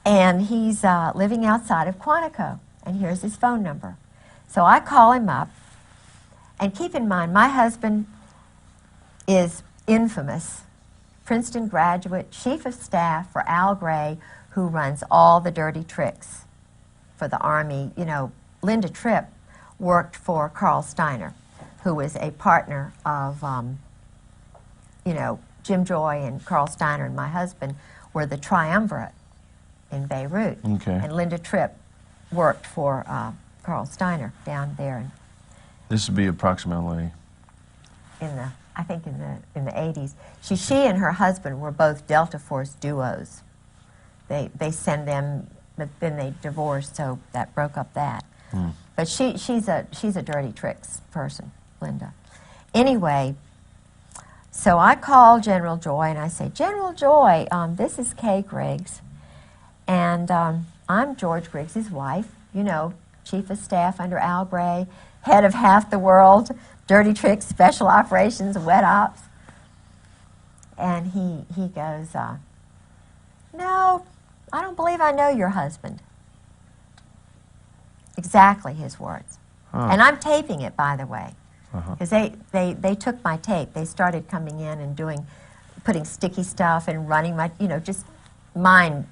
[SPEAKER 22] And he's living outside of Quantico, and here's his phone number. So I call him up, and keep in mind, my husband is infamous, Princeton graduate, chief of staff for Al Gray, who runs all the dirty tricks for the Army. You know, Linda Tripp worked for Carl Steiner, who was a partner of, you know, Jim Joy and Carl Steiner and my husband were the triumvirate in Beirut.
[SPEAKER 3] Okay.
[SPEAKER 22] And Linda Tripp worked for Carl Steiner down there
[SPEAKER 3] This would be approximately.
[SPEAKER 22] in the, I think in the 80s. She and her husband were both Delta Force duos. They send them, but then they divorced, so that broke up that. But she's a dirty tricks person, Linda. Anyway, so I call General Joy and I say, General Joy, this is Kay Griggs, and I'm George Griggs's wife, you know, chief of staff under Al Gray, head of half the world, dirty tricks, special operations, wet ops. And he goes, no, I don't believe I know your husband. Exactly his words. And I'm taping it, by the way, because they took my tape. They started coming in and putting sticky stuff and running my, you know, just mind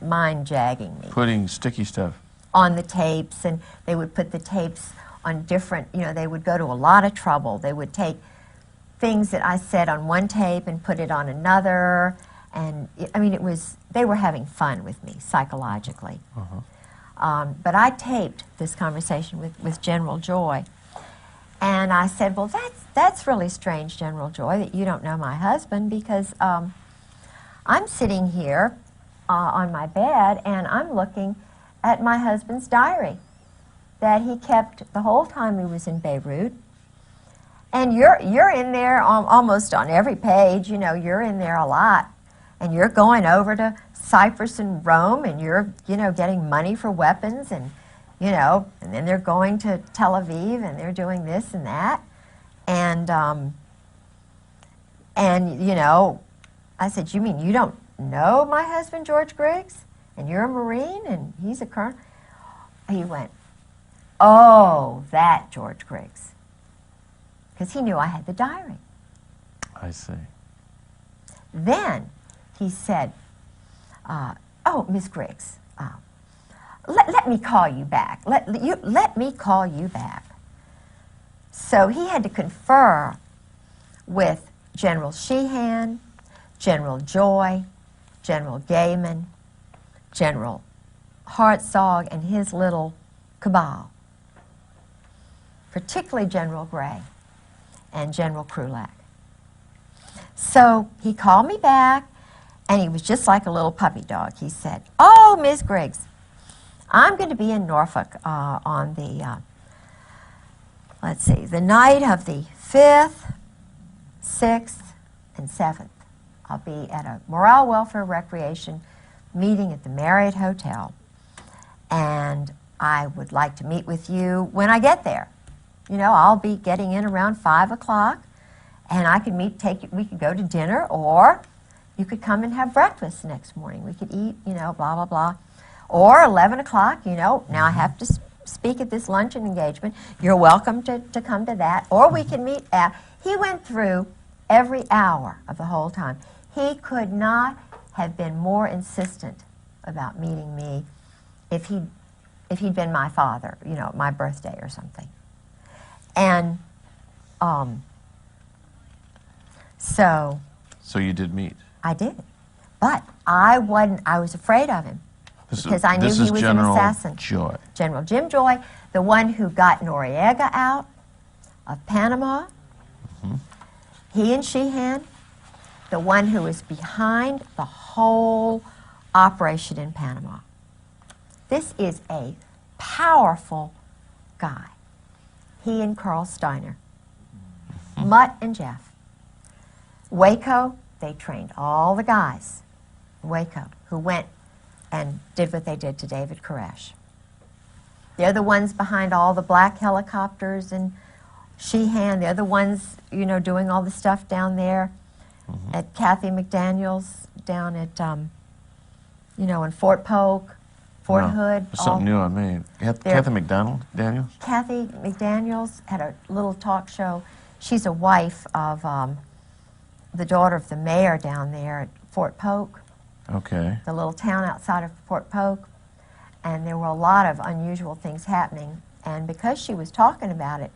[SPEAKER 22] jagging me.
[SPEAKER 3] Putting sticky stuff.
[SPEAKER 22] On the tapes, and they would put the tapes on different, you know, they would go to a lot of trouble. They would take things that I said on one tape and put it on another, and I mean, they were having fun with me psychologically. But I taped this conversation with General Joy, and I said, well, that's really strange, General Joy, that you don't know my husband, because I'm sitting here on my bed, and I'm looking at my husband's diary that he kept the whole time he was in Beirut. And you're in there almost on every page, you know, you're in there a lot. And you're going over to Cyprus and Rome, and you're, you know, getting money for weapons, and, you know, and then they're going to Tel Aviv, and they're doing this and that. And you know, I said, you mean you don't know my husband, George Griggs? And you're a Marine, and he's a colonel? He went, oh, that George Griggs. Because he knew I had the diary.
[SPEAKER 3] I see.
[SPEAKER 22] Then he said, oh, Miss Griggs, let me call you back. Let me call you back. So he had to confer with General Sheehan, General Joy, General Gaiman, General Hartzog, and his little cabal, particularly General Gray and General Krulak. So he called me back, and he was just like a little puppy dog. He said, oh, Ms. Griggs, I'm going to be in Norfolk on the, let's see, the night of the 5th, 6th, and 7th. I'll be at a morale, welfare, recreation meeting at the Marriott Hotel, and I would like to meet with you when I get there. You know, I'll be getting in around 5 o'clock, and I could we could go to dinner, or you could come and have breakfast the next morning. We could eat, you know, blah, blah, blah. Or 11 o'clock, you know, now I have to speak at this luncheon engagement. You're welcome to come to that. Or we can meet at, he went through every hour of the whole time. He could not have been more insistent about meeting me if he'd been my father, you know, my birthday or something. And so
[SPEAKER 3] you did meet.
[SPEAKER 22] I did, but I was afraid of him because I knew he was an assassin.
[SPEAKER 3] Joy.
[SPEAKER 22] General Jim Joy, the one who got Noriega out of Panama. He and Sheehan, the one who was behind the whole operation in Panama. This is a powerful guy. He and Carl Steiner, Mutt and Jeff. Waco, they trained all the guys in Waco who went and did what they did to David Koresh. They're the ones behind all the black helicopters and Sheehan, they're the ones, you know, doing all the stuff down there. At Kathy McDaniel's down at, you know, in Fort Polk, Fort
[SPEAKER 3] Wow.
[SPEAKER 22] Hood.
[SPEAKER 3] That's something new on me. Kathy McDonald, Daniel?
[SPEAKER 22] Kathy McDaniel's had a little talk show. She's a wife of the daughter of the mayor down there at Fort Polk,
[SPEAKER 3] Okay.
[SPEAKER 22] the little town outside of Fort Polk. And there were a lot of unusual things happening. And because she was talking about it,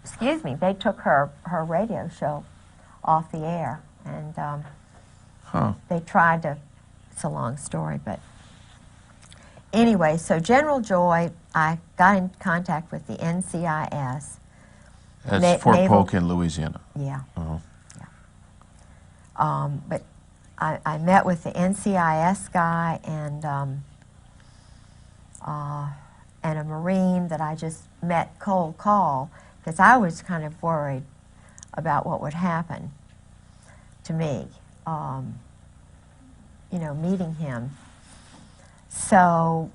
[SPEAKER 22] excuse me, they took her radio show off the air. And they tried to, it's a long story, but anyway, so General Joy, I got in contact with the NCIS.
[SPEAKER 3] That's Fort Polk in Louisiana.
[SPEAKER 22] Yeah.
[SPEAKER 3] Uh-huh.
[SPEAKER 22] But I met with the NCIS guy and a Marine that I just met cold call because I was kind of worried about what would happen to me, you know, meeting him. So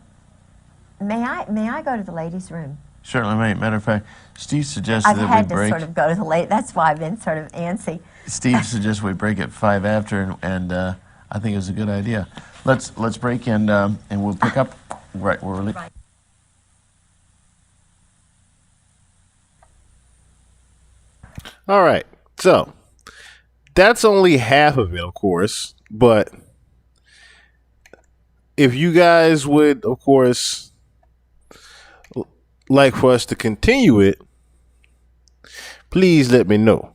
[SPEAKER 22] may I go to the ladies' room?
[SPEAKER 3] Certainly, mate. Matter of fact, Steve suggested
[SPEAKER 22] I've
[SPEAKER 3] that
[SPEAKER 22] had
[SPEAKER 3] we
[SPEAKER 22] to
[SPEAKER 3] break.
[SPEAKER 22] sort of go to the late. That's why I've been sort of antsy.
[SPEAKER 3] Steve suggested we break at 5 after, and I think it was a good idea. Let's break and we'll pick up right where we're.
[SPEAKER 2] All right. So that's only half of it, of course. But if you guys would, of course, like for us to continue it, please let me know.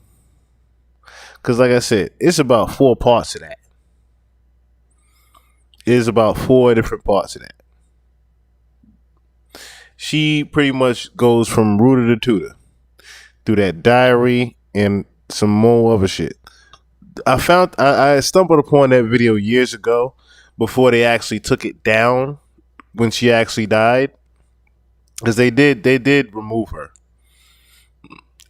[SPEAKER 2] Because like I said, it's about 4 parts of that. It's about 4 different parts of that. She pretty much goes from rooter to tutor through that diary and some more other shit. I stumbled upon that video years ago before they actually took it down when she actually died, because they did remove her.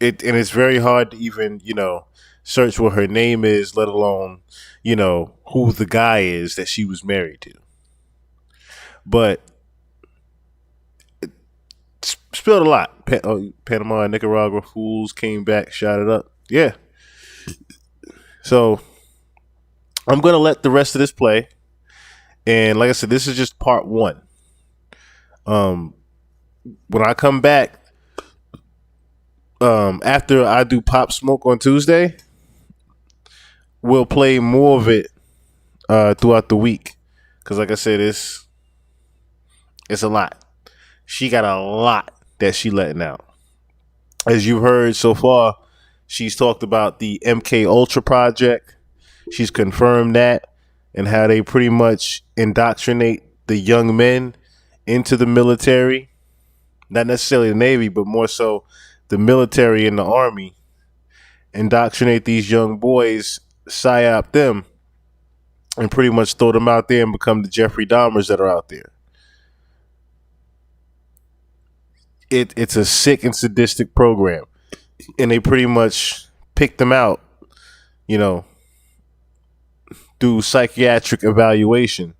[SPEAKER 2] And it's very hard to even, you know, search what her name is, let alone, you know, who the guy is that she was married to. But it spilled a lot. Panama and Nicaragua fools came back, shot it up. Yeah. So I'm going to let the rest of this play. And like I said, this is just part 1. When I come back, after I do Pop Smoke on Tuesday, we'll play more of it throughout the week. Because like I said, it's a lot. She got a lot that she letting out. As you've heard so far, she's talked about the MK Ultra project. She's confirmed that and how they pretty much indoctrinate the young men into the military. Not necessarily the Navy, but more so the military and the Army. Indoctrinate these young boys, psyop them, and pretty much throw them out there and become the Jeffrey Dahmers that are out there. It's a sick and sadistic program. And they pretty much pick them out, you know, through psychiatric evaluation.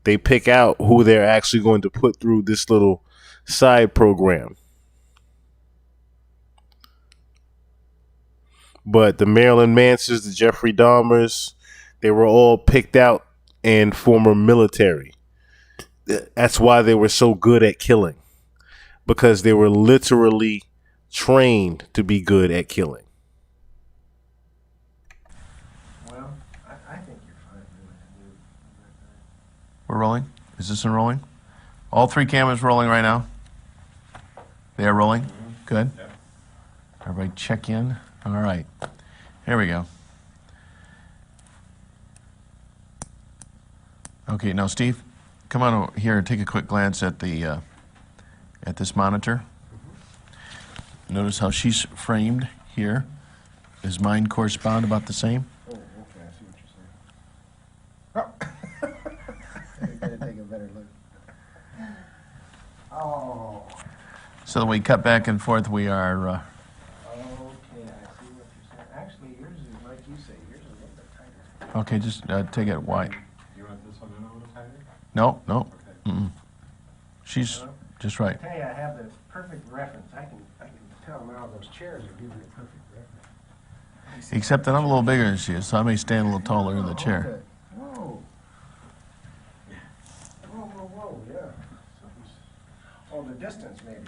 [SPEAKER 2] They pick out who they're actually going to put through this little side program. But the Marilyn Mansons, the Jeffrey Dahmers, they were all picked out and former military. That's why they were so good at killing. Because they were literally trained to be good at killing.
[SPEAKER 3] Well, I think you're fine. We're rolling? Is this one rolling? All 3 cameras rolling right now? They are rolling? Good. Everybody check in. All right. Here we go. Okay, now Steve, come on over here and take a quick glance at the at this monitor. Notice how she's framed here. Does mine correspond about the same?
[SPEAKER 10] Oh, okay, I see what you're saying. Better take a better look. Oh.
[SPEAKER 3] So we cut back and forth. We are.
[SPEAKER 10] Okay, I see what you're saying. Actually, yours is like you say. Yours is a little bit tighter.
[SPEAKER 3] Okay, just take it wide.
[SPEAKER 10] Do you want this one in a little tighter?
[SPEAKER 3] No, no. Mm-mm. She's just right.
[SPEAKER 10] I tell you, I have the perfect reference. I can Tell them how those chairs are giving a perfect reference.
[SPEAKER 3] Except that I'm a little bigger than she is, so I may stand a little taller in the chair.
[SPEAKER 10] Okay. Whoa. Whoa, whoa, whoa, yeah. Oh, the distance, maybe.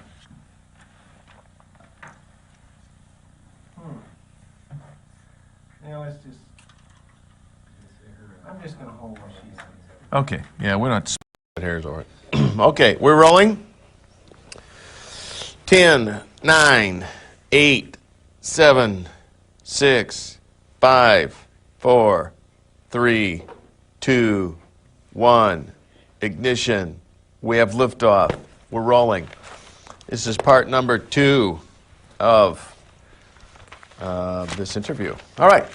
[SPEAKER 10] Yeah, let's just. I'm just gonna hold what she says.
[SPEAKER 3] Okay, yeah, we're not hairs over it. Okay, we're rolling. 10, 9, 8, 7, 6, 5, 4, 3, 2, 1. Ignition. We have liftoff. We're rolling. This is part number 2 of this interview. All right.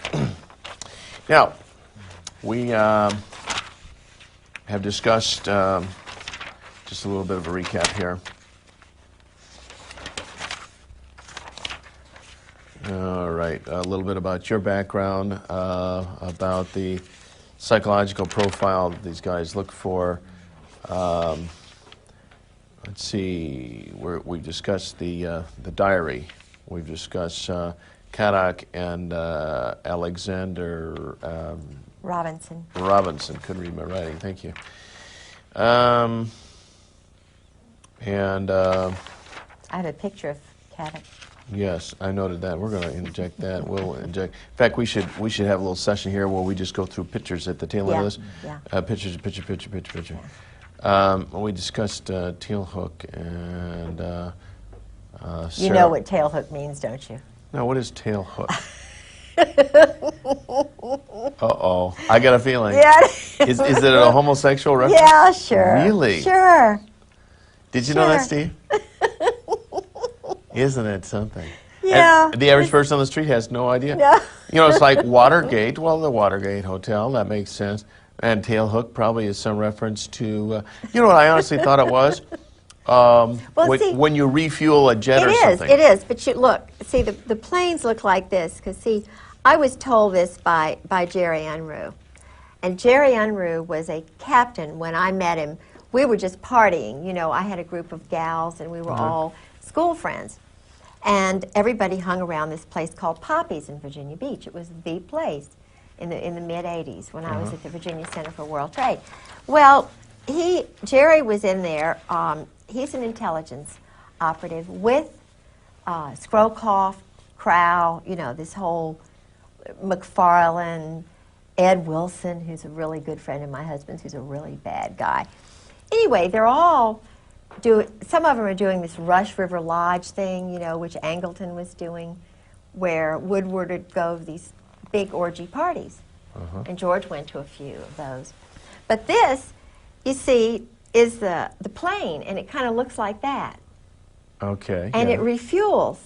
[SPEAKER 3] Now, we have discussed just a little bit of a recap here. All right, a little bit about your background, about the psychological profile that these guys look for. Let's see, we discussed the diary. We've discussed Kadak and Alexander
[SPEAKER 22] Robinson.
[SPEAKER 3] Robinson, couldn't read my writing, thank you.
[SPEAKER 22] I have a picture of Kadak.
[SPEAKER 3] Yes, I noted that. We're going to inject that. We'll inject. In fact, we should have a little session here where we just go through pictures at the tail end of this.
[SPEAKER 22] Yeah.
[SPEAKER 3] Picture. We discussed tail hook and.
[SPEAKER 22] You know what tail hook means, don't you?
[SPEAKER 3] No, what is tail hook? Uh-oh. I got a feeling.
[SPEAKER 22] Yeah.
[SPEAKER 3] Is it a homosexual reference?
[SPEAKER 22] Yeah, sure.
[SPEAKER 3] Really?
[SPEAKER 22] Sure.
[SPEAKER 3] Did you know that, Steve? Isn't it something?
[SPEAKER 22] Yeah.
[SPEAKER 3] And the average person on the street has no idea.
[SPEAKER 22] No.
[SPEAKER 3] You know, it's like Watergate. Well, the Watergate Hotel, that makes sense. And tail hook probably is some reference to, you know what I honestly thought it was? When you refuel a jet or something.
[SPEAKER 22] It is. But you look, see, the planes look like this. Because, see, I was told this by Jerry Unruh. And Jerry Unruh was a captain when I met him. We were just partying. You know, I had a group of gals, and we were all school friends. And everybody hung around this place called Poppy's in Virginia Beach. It was the place in the mid-'80s when I was at the Virginia Center for World Trade. Well, Jerry was in there. He's an intelligence operative with Scrowcroft, Crow, you know, this whole McFarlane, Ed Wilson, who's a really good friend of my husband's, who's a really bad guy. Anyway, they're all some of them are doing this Rush River Lodge thing, you know, which Angleton was doing, where Woodward would go to these big orgy parties. And George went to a few of those. But this, you see, is the plane, and it kind of looks like that.
[SPEAKER 3] Okay.
[SPEAKER 22] And it refuels.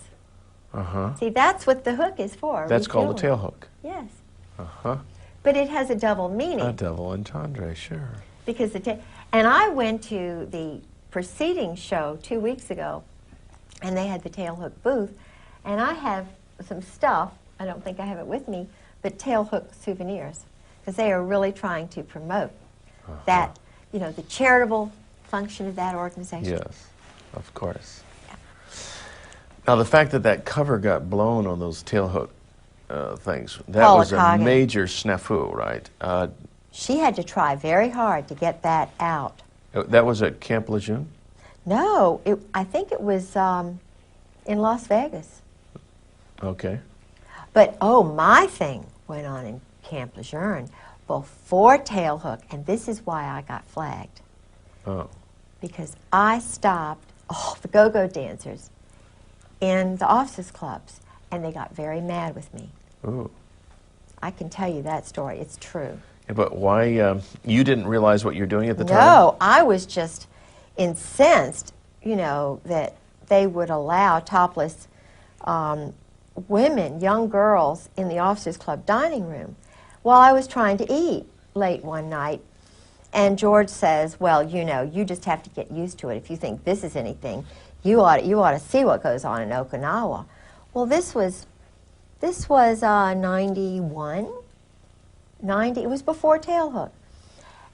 [SPEAKER 3] Uh-huh.
[SPEAKER 22] See, that's what the hook is for.
[SPEAKER 3] That's called a tail
[SPEAKER 22] refueling.
[SPEAKER 3] hook.
[SPEAKER 22] Yes.
[SPEAKER 3] Uh-huh.
[SPEAKER 22] But it has a double meaning.
[SPEAKER 3] A double entendre, sure.
[SPEAKER 22] Because and I went to the preceding show 2 weeks ago, and they had the tail hook booth, and I have some stuff, I don't think I have it with me, but tail hook souvenirs, because they are really trying to promote that, you know, the charitable function of that organization.
[SPEAKER 3] Yes, of course. Yeah. Now, the fact that cover got blown on those tail hook things, that was a major snafu, right?
[SPEAKER 22] She had to try very hard to get that out.
[SPEAKER 3] That was at Camp Lejeune?
[SPEAKER 22] No, I think it was in Las Vegas.
[SPEAKER 3] Okay.
[SPEAKER 22] But, my thing went on in Camp Lejeune before tail hook, and this is why I got flagged.
[SPEAKER 3] Oh.
[SPEAKER 22] Because I stopped all the go-go dancers in the officers' clubs, and they got very mad with me.
[SPEAKER 3] Ooh.
[SPEAKER 22] I can tell you that story. It's true.
[SPEAKER 3] Yeah, but why, you didn't realize what you're doing at the time?
[SPEAKER 22] No, I was just incensed, you know, that they would allow topless women, young girls, in the officers' club dining room while I was trying to eat late one night. And George says, well, you know, you just have to get used to it. If you think this is anything, you ought to see what goes on in Okinawa. Well, this was 91, 90, it was before tail hook.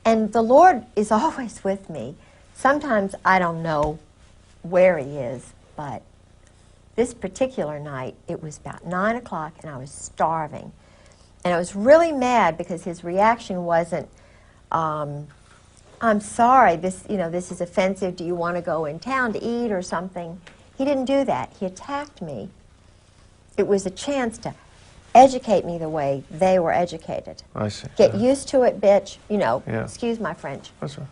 [SPEAKER 22] And the Lord is always with me. Sometimes I don't know where he is, but this particular night, it was about 9 o'clock and I was starving. And I was really mad because his reaction wasn't, I'm sorry, this is offensive. Do you want to go in town to eat or something? He didn't do that. He attacked me. It was a chance to educate me the way they were educated.
[SPEAKER 3] I see.
[SPEAKER 22] Get used to it, bitch.
[SPEAKER 3] Yeah.
[SPEAKER 22] Excuse my French.
[SPEAKER 3] That's right.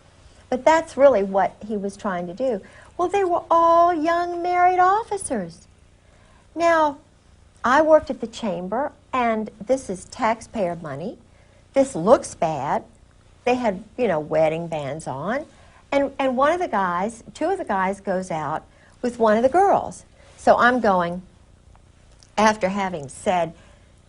[SPEAKER 22] But that's really what he was trying to do. Well, they were all young married officers. Now, I worked at the chamber, and this is taxpayer money. This looks bad. They had, wedding bands on. And one of the guys, two of the guys goes out with one of the girls. So I'm going, after having said,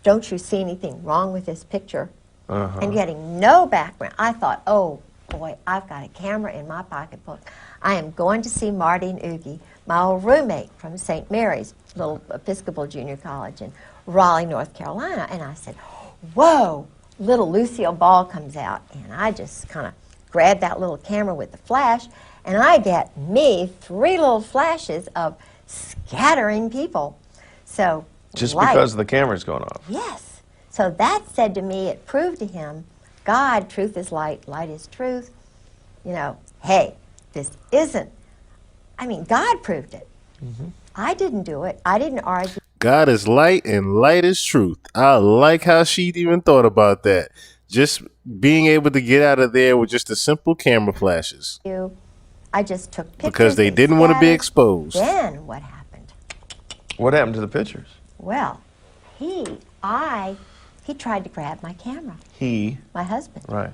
[SPEAKER 22] don't you see anything wrong with this picture? And getting no background. I thought, oh, boy, I've got a camera in my pocketbook. I am going to see Marty and Oogie, my old roommate from St. Mary's, little Episcopal Junior College in Raleigh, North Carolina. And I said, whoa, little Lucille Ball comes out. And I just kind of grabbed that little camera with the flash, and I get me 3 little flashes of scattering people. So
[SPEAKER 3] Just
[SPEAKER 22] light.
[SPEAKER 3] because the camera's going off.
[SPEAKER 22] Yes. So that said to me, it proved to him, God, truth is light, light is truth. Hey, this isn't. God proved it. I didn't do it. I didn't argue.
[SPEAKER 2] God is light and light is truth. I like how she even thought about that. Just being able to get out of there with just the simple camera flashes.
[SPEAKER 22] I just took pictures.
[SPEAKER 2] Because they didn't want to be exposed.
[SPEAKER 22] Then what happened?
[SPEAKER 3] What happened to the pictures?
[SPEAKER 22] Well, he tried to grab my camera.
[SPEAKER 3] He?
[SPEAKER 22] My husband.
[SPEAKER 3] Right.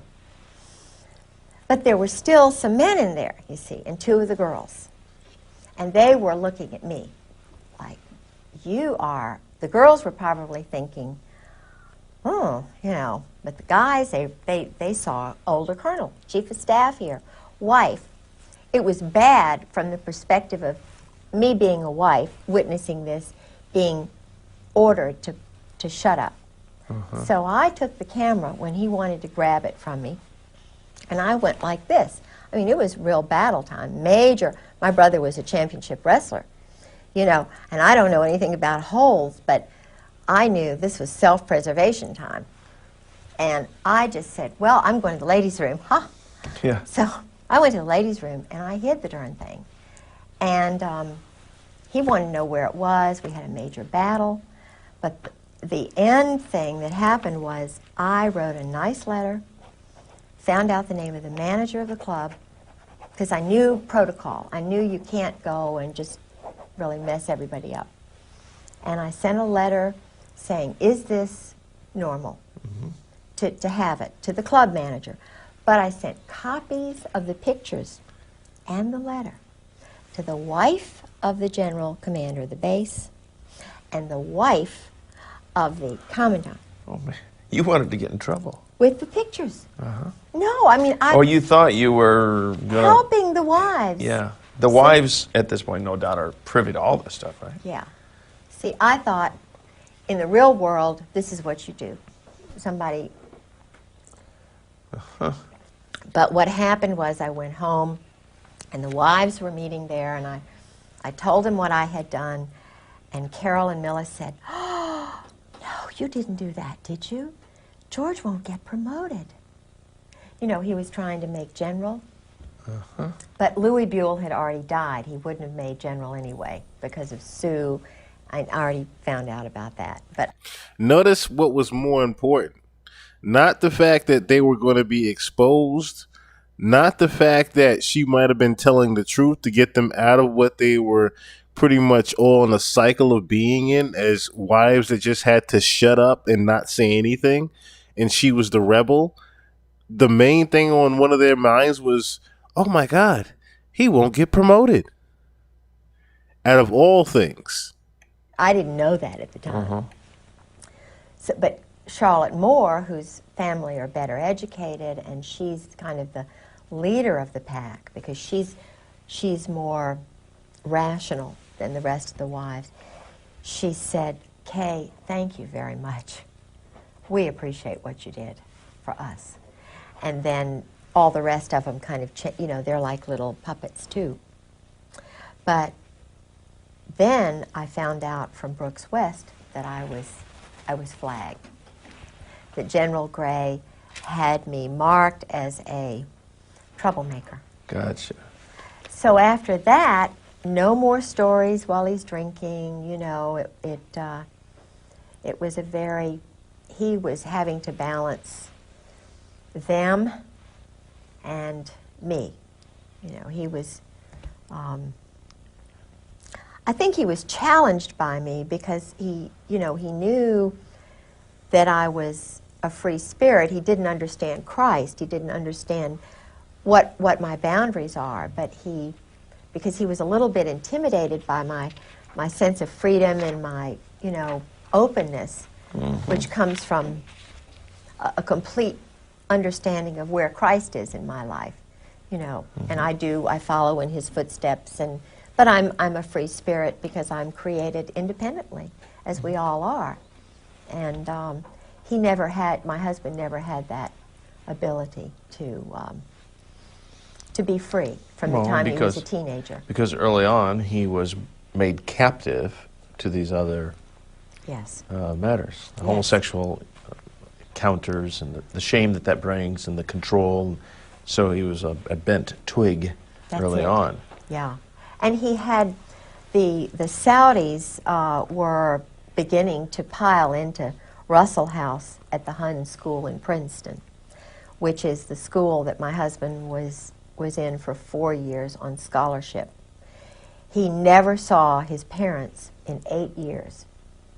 [SPEAKER 22] But there were still some men in there, you see, and 2 of the girls. And they were looking at me like, you are. The girls were probably thinking, but the guys, they saw older colonel, chief of staff here, wife. It was bad from the perspective of me being a wife, witnessing this, being ordered to shut up. So I took the camera when he wanted to grab it from me, and I went like this. It was real battle time, major. My brother was a championship wrestler, and I don't know anything about holds, but I knew this was self-preservation time. And I just said, well, I'm going to the ladies' room, huh?
[SPEAKER 3] Yeah.
[SPEAKER 22] So I went to the ladies' room, and I hid the darn thing. And he wanted to know where it was. We had a major battle. But the end thing that happened was I wrote a nice letter, found out the name of the manager of the club, because I knew protocol. I knew you can't go and just really mess everybody up. And I sent a letter saying, is this normal to have it, to the club manager? But I sent copies of the pictures and the letter to the wife of the general commander of the base and the wife of the commandant.
[SPEAKER 3] Oh, man. You wanted to get in trouble.
[SPEAKER 22] With the pictures. No, I...
[SPEAKER 3] Oh, you thought you were gonna...
[SPEAKER 22] helping the wives.
[SPEAKER 3] Yeah. The wives, at this point, no doubt, are privy to all this stuff, right?
[SPEAKER 22] Yeah. See, I thought, in the real world, this is what you do. Somebody... But what happened was I went home, and the wives were meeting there, and I told them what I had done, and Carol and Milla said, oh, no, you didn't do that, did you? George won't get promoted. He was trying to make general. But Louis Buell had already died. He wouldn't have made general anyway because of Sue. I already found out about that. But
[SPEAKER 2] notice what was more important. Not the fact that they were going to be exposed. Not the fact that she might have been telling the truth to get them out of what they were pretty much all in a cycle of being in as wives that just had to shut up and not say anything. And she was the rebel. The main thing on one of their minds was, oh my God, he won't get promoted. Out of all things.
[SPEAKER 22] I didn't know that at the time. So, but Charlotte Moore, whose family are better educated, and she's kind of the leader of the pack because she's more rational than the rest of the wives. She said, Kay, thank you very much. We appreciate what you did for us. And then all the rest of them kind of, they're like little puppets too. But then I found out from Brooks West that I was flagged. That General Gray had me marked as a troublemaker.
[SPEAKER 3] Gotcha.
[SPEAKER 22] So after that, no more stories while he's drinking. You know, it was a very, he was having to balance them and me. You know, he was, I think he was challenged by me because he, you know, he knew that I was a free spirit. He didn't understand Christ. He didn't understand what my boundaries are, but because he was a little bit intimidated by my sense of freedom and my, you know, openness, which comes from a complete understanding of where Christ is in my life, you know, and I follow in his footsteps, but I'm a free spirit because I'm created independently, as we all are, and my husband never had that ability to be free from the time he was a teenager.
[SPEAKER 3] Because early on he was made captive to these other
[SPEAKER 22] yes.
[SPEAKER 3] Matters, the homosexual encounters and the shame that brings and the control. So he was a bent twig early on.
[SPEAKER 22] Yeah, and he had the Saudis were beginning to pile into Russell House at the Hun School in Princeton, which is the school that my husband was in for 4 years on scholarship. He never saw his parents in 8 years.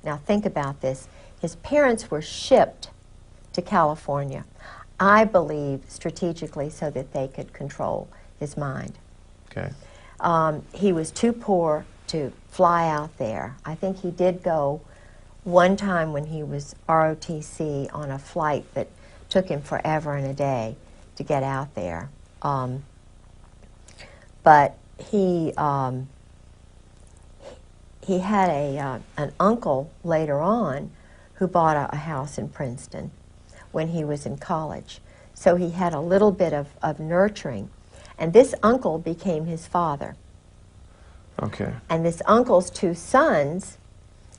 [SPEAKER 22] Now think about this. His parents were shipped to California, I believe strategically so that they could control his mind.
[SPEAKER 3] Okay.
[SPEAKER 22] He was too poor to fly out there. I think he did go one time when he was ROTC on a flight that took him forever and a day to get out there. But he had an uncle later on who bought a house in Princeton when he was in college. So he had a little bit of nurturing. And this uncle became his father.
[SPEAKER 3] Okay.
[SPEAKER 22] And this uncle's 2 sons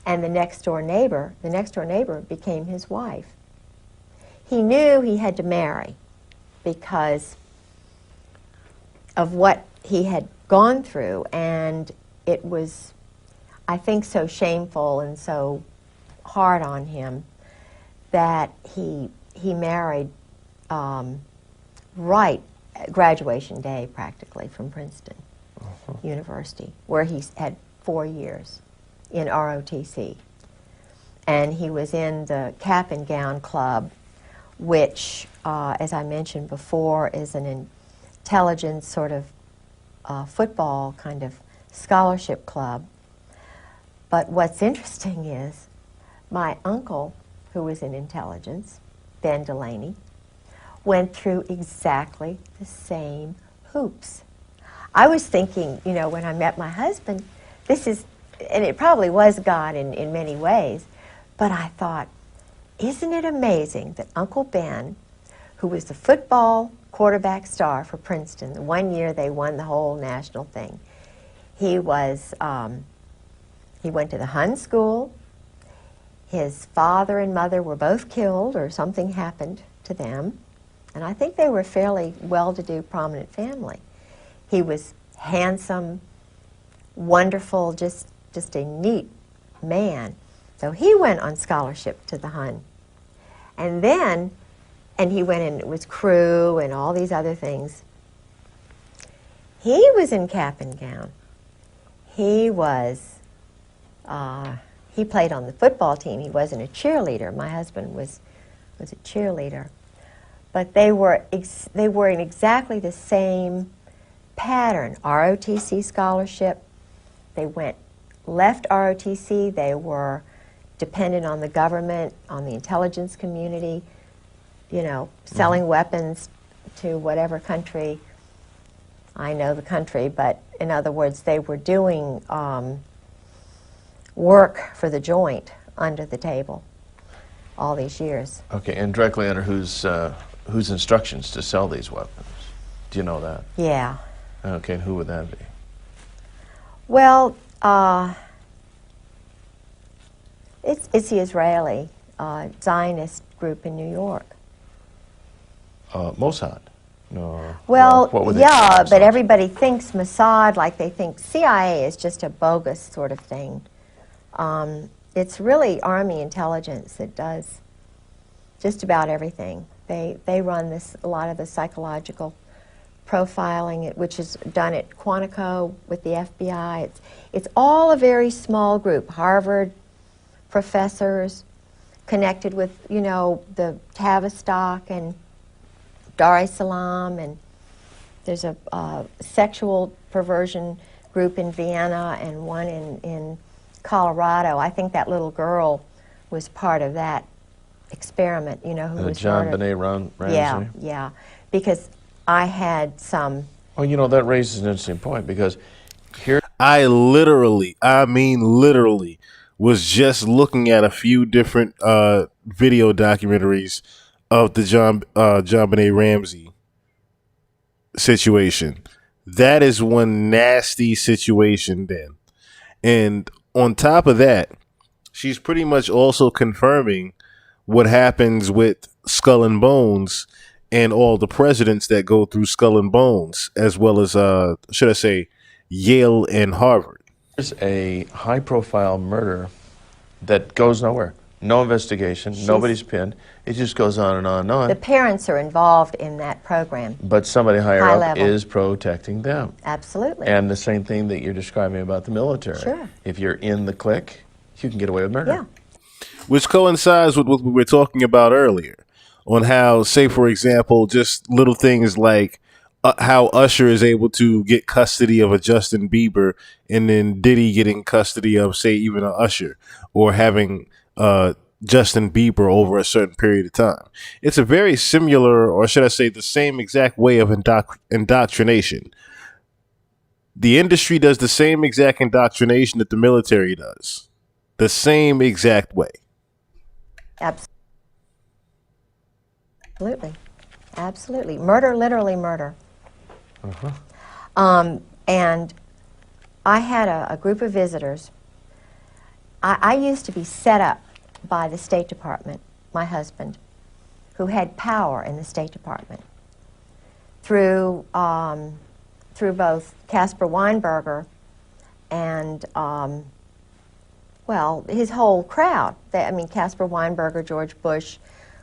[SPEAKER 22] and the next door neighbor became his wife. He knew he had to marry because of what he had gone through, and it was, I think, so shameful and so hard on him that he married right at graduation day, practically, from Princeton University, where he had 4 years in ROTC. And he was in the Cap and Gown Club, which, as I mentioned before, is an intelligence sort of football kind of scholarship club. But what's interesting is my uncle, who was in intelligence, Ben Delaney, went through exactly the same hoops. I was thinking, you know, when I met my husband, this is, and it probably was God in many ways, but I thought, isn't it amazing that Uncle Ben, who was the football quarterback star for Princeton, the 1 year they won the whole national thing, he was, he went to the Hun School. His father and mother were both killed or something happened to them. And I think they were a fairly well-to-do, prominent family. He was handsome, wonderful, just a neat man. So he went on scholarship to the Hun. And then, and he went in with crew and all these other things. He was in Cap and Gown. He was, he played on the football team. He wasn't a cheerleader. My husband was a cheerleader. But they were in exactly the same pattern. ROTC scholarship. They left ROTC. They were dependent on the government, on the intelligence community, you know, selling weapons to whatever country. I know the country, but in other words, they were doing work for the joint under the table all these years.
[SPEAKER 3] Okay, and directly under whose instructions to sell these weapons? Do you know that?
[SPEAKER 22] Yeah.
[SPEAKER 3] Okay, and who would that be?
[SPEAKER 22] Well, It's the Israeli Zionist group in New York.
[SPEAKER 3] Mossad. No.
[SPEAKER 22] Well,
[SPEAKER 3] what would they
[SPEAKER 22] yeah,
[SPEAKER 3] call
[SPEAKER 22] but
[SPEAKER 3] themselves?
[SPEAKER 22] everybody thinks Mossad like they think CIA is just a bogus sort of thing. It's really Army intelligence that does just about everything. They run a lot of the psychological profiling, which is done at Quantico with the FBI. It's all a very small group. Harvard professors connected with, you know, the Tavistock and Dar es Salaam, and there's a sexual perversion group in Vienna and one in Colorado. I think that little girl was part of that experiment, you know, who was
[SPEAKER 3] John
[SPEAKER 22] murdered.
[SPEAKER 3] Benet Ramsey?
[SPEAKER 22] Yeah, because I had some...
[SPEAKER 3] Well, you know, that raises an interesting point because here...
[SPEAKER 2] I mean literally, was just looking at a few different video documentaries of the John Benet Ramsey situation. That is one nasty situation then. And on top of that, she's pretty much also confirming what happens with Skull and Bones and all the presidents that go through Skull and Bones, as well as, should I say, Yale and Harvard.
[SPEAKER 3] There's a high-profile murder that goes nowhere. No investigation. Nobody's pinned. It just goes on and on and on.
[SPEAKER 22] The parents are involved in that program.
[SPEAKER 3] But somebody higher
[SPEAKER 22] High
[SPEAKER 3] up
[SPEAKER 22] level.
[SPEAKER 3] is protecting them.
[SPEAKER 22] Absolutely.
[SPEAKER 3] And the same thing that you're describing about the military.
[SPEAKER 22] Sure.
[SPEAKER 3] If you're in the clique, you can get away with murder.
[SPEAKER 22] Yeah.
[SPEAKER 2] Which coincides with what we were talking about earlier on how, say, for example, just little things like how Usher is able to get custody of a Justin Bieber and then Diddy getting custody of, say, even a Usher, or having Justin Bieber over a certain period of time. It's a very similar, or should I say the same exact way of indoctrination. The industry does the same exact indoctrination that the military does. The same exact way.
[SPEAKER 22] Absolutely. Absolutely. Murder, literally murder. And I had a group of visitors. I used to be set up by the State Department, my husband, who had power in the State Department through both Caspar Weinberger and well, his whole crowd. I mean, Caspar Weinberger, George Bush,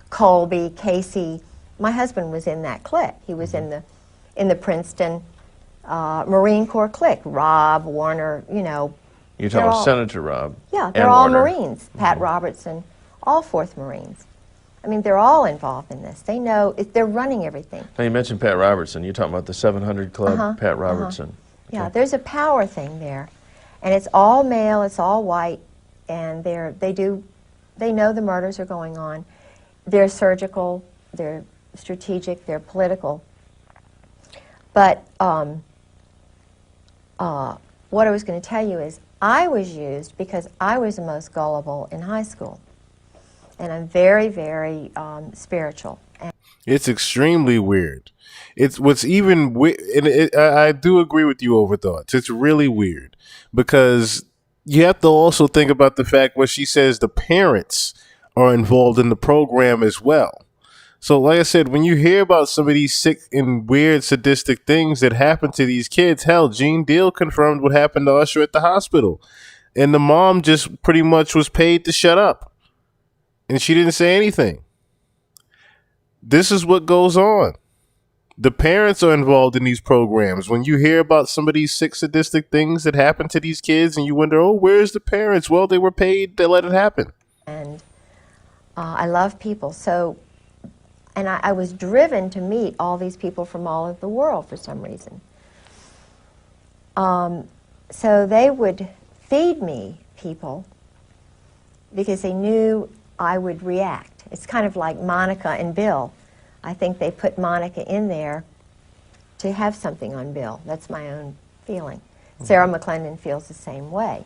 [SPEAKER 22] Colby, Casey. My husband was in that clique. He was in the Princeton Marine Corps clique. Rob, Warner, you know.
[SPEAKER 3] You're talking about Senator Rob.
[SPEAKER 22] Yeah, they're
[SPEAKER 3] and
[SPEAKER 22] all
[SPEAKER 3] Warner.
[SPEAKER 22] Marines. Pat Robertson, all 4th Marines. I mean, they're all involved in this. They know, they're running everything.
[SPEAKER 3] Now, you mentioned Pat Robertson. You're talking about the 700 Club, Pat Robertson.
[SPEAKER 22] Yeah, there's a power thing there. And it's all male, it's all white, and they know the murders are going on. They're surgical, they're strategic, they're political. But what I was going to tell you is I was used because I was the most gullible in high school. And I'm very, very spiritual.
[SPEAKER 2] It's extremely weird. It's what's even weird, and I do agree with you, Overthoughts. It's really weird because you have to also think about the fact where she says the parents are involved in the program as well. So, like I said, when you hear about some of these sick and weird sadistic things that happen to these kids, hell, Gene Deal confirmed what happened to Usher at the hospital. And the mom just pretty much was paid to shut up. And she didn't say anything. This is what goes on. The parents are involved in these programs. When you hear about some of these sick sadistic things that happen to these kids and you wonder, oh, where's the parents? Well, they were paid to let it happen.
[SPEAKER 22] And I love people. So, and I was driven to meet all these people from all over the world for some reason. So they would feed me people because they knew I would react. It's kind of like Monica and Bill. I think they put Monica in there to have something on Bill. That's my own feeling. Sarah McClendon feels the same way.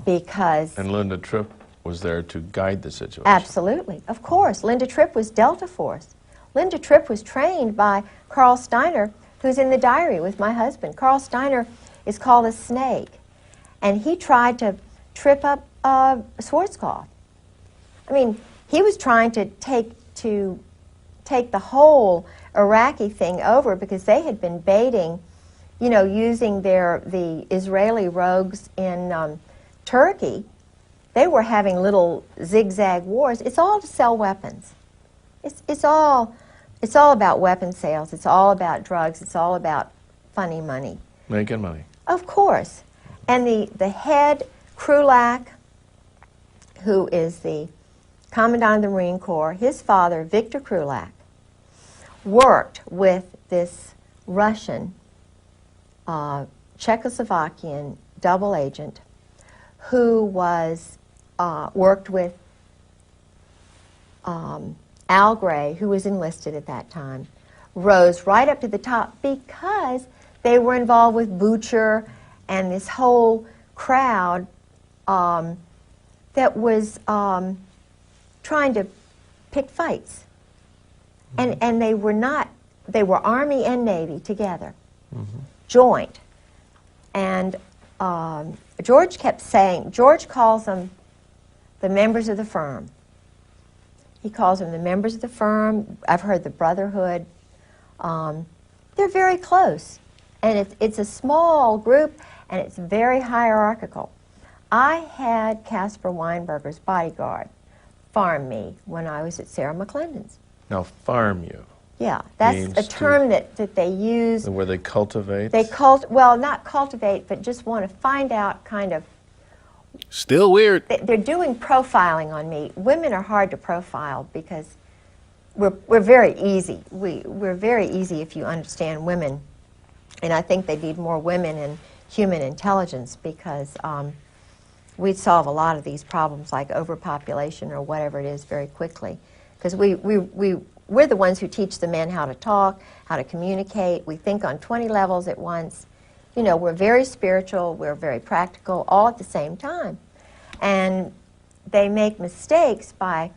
[SPEAKER 22] Because...
[SPEAKER 3] And Linda Tripp was there to guide the situation.
[SPEAKER 22] Absolutely. Of course. Linda Tripp was Delta Force. Linda Tripp was trained by Carl Steiner, who's in the diary with my husband. Carl Steiner is called a snake. And he tried to trip up Schwarzkopf. I mean, he was trying to take the whole Iraqi thing over because they had been baiting, you know, using the Israeli rogues in Turkey. They were having little zigzag wars. It's all to sell weapons. It's all about weapon sales. It's all about drugs. It's all about funny money.
[SPEAKER 3] Making money.
[SPEAKER 22] Of course. And the head, Krulak, who is the Commandant of the Marine Corps, his father, Victor Krulak, worked with this Russian, Czechoslovakian double agent who was worked with Al Gray, who was enlisted at that time, rose right up to the top because they were involved with Butcher and this whole crowd that was trying to pick fights. And they were not, they were Army and Navy together, joint. And George kept saying, George calls them the members of the firm. He calls them the members of the firm. I've heard the Brotherhood. They're very close. And it's a small group, and it's very hierarchical. I had Caspar Weinberger's bodyguard farm me when I was at Sarah McClendon's.
[SPEAKER 3] Now, farm you.
[SPEAKER 22] Yeah, that's
[SPEAKER 3] means
[SPEAKER 22] a term that they use.
[SPEAKER 3] Where they cultivate?
[SPEAKER 22] They well, not cultivate, but just want to find out kind of.
[SPEAKER 2] Still weird.
[SPEAKER 22] They're doing profiling on me. Women are hard to profile because we're very easy. We're very easy if you understand women. And I think they need more women in human intelligence because we'd solve a lot of these problems like overpopulation or whatever it is very quickly. Because we're the ones who teach the men how to talk, how to communicate. We think on 20 levels at once. You know, we're very spiritual, we're very practical, all at the same time. And they make mistakes by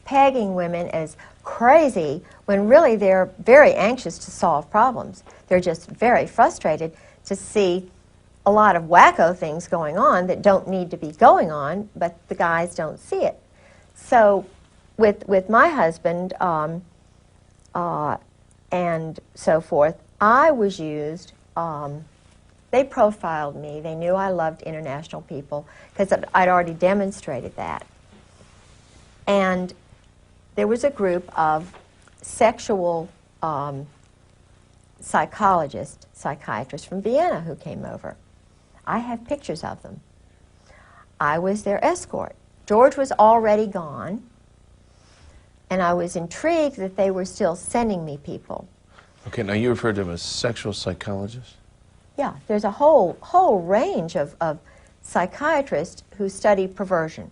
[SPEAKER 22] pegging women as crazy when really they're very anxious to solve problems. They're just very frustrated to see a lot of wacko things going on that don't need to be going on, but the guys don't see it. So with my husband and so forth, I was used. They profiled me. They knew I loved international people because I'd already demonstrated that. And there was a group of sexual psychiatrists from Vienna who came over. I have pictures of them. I was their escort. George was already gone, and I was intrigued that they were still sending me people.
[SPEAKER 3] Okay, now you referred to them as sexual psychologists?
[SPEAKER 22] Yeah, there's a whole range of psychiatrists who study perversion,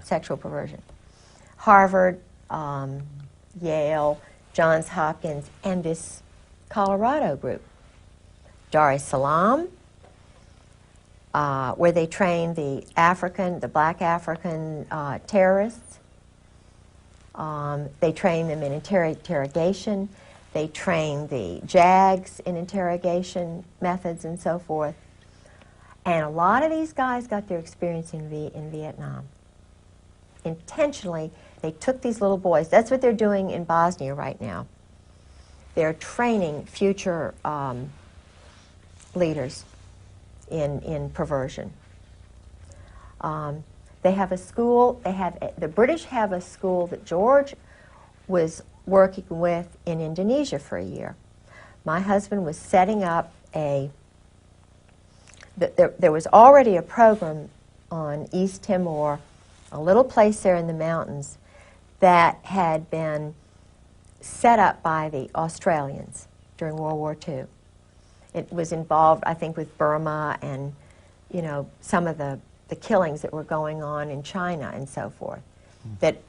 [SPEAKER 22] sexual perversion. Harvard, Yale, Johns Hopkins, and this Colorado group. Dar es Salaam, where they train the black African terrorists. They train them in interrogation. They train the JAGs in interrogation methods and so forth. And a lot of these guys got their experience in Vietnam. Intentionally, they took these little boys. That's what they're doing in Bosnia right now. They're training future leaders in perversion. They have a school. The British have a school that George was working with in Indonesia for a year. My husband was setting up there was already a program on East Timor, a little place there in the mountains, that had been set up by the Australians during World War II. It was involved, I think, with Burma and, you know, some of the killings that were going on in China and so forth. That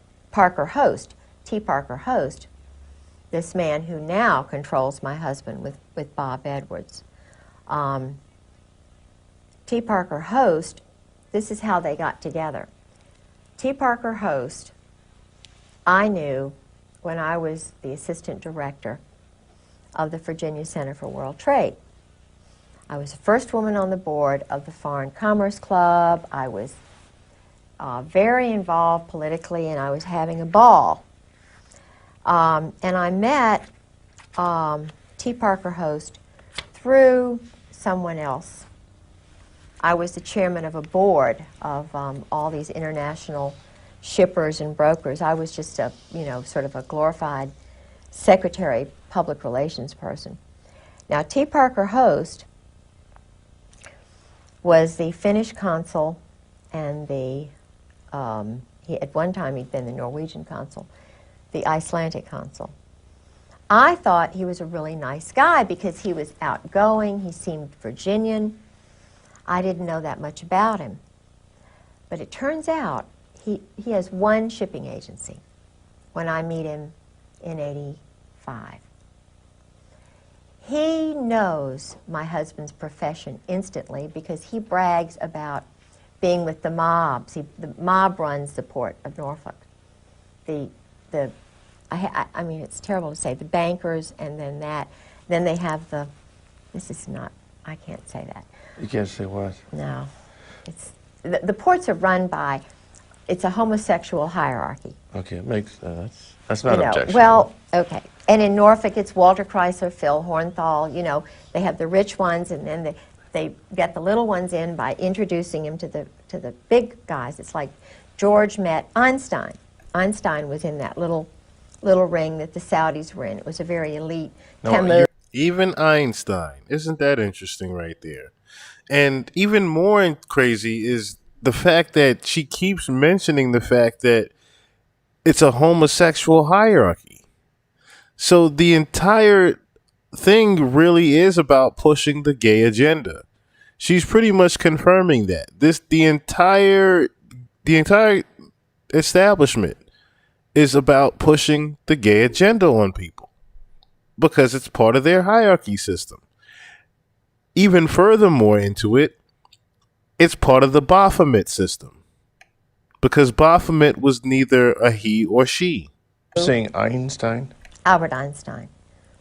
[SPEAKER 22] T. Parker Host, this man who now controls my husband with Bob Edwards. T. Parker Host, this is how they got together. T. Parker Host, I knew when I was the assistant director of the Virginia Center for World Trade. I was the first woman on the board of the Foreign Commerce Club. I was very involved politically, and I was having a ball. And I met T. Parker Host through someone else. I was the chairman of a board of all these international shippers and brokers. I was just a, sort of a glorified secretary, public relations person. Now, T. Parker Host was the Finnish consul and the, at one time he'd been the Norwegian consul, the Icelandic consul. I thought he was a really nice guy because he was outgoing, he seemed Virginian. I didn't know that much about him. But it turns out he has one shipping agency when I meet him in '85. He knows my husband's profession instantly because he brags about being with the mobs. The mob runs the port of Norfolk. I mean, it's terrible to say, the bankers, and then they have I can't say that.
[SPEAKER 3] You can't say what?
[SPEAKER 22] No. The ports are run by, it's a homosexual hierarchy.
[SPEAKER 3] Okay, it makes, that's not objectionable.
[SPEAKER 22] Well, okay. And in Norfolk, it's Walter Chrysler, Phil Hornthal, they have the rich ones, and then they get the little ones in by introducing them to the big guys. It's like George met Einstein. Einstein was in that little ring that the Saudis were in. It was a very elite
[SPEAKER 2] Even Einstein. Isn't that interesting right there? And even more crazy is the fact that she keeps mentioning the fact that it's a homosexual hierarchy. So the entire thing really is about pushing the gay agenda. She's pretty much confirming that. The entire establishment is about pushing the gay agenda on people because it's part of their hierarchy system. Even furthermore into it, it's part of the Baphomet system because Baphomet was neither a he or she.
[SPEAKER 3] You're saying Einstein?
[SPEAKER 22] Albert Einstein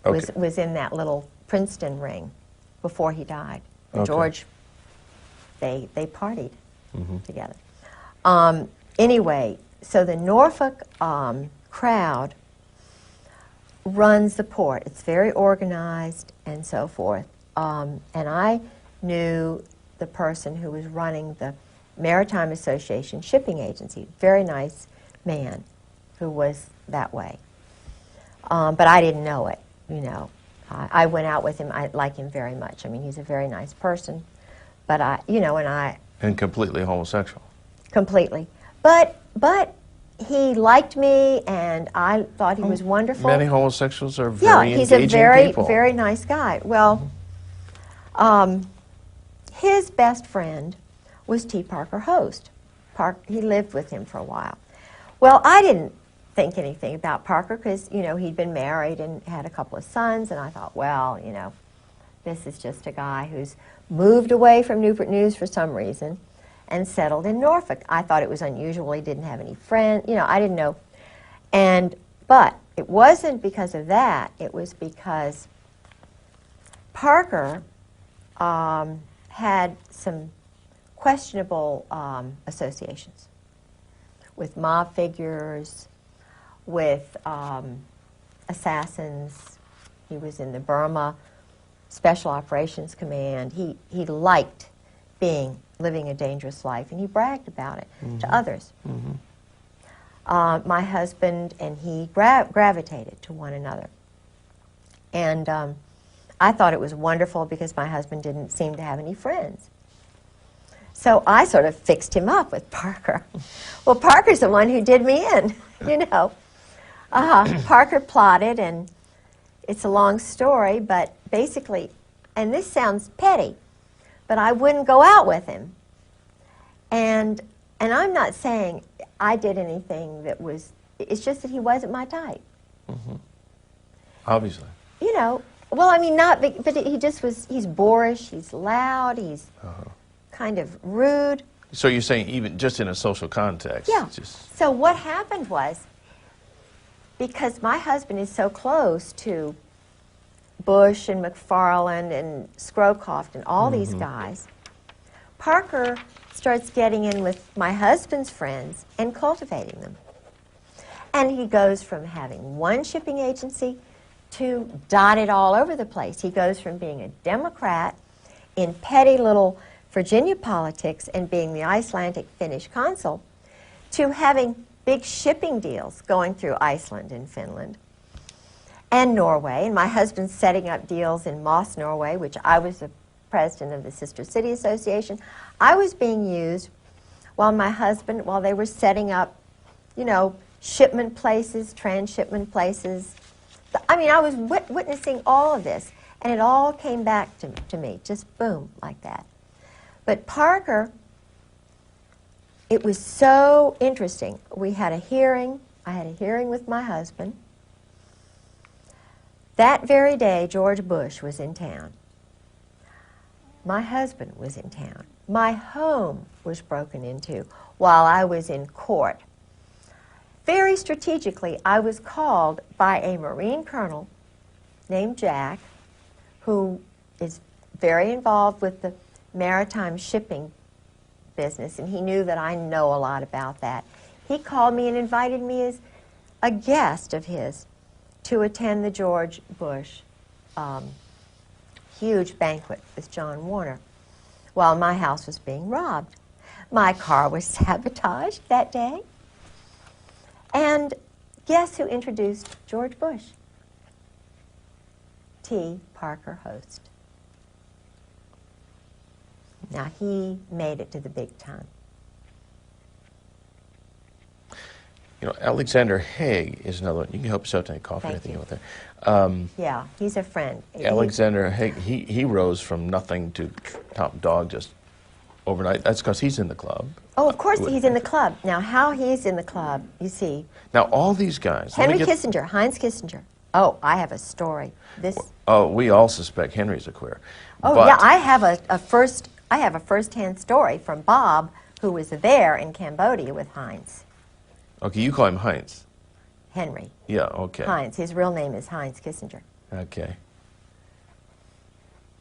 [SPEAKER 3] Okay.
[SPEAKER 22] was in that little Princeton ring before he died.
[SPEAKER 3] Okay.
[SPEAKER 22] George, they partied
[SPEAKER 3] Mhm.
[SPEAKER 22] together. Anyway, so the Norfolk crowd runs the port. It's very organized and so forth. And I knew the person who was running the Maritime Association shipping agency, very nice man who was that way. But I didn't know it, I went out with him. I like him very much. I mean, he's a very nice person. But
[SPEAKER 3] And completely homosexual.
[SPEAKER 22] completely. But he liked me, and I thought he was wonderful.
[SPEAKER 3] Many homosexuals are very
[SPEAKER 22] he's a
[SPEAKER 3] engaging
[SPEAKER 22] very,
[SPEAKER 3] people.
[SPEAKER 22] very nice guy. Well, his best friend was T. Parker Host. He lived with him for a while. Well, I didn't think anything about Parker because, he'd been married and had a couple of sons, and I thought, well, this is just a guy who's moved away from Newport News for some reason and settled in Norfolk. I thought it was unusual. He didn't have any friends. I didn't know. But it wasn't because of that. It was because Parker had some questionable associations with mob figures, with assassins. He was in the Burma Special Operations Command. He liked living a dangerous life, and he bragged about it to others. My husband and he gravitated to one another. And I thought it was wonderful because my husband didn't seem to have any friends. So I sort of fixed him up with Parker. Well, Parker's the one who did me in, Parker plotted, and it's a long story, but basically, and this sounds petty, but I wouldn't go out with him. And I'm not saying I did anything that was, it's just that he wasn't my type.
[SPEAKER 3] Obviously.
[SPEAKER 22] Well, I mean, but he just was, he's boorish, he's loud, he's kind of rude.
[SPEAKER 3] So you're saying even just in a social context?
[SPEAKER 22] Yeah.
[SPEAKER 3] Just,
[SPEAKER 22] So what happened was, because my husband is so close to Bush and McFarland and Scrowcroft and all these guys, Parker starts getting in with my husband's friends and cultivating them. And he goes from having one shipping agency to dotted all over the place. He goes from being a Democrat in petty little Virginia politics and being the Icelandic Finnish consul to having big shipping deals going through Iceland and Finland and Norway. And my husband's setting up deals in Moss, Norway, which I was the president of the Sister City Association. I was being used while they were setting up, shipment places, transshipment places. I mean, I was witnessing all of this, and it all came back to me, just boom, like that. But Parker, it was so interesting. We had a hearing. I had a hearing with my husband. That very day, George Bush was in town. My husband was in town. My home was broken into while I was in court. Very strategically, I was called by a Marine colonel named Jack, who is very involved with the maritime shipping business, and he knew that I know a lot about that. He called me and invited me as a guest of his to attend the George Bush huge banquet with John Warner while my house was being robbed. My car was sabotaged that day. And guess who introduced George Bush? T. Parker Host. Now, he made it to the big time.
[SPEAKER 3] Alexander Haig is another one. You can help us out tonight, coffee,
[SPEAKER 22] Thank
[SPEAKER 3] anything
[SPEAKER 22] you.
[SPEAKER 3] out there.
[SPEAKER 22] Yeah, he's a friend.
[SPEAKER 3] Alexander Haig, he rose from nothing to top dog just overnight. That's because he's in the club.
[SPEAKER 22] Oh, of course he's in the club. Now, how he's in the club, you see.
[SPEAKER 3] Now, all these guys.
[SPEAKER 22] Heinz Kissinger. Oh, I have a story.
[SPEAKER 3] We all suspect Henry's a queer.
[SPEAKER 22] Oh,
[SPEAKER 3] but,
[SPEAKER 22] yeah, I have a first-hand story from Bob, who was there in Cambodia with Heinz.
[SPEAKER 3] Okay, you call him Heinz.
[SPEAKER 22] Henry.
[SPEAKER 3] Yeah, okay.
[SPEAKER 22] Heinz. His real name is Heinz Kissinger.
[SPEAKER 3] Okay.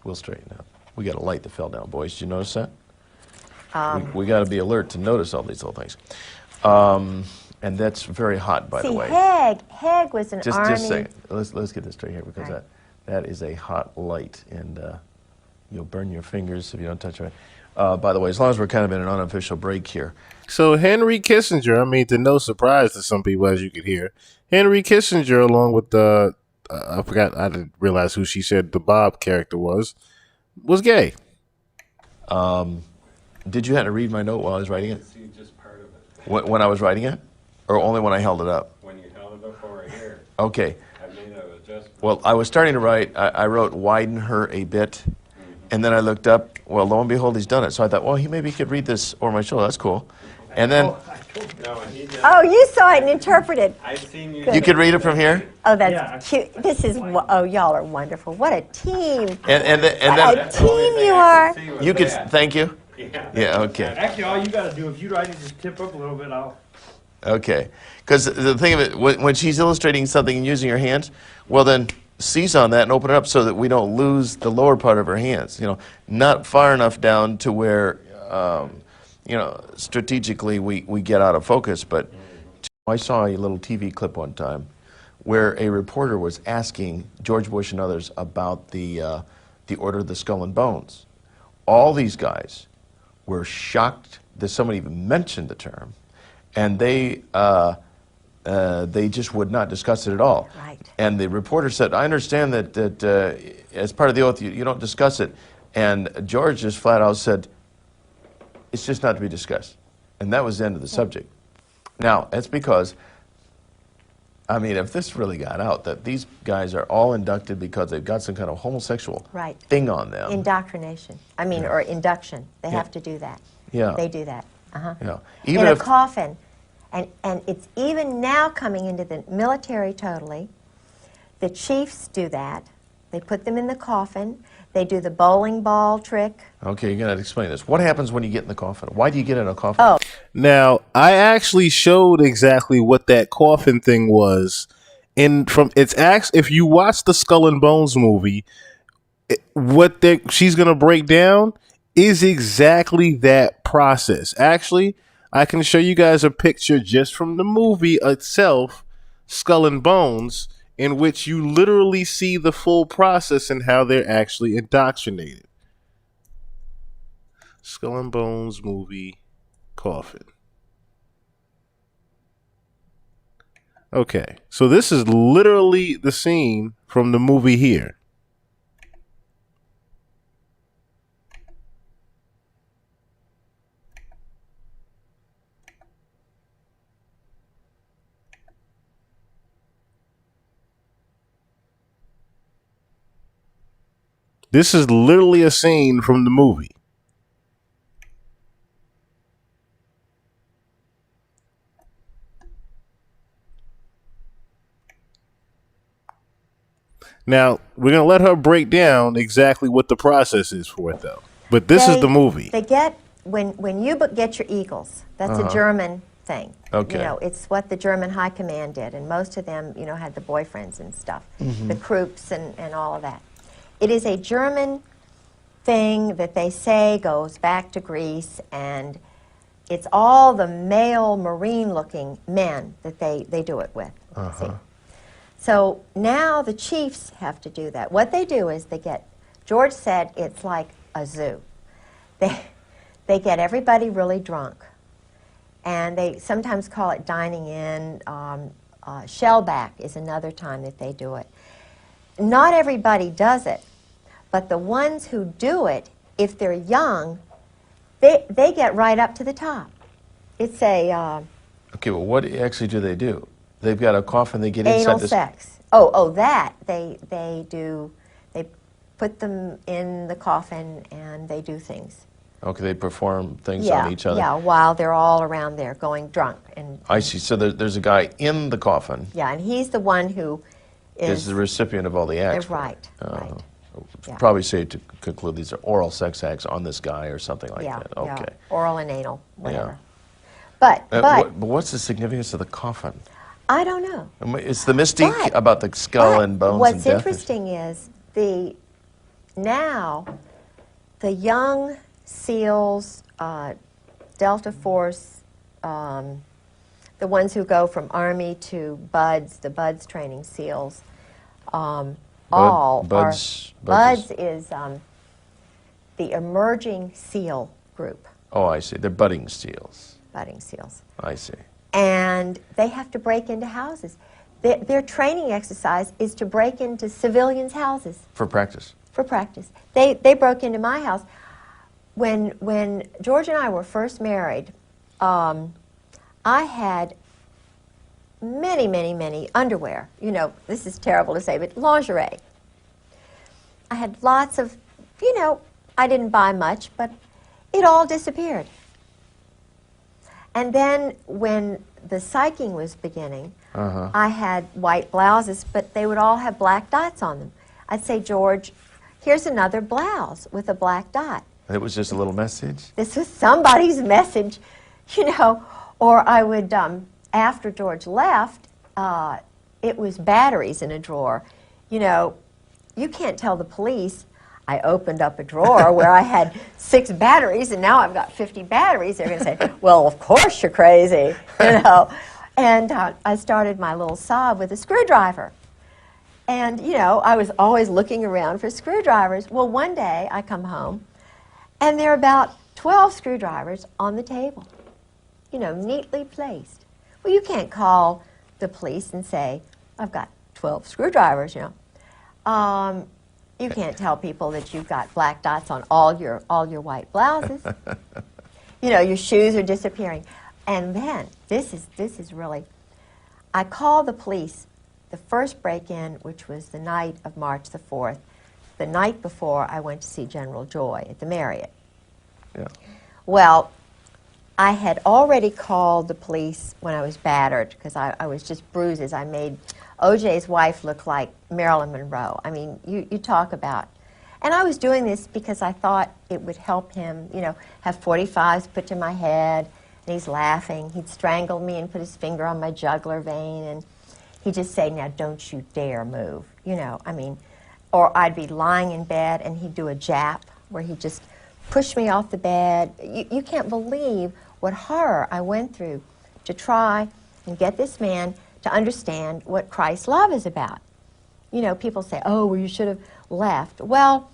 [SPEAKER 3] We'll straighten up. We got a light that fell down, boys. Did you notice that? We got to be alert to notice all these little things. And that's very hot, by the way.
[SPEAKER 22] Haig was an army...
[SPEAKER 3] Just a second. Let's get this straight here, because that is a hot light, and you'll burn your fingers if you don't touch it. By the way, as long as we're kind of in an unofficial break here.
[SPEAKER 2] So Henry Kissinger, to no surprise to some people, as you could hear, Henry Kissinger, along with I didn't realize who she said the Bob character was gay.
[SPEAKER 3] Did you have to read my note while I was writing it? See just part of it. When I was writing it? Or only when I held it up?
[SPEAKER 1] When you held it up over here.
[SPEAKER 3] Okay.
[SPEAKER 1] I made an adjustment.
[SPEAKER 3] Well, I was starting to write, I wrote widen her a bit, and then I looked up, well, lo and behold, he's done it. So I thought, well, he maybe could read this over my shoulder. That's cool. And then...
[SPEAKER 22] Oh, you saw it and interpreted.
[SPEAKER 1] I've seen you...
[SPEAKER 3] You could read it from here?
[SPEAKER 22] Oh, that's cute. This is... Oh, y'all are wonderful. What a team.
[SPEAKER 3] And then...
[SPEAKER 22] What a team you are.
[SPEAKER 3] You could... Thank you?
[SPEAKER 1] Yeah,
[SPEAKER 3] okay.
[SPEAKER 1] Actually, all you got to do, if you write it, just tip up a little bit,
[SPEAKER 3] Okay. Because the thing of it, when she's illustrating something and using her hands, well then, seize on that and open it up so that we don't lose the lower part of her hands. Not far enough down to where, strategically we get out of focus. But I saw a little TV clip one time where a reporter was asking George Bush and others about the Order of the Skull and Bones. All these guys were shocked that somebody even mentioned the term, and they just would not discuss it at all.
[SPEAKER 22] Right.
[SPEAKER 3] And the reporter said, I understand that as part of the oath, you don't discuss it. And George just flat out said, it's just not to be discussed. And that was the end of the subject. Now, that's because, if this really got out, that these guys are all inducted because they've got some kind of homosexual thing on them.
[SPEAKER 22] Indoctrination. Or induction. They have to do that.
[SPEAKER 3] Yeah.
[SPEAKER 22] They do that.
[SPEAKER 3] Yeah.
[SPEAKER 22] In a coffin. And it's even now coming into the military totally. The chiefs do that. They put them in the coffin. They do the bowling ball trick.
[SPEAKER 3] Okay, you're going to explain this. What happens when you get in the coffin? Why do you get in a coffin?
[SPEAKER 22] Oh.
[SPEAKER 2] Now, I actually showed exactly what that coffin thing was. If you watch the Skull and Bones movie, she's going to break down. is exactly that process. Actually, I can show you guys a picture just from the movie itself, Skull and Bones, in which you literally see the full process and how they're actually indoctrinated. Skull and Bones movie, Coffin. Okay, so this is literally the scene from the movie here. This is literally a scene from the movie. Now, we're going to let her break down exactly what the process is for it, though. But this is the movie.
[SPEAKER 22] They get, when you get your Eagles, that's a German thing.
[SPEAKER 3] Okay.
[SPEAKER 22] You know, it's what the German high command did, and most of them, you know, had the boyfriends and stuff, the Krupps and all of that. It is a German thing that they say goes back to Greece, and it's all the male Marine-looking men that they do it with. See? So now the chiefs have to do that. What they do is they get, George said it's like a zoo. They get everybody really drunk, and they sometimes call it dining in. Shellback is another time that they do it. Not everybody does it, but the ones who do it, if they're young, they get right up to the top. It's a
[SPEAKER 3] Okay, well, what actually do they do? They've got a coffin. They get
[SPEAKER 22] anal
[SPEAKER 3] inside this.
[SPEAKER 22] sex. Oh, that they do. They put them in the coffin and they do things.
[SPEAKER 3] Okay, they perform things on each other.
[SPEAKER 22] Yeah, while they're all around there going drunk and.
[SPEAKER 3] I see. So there's a guy in the coffin.
[SPEAKER 22] Yeah, and he's the one who
[SPEAKER 3] Is the recipient of all the acts.
[SPEAKER 22] Right. Right. Yeah.
[SPEAKER 3] Probably safe to conclude these are oral sex acts on this guy or something like that. Okay.
[SPEAKER 22] Yeah. Oral and anal, whatever.
[SPEAKER 3] Yeah.
[SPEAKER 22] But
[SPEAKER 3] what's the significance of the coffin?
[SPEAKER 22] I don't know.
[SPEAKER 3] It's the mystique about the skull and bones
[SPEAKER 22] what's
[SPEAKER 3] and death.
[SPEAKER 22] interesting is now the young SEALs, Delta Force, the ones who go from Army to BUDS, the BUDS training SEALs,
[SPEAKER 3] BUDS
[SPEAKER 22] is the emerging SEAL group.
[SPEAKER 3] Oh, I see. They're budding SEALs.
[SPEAKER 22] Budding SEALs.
[SPEAKER 3] I see.
[SPEAKER 22] And they have to break into houses. Their training exercise is to break into civilians' houses.
[SPEAKER 3] For practice.
[SPEAKER 22] For practice. They broke into my house. When George and I were first married, I had many underwear. You know, this is terrible to say, but lingerie. I had lots of, I didn't buy much, but it all disappeared. And then when the psyching was beginning, I had white blouses, but they would all have black dots on them. I'd say, George, here's another blouse with a black dot.
[SPEAKER 3] It was just a little message?
[SPEAKER 22] This was somebody's message, Or I would, after George left, it was batteries in a drawer. You can't tell the police I opened up a drawer where I had 6 batteries and now I've got 50 batteries. They're going to say, well, of course you're crazy, And I started my little sob with a screwdriver. And, I was always looking around for screwdrivers. Well, one day I come home and there are about 12 screwdrivers on the table, neatly placed. Well, you can't call the police and say, I've got 12 screwdrivers, You can't tell people that you've got black dots on all your white blouses. Your shoes are disappearing. And then, this is really, I called the police the first break-in, which was the night of March the 4th. The night before, I went to see General Joy at the Marriott.
[SPEAKER 3] Yeah.
[SPEAKER 22] Well, I had already called the police when I was battered, because I was just bruises. I made OJ's wife look like Marilyn Monroe. I mean, you talk about. And I was doing this because I thought it would help him, have 45s put to my head, and he's laughing. He'd strangle me and put his finger on my jugular vein, and he'd just say, now don't you dare move, or I'd be lying in bed and he'd do a jap where he'd just pushed me off the bed. You can't believe what horror I went through to try and get this man to understand what Christ's love is about. You know, people say, oh, well, you should have left. Well,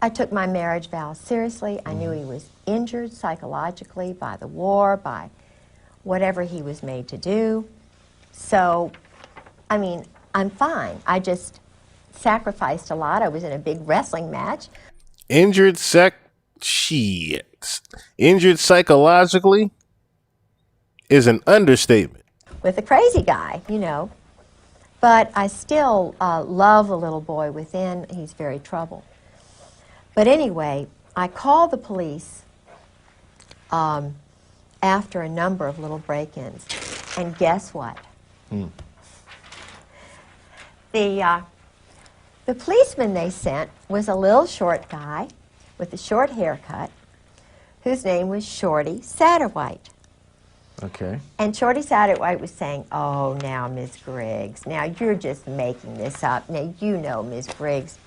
[SPEAKER 22] I took my marriage vows seriously. I knew he was injured psychologically by the war, by whatever he was made to do. So, I mean, I'm fine. I just sacrificed a lot. I was in a big wrestling match.
[SPEAKER 2] Injured injured psychologically is an understatement.
[SPEAKER 22] With a crazy guy, you know. But I still love the little boy within. He's very troubled. But anyway, I called the police after a number of little break-ins. And guess what? The policeman they sent was a little short guy with a short haircut whose name was Shorty Satterwhite.
[SPEAKER 3] Okay.
[SPEAKER 22] And Shorty Satterwhite was saying, oh, now, Ms. Griggs, now you're just making this up. Now, you know, Ms. Griggs,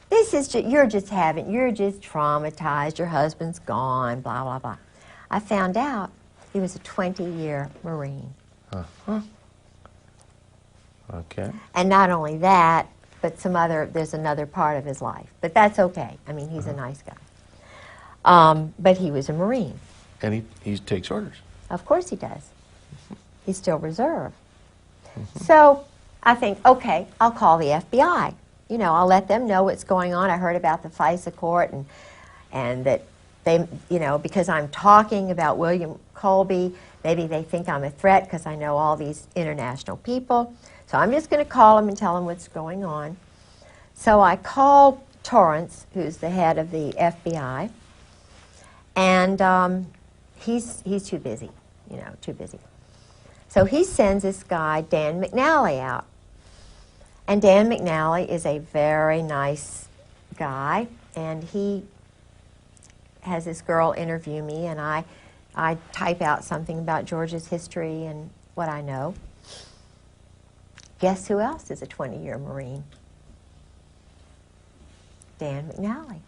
[SPEAKER 22] this is just, you're just traumatized, your husband's gone, blah, blah, blah. I found out he was a 20-year Marine.
[SPEAKER 3] Huh. Okay.
[SPEAKER 22] And not only that, but there's another part of his life. But that's okay. I mean, he's a nice guy. But he was a Marine.
[SPEAKER 3] And he takes orders.
[SPEAKER 22] Of course he does. He's still reserve. So I think, okay, I'll call the FBI. You know, I'll let them know what's going on. I heard about the FISA court and that they, you know, because I'm talking about William Colby, maybe they think I'm a threat because I know all these international people. So I'm just going to call them and tell them what's going on. So I call Torrance, who's the head of the FBI, and he's too busy, you know, too busy. So he sends this guy, Dan McNally, out. And Dan McNally is a very nice guy, and he has this girl interview me, and I type out something about Georgia's history and what I know. Guess who else is a 20-year Marine? Dan McNally.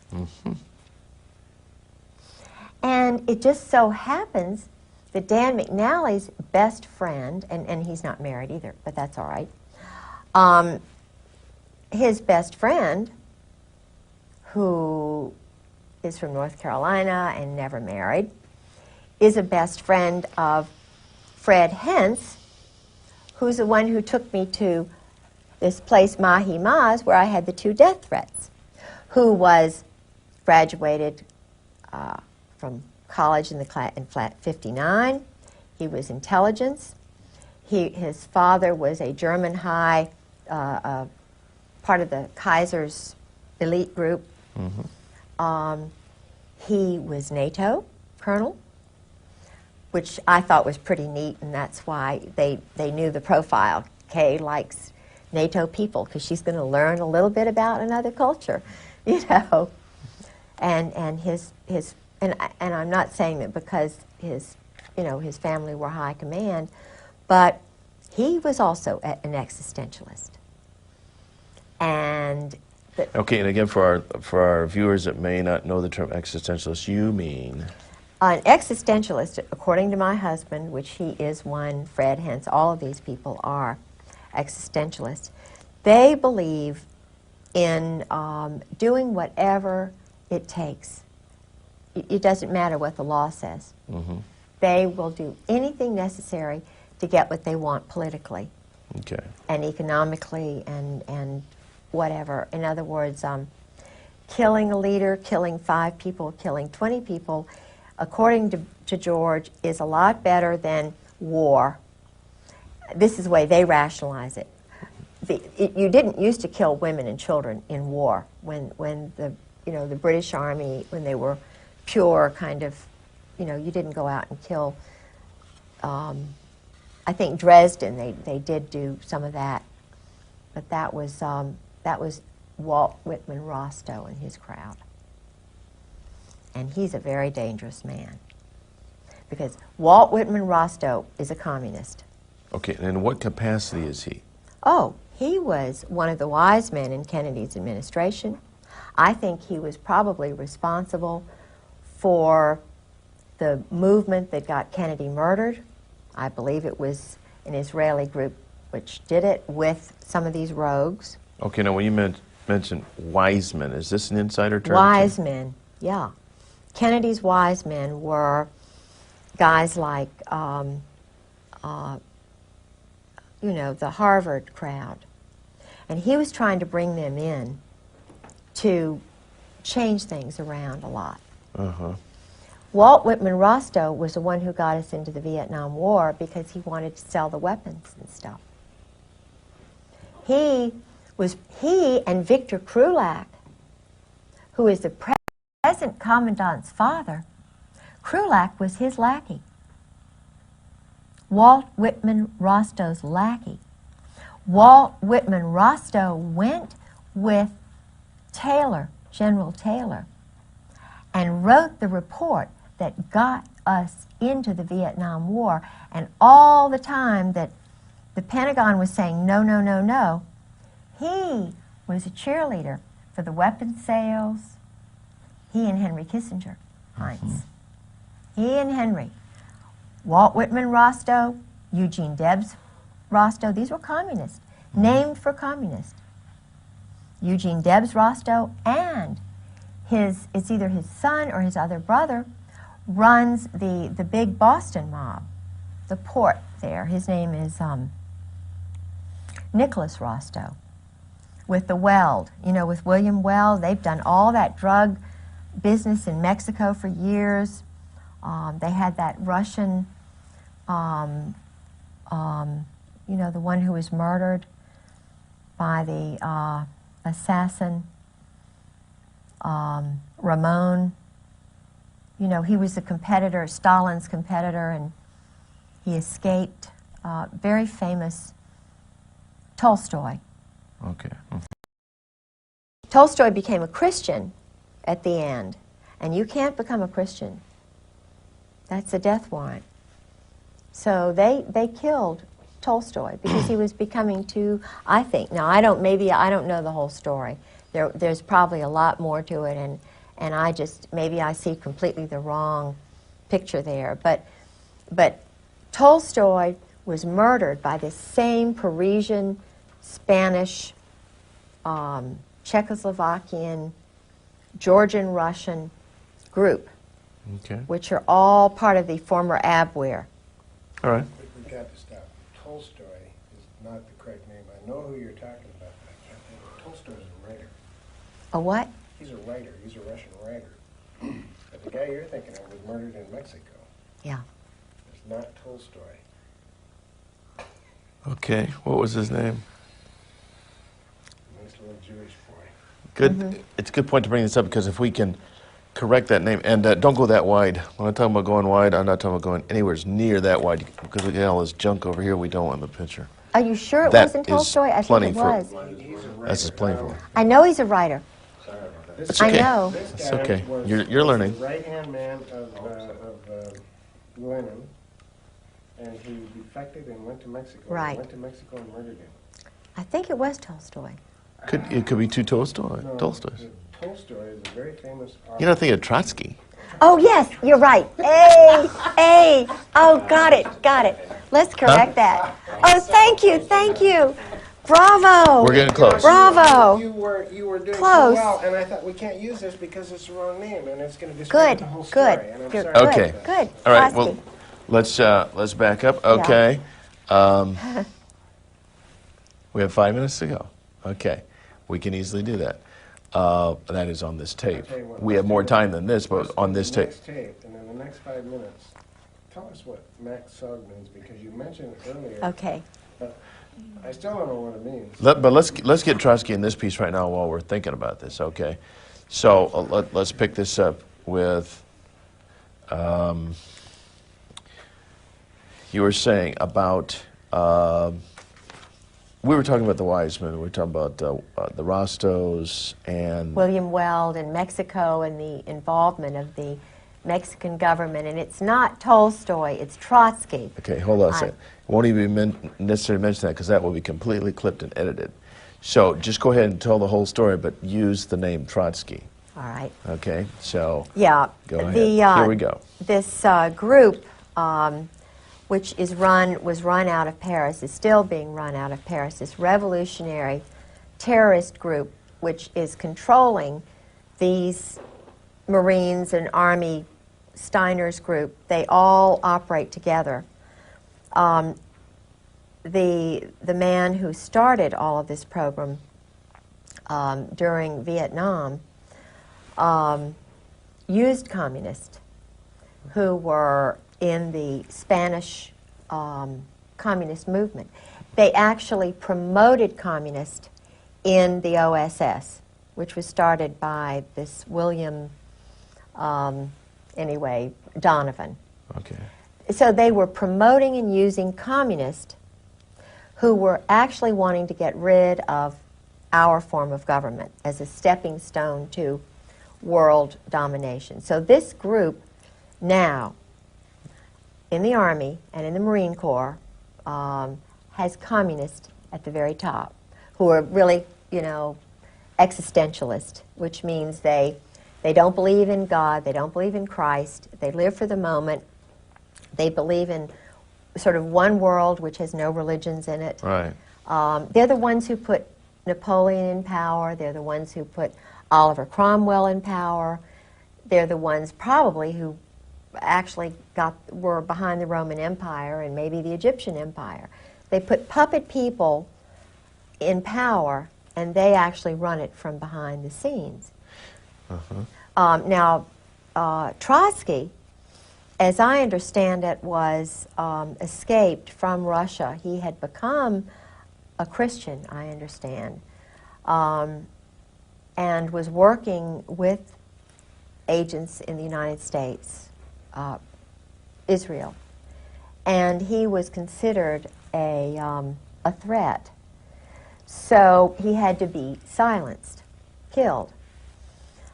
[SPEAKER 22] And it just so happens that Dan McNally's best friend, and he's not married either, but that's all right, his best friend, who is from North Carolina and never married, is a best friend of Fred Hentz, who's the one who took me to this place, Mahi Maz, where I had the 2 death threats, who was graduated from college in flat 59. He was intelligence. His father was a German high, part of the Kaiser's elite group. He was NATO colonel, which I thought was pretty neat, and that's why they knew the profile. Kay likes NATO people because she's going to learn a little bit about another culture, you know. And I'm not saying that because his family were high command, but he was also an existentialist. And
[SPEAKER 3] okay, and again, for our viewers that may not know the term existentialist, you mean?
[SPEAKER 22] An existentialist, according to my husband, which he is one, Fred Hentz, all of these people are existentialists. They believe in doing whatever it takes. It doesn't matter what the law says. They will do anything necessary to get what they want politically, and economically, and whatever. In other words, killing a leader, killing 5 people, killing 20 people, according to George, is a lot better than war. This is the way they rationalize it. You didn't used to kill women and children in war when the British Army, when they were pure kind of, you didn't go out and kill. I think Dresden, they did do some of that, but that was Walt Whitman Rostow and his crowd. And he's a very dangerous man, because Walt Whitman Rostow is a communist.
[SPEAKER 3] Okay, and in what capacity is he?
[SPEAKER 22] Oh, he was one of the wise men in Kennedy's administration. I think he was probably responsible for the movement that got Kennedy murdered. I believe it was an Israeli group which did it with some of these rogues.
[SPEAKER 3] Okay, now when you mentioned wise men, is this an insider term?
[SPEAKER 22] Wise men, yeah. Kennedy's wise men were guys like, you know, the Harvard crowd. And he was trying to bring them in to change things around a lot.
[SPEAKER 3] Uh-huh.
[SPEAKER 22] Walt Whitman Rostow was the one who got us into the Vietnam War because he wanted to sell the weapons and stuff. He and Victor Krulak, who is the present commandant's father, Krulak was his lackey. Walt Whitman Rostow's lackey. Walt Whitman Rostow went with Taylor, General Taylor, and wrote the report that got us into the Vietnam War. And all the time that the Pentagon was saying, no, no, no, no, he was a cheerleader for the weapons sales. He and Henry Kissinger, Heinz. He and Henry. Walt Whitman Rostow, Eugene Debs Rostow, these were communists, named for communists. Eugene Debs Rostow and it's either his son or his other brother, runs the big Boston mob, the port there. His name is Nicholas Rostow. With the Weld, you know, with William Weld, they've done all that drug business in Mexico for years. They had that Russian, you know, the one who was murdered by the assassin, Ramon. You know, he was a competitor, Stalin's competitor, and he escaped. Very famous Tolstoy.
[SPEAKER 3] Okay.
[SPEAKER 22] Tolstoy became a Christian at the end, and you can't become a Christian. That's a death warrant. So they killed Tolstoy because he was becoming too, I think, now I don't know the whole story. There's probably a lot more to it, and I just, maybe I see completely the wrong picture there. But Tolstoy was murdered by this same Parisian, Spanish, Czechoslovakian, Georgian, Russian group,
[SPEAKER 3] okay,
[SPEAKER 22] which are all part of the former Abwehr.
[SPEAKER 3] All right.
[SPEAKER 10] We've got to stop. Tolstoy is not the correct name. I know who you're talking about, but I can't think of it. Tolstoy is a writer.
[SPEAKER 22] A what?
[SPEAKER 10] He's a writer. He's a Russian writer. But the guy you're thinking of was murdered in Mexico.
[SPEAKER 22] Yeah.
[SPEAKER 10] It's not Tolstoy.
[SPEAKER 3] Okay, what was his name?
[SPEAKER 10] Nice little Jewish boy.
[SPEAKER 3] Good. It's a good point to bring this up because if we can correct that name, and don't go that wide. When I'm talking about going wide, I'm not talking about going anywhere near that wide because we got all this junk over here we don't want in the picture.
[SPEAKER 22] Are you sure it
[SPEAKER 3] That
[SPEAKER 22] wasn't
[SPEAKER 3] is
[SPEAKER 22] Tolstoy? I think
[SPEAKER 3] plenty
[SPEAKER 22] it
[SPEAKER 3] for-
[SPEAKER 22] was.
[SPEAKER 3] That's just plenty for.
[SPEAKER 22] I know he's a writer.
[SPEAKER 3] That's
[SPEAKER 22] I
[SPEAKER 3] okay.
[SPEAKER 22] know.
[SPEAKER 3] That's okay. You're learning.
[SPEAKER 10] The right-hand man of Lenin, and he defected and went to Mexico.
[SPEAKER 22] Right.
[SPEAKER 10] He went to Mexico and murdered him.
[SPEAKER 22] I think it was Tolstoy.
[SPEAKER 3] It could be two Tolstoys.
[SPEAKER 10] No,
[SPEAKER 3] Tolstoys.
[SPEAKER 10] Tolstoy is a very famous author.
[SPEAKER 3] You're not thinking of Trotsky.
[SPEAKER 22] Oh, yes, you're right. Hey. Oh, got it. Let's correct that. Oh, thank you. Bravo.
[SPEAKER 3] We're getting close.
[SPEAKER 22] Bravo.
[SPEAKER 10] You were doing
[SPEAKER 22] Close.
[SPEAKER 10] so well, and I thought we can't use this because it's the wrong name, and it's going to destroy the whole story.
[SPEAKER 22] Good.
[SPEAKER 10] And I'm
[SPEAKER 22] Good.
[SPEAKER 10] sorry.
[SPEAKER 3] Okay.
[SPEAKER 22] Good.
[SPEAKER 3] All right.
[SPEAKER 22] Trotsky.
[SPEAKER 3] Well, let's back up. Okay. We have 5 minutes to go. Okay. We can easily do that. That is on this tape.
[SPEAKER 10] I'll tell you what,
[SPEAKER 3] We have more time than this, but on this tape.
[SPEAKER 10] Next tape, and in the next 5 minutes, tell us what Max Sog means, because you mentioned it earlier.
[SPEAKER 22] Okay.
[SPEAKER 10] But I still don't know what it means.
[SPEAKER 3] But let's get Trotsky in this piece right now while we're thinking about this, okay? So let's pick this up with, you were saying about, we were talking about the wise men, we were talking about the Rostows and...
[SPEAKER 22] William Weld in Mexico and the involvement of the Mexican government. And it's not Tolstoy, it's Trotsky.
[SPEAKER 3] Okay, hold on a second. It won't even be necessary to mention that because that will be completely clipped and edited. So just go ahead and tell the whole story, but use the name Trotsky.
[SPEAKER 22] All right.
[SPEAKER 3] Okay, so
[SPEAKER 22] Yeah.
[SPEAKER 3] go ahead.
[SPEAKER 22] Here
[SPEAKER 3] we go.
[SPEAKER 22] This group, which was run out of Paris, is still being run out of Paris. This revolutionary terrorist group, which is controlling these Marines and Army Steiner's group. They all operate together. The man who started all of this program during Vietnam used communists who were in the Spanish communist movement. They actually promoted communists in the OSS, which was started by this William, Donovan.
[SPEAKER 3] Okay.
[SPEAKER 22] So they were promoting and using communists who were actually wanting to get rid of our form of government as a stepping stone to world domination. So this group now in the Army and in the Marine Corps has communists at the very top who are really, existentialist, which means they don't believe in God, they don't believe in Christ, they live for the moment, they believe in sort of one world which has no religions in it.
[SPEAKER 3] Right.
[SPEAKER 22] They're the ones who put Napoleon in power, they're the ones who put Oliver Cromwell in power, they're the ones probably who actually were behind the Roman Empire and maybe the Egyptian Empire. They put puppet people in power and they actually run it from behind the scenes. Now, Trotsky, as I understand it, was escaped from Russia. He had become a Christian, I understand, and was working with agents in the United States, Israel. And he was considered a threat. So he had to be silenced, killed.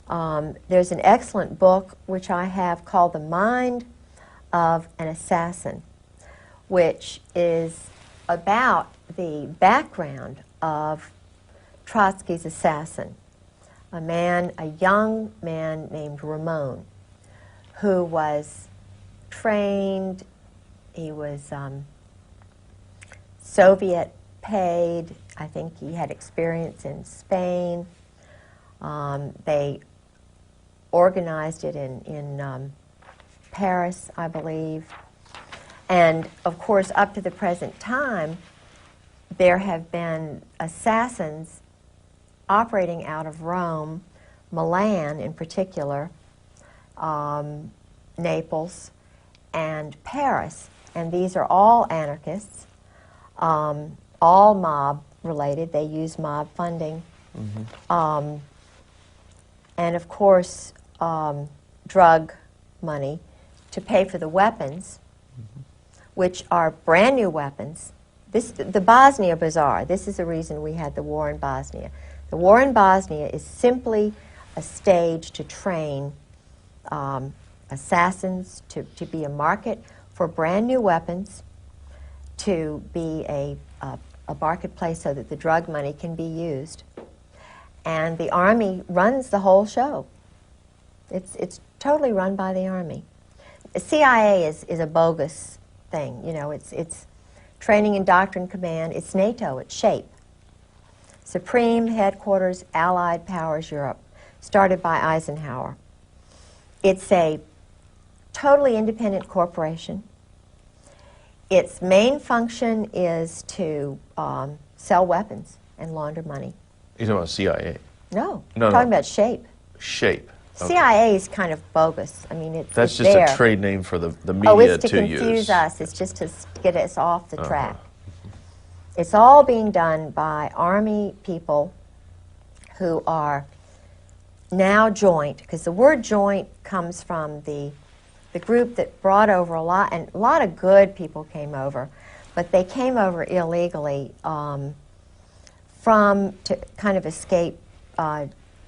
[SPEAKER 22] There's an excellent book which I have called The Mind of an Assassin, which is about the background of Trotsky's assassin, a young man named Ramon, who was trained, he was Soviet paid, I think he had experience in Spain. They organized it in Paris, I believe. And of course, up to the present time, there have been assassins operating out of Rome, Milan in particular, Naples, and Paris. And these are all anarchists, all mob related. They use mob funding. And of course, drug money to pay for the weapons, which are brand new weapons. The Bosnia Bazaar, this is the reason we had the war in Bosnia. The war in Bosnia is simply a stage to train assassins, to be a market for brand new weapons, to be a marketplace so that the drug money can be used. And the Army runs the whole show. It's totally run by the Army. The CIA is a bogus thing. It's training and doctrine command. It's NATO. It's SHAPE. Supreme Headquarters Allied Powers Europe, started by Eisenhower. It's a totally independent corporation. Its main function is to sell weapons and launder money.
[SPEAKER 3] You're talking about CIA?
[SPEAKER 22] No,
[SPEAKER 3] No,
[SPEAKER 22] I'm talking about SHAPE.
[SPEAKER 3] SHAPE. Okay.
[SPEAKER 22] CIA is kind of bogus. I mean,
[SPEAKER 3] That's
[SPEAKER 22] it's
[SPEAKER 3] just
[SPEAKER 22] there.
[SPEAKER 3] a trade name for the media
[SPEAKER 22] Oh, it's to
[SPEAKER 3] use.
[SPEAKER 22] confuse us. It's just to get us off the track. It's all being done by Army people who are now joint, because the word joint comes from the group that brought over a lot, and a lot of good people came over, but they came over illegally to kind of escape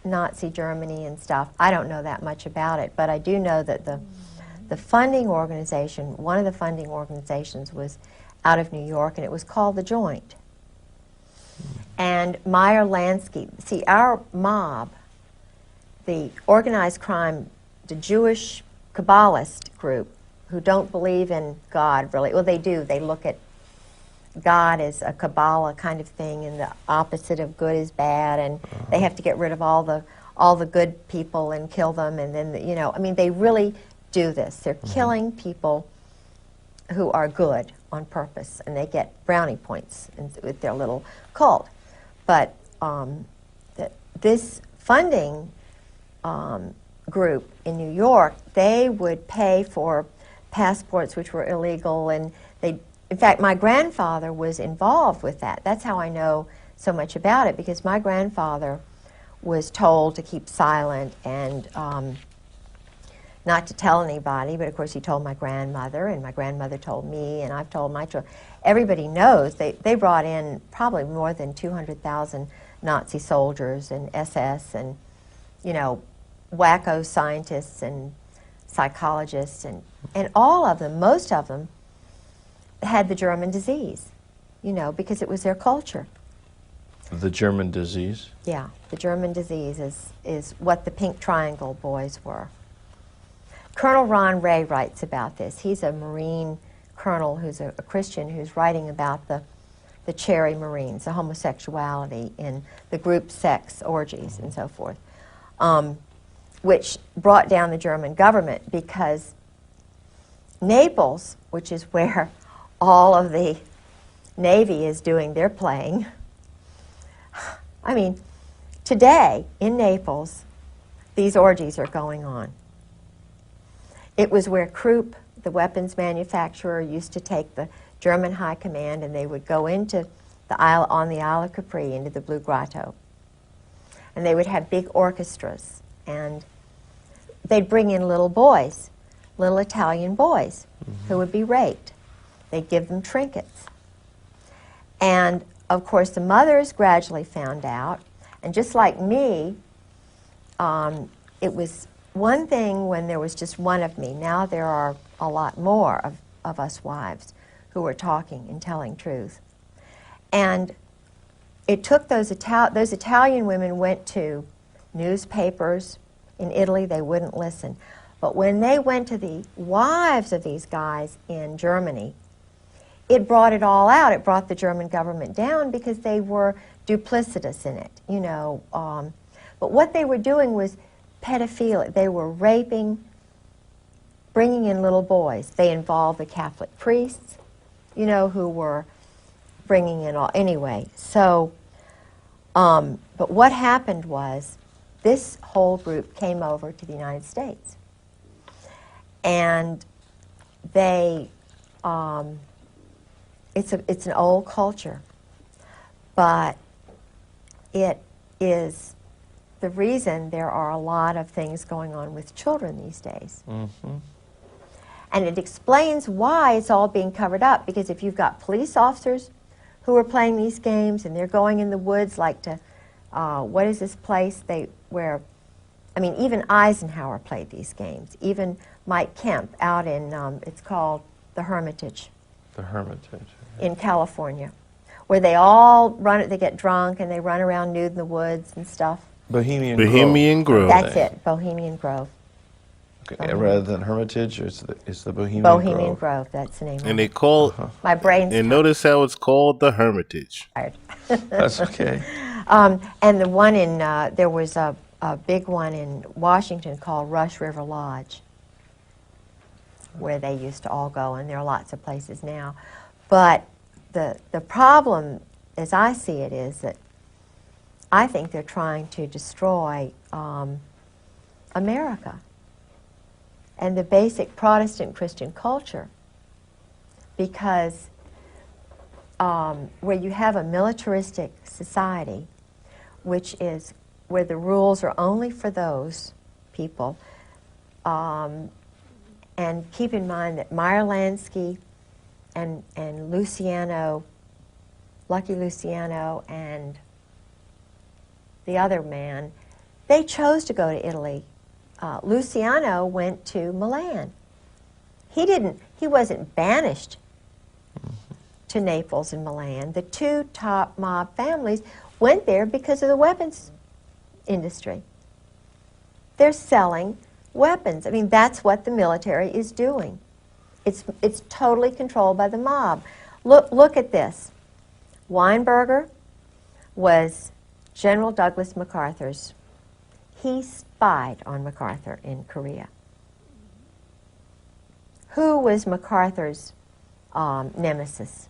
[SPEAKER 22] Nazi Germany and stuff. I don't know that much about it, but I do know that the funding organization, one of the funding organizations was out of New York, and it was called the Joint. And Meyer Lansky, see, our mob, the organized crime, the Jewish Kabbalist group, who don't believe in God really. Well, they do. They look at God as a Kabbalah kind of thing, and the opposite of good is bad, and they have to get rid of all the good people and kill them, and then I mean, they really do this. They're killing people who are good on purpose, and they get brownie points with their little cult. But this funding group in New York, they would pay for passports which were illegal, and in fact, my grandfather was involved with that. That's how I know so much about it, because my grandfather was told to keep silent and not to tell anybody, but of course he told my grandmother, and my grandmother told me, and I've told my children. Everybody knows they brought in probably more than 200,000 Nazi soldiers and SS and, wacko scientists and psychologists, and all of them, most of them, had the German disease, because it was their culture.
[SPEAKER 3] The German disease?
[SPEAKER 22] Yeah, the German disease is what the Pink Triangle boys were. Colonel Ron Ray writes about this. He's a Marine colonel who's a Christian who's writing about the Cherry Marines, the homosexuality in the group sex orgies and so forth, which brought down the German government, because Naples, which is where all of the Navy is doing their playing. I mean, today in Naples, these orgies are going on. It was where Krupp, the weapons manufacturer, used to take the German high command, and they would go into on the Isle of Capri, into the Blue Grotto. And they would have big orchestras, and they'd bring in little boys, little Italian boys, who would be raped. They'd give them trinkets. And, of course, the mothers gradually found out, and just like me, it was one thing when there was just one of me. Now there are a lot more of us wives who are talking and telling truth. And it took those Italian women went to newspapers in Italy. They wouldn't listen. But when they went to the wives of these guys in Germany, it brought it all out. It brought the German government down, because they were duplicitous in it, But what they were doing was pedophilia. They were raping, bringing in little boys. They involved the Catholic priests, who were bringing in all. Anyway, so, but what happened was this whole group came over to the United States. And they, it's an old culture, but it is the reason there are a lot of things going on with children these days. And it explains why it's all being covered up, because if you've got police officers who are playing these games, and they're going in the woods like to, what is this place even Eisenhower played these games. Even Mike Kemp out in, it's called the Hermitage.
[SPEAKER 3] The Hermitage.
[SPEAKER 22] In California, where they all they get drunk and they run around nude in the woods and stuff.
[SPEAKER 3] Bohemian Grove.
[SPEAKER 22] That's it, Bohemian Grove.
[SPEAKER 3] Okay, rather than Hermitage, it's the Bohemian
[SPEAKER 22] Bohemian
[SPEAKER 3] Grove.
[SPEAKER 22] That's the name.
[SPEAKER 2] And they call
[SPEAKER 22] my brain's.
[SPEAKER 2] And notice how it's called the Hermitage.
[SPEAKER 3] That's okay.
[SPEAKER 22] And the one in there was a big one in Washington called Rush River Lodge, where they used to all go, and there are lots of places now. But the problem, as I see it, is that I think they're trying to destroy America and the basic Protestant Christian culture, because where you have a militaristic society, which is where the rules are only for those people, and keep in mind that Meyer Lansky and Luciano, Lucky Luciano, and the other man, they chose to go to Italy. Luciano went to Milan. He wasn't banished to Naples and Milan. The two top mob families went there because of the weapons industry. They're selling weapons. I mean, that's what the military is doing. It's totally controlled by the mob. Look at this. Weinberger was General Douglas MacArthur's. He spied on MacArthur in Korea. Who was MacArthur's nemesis?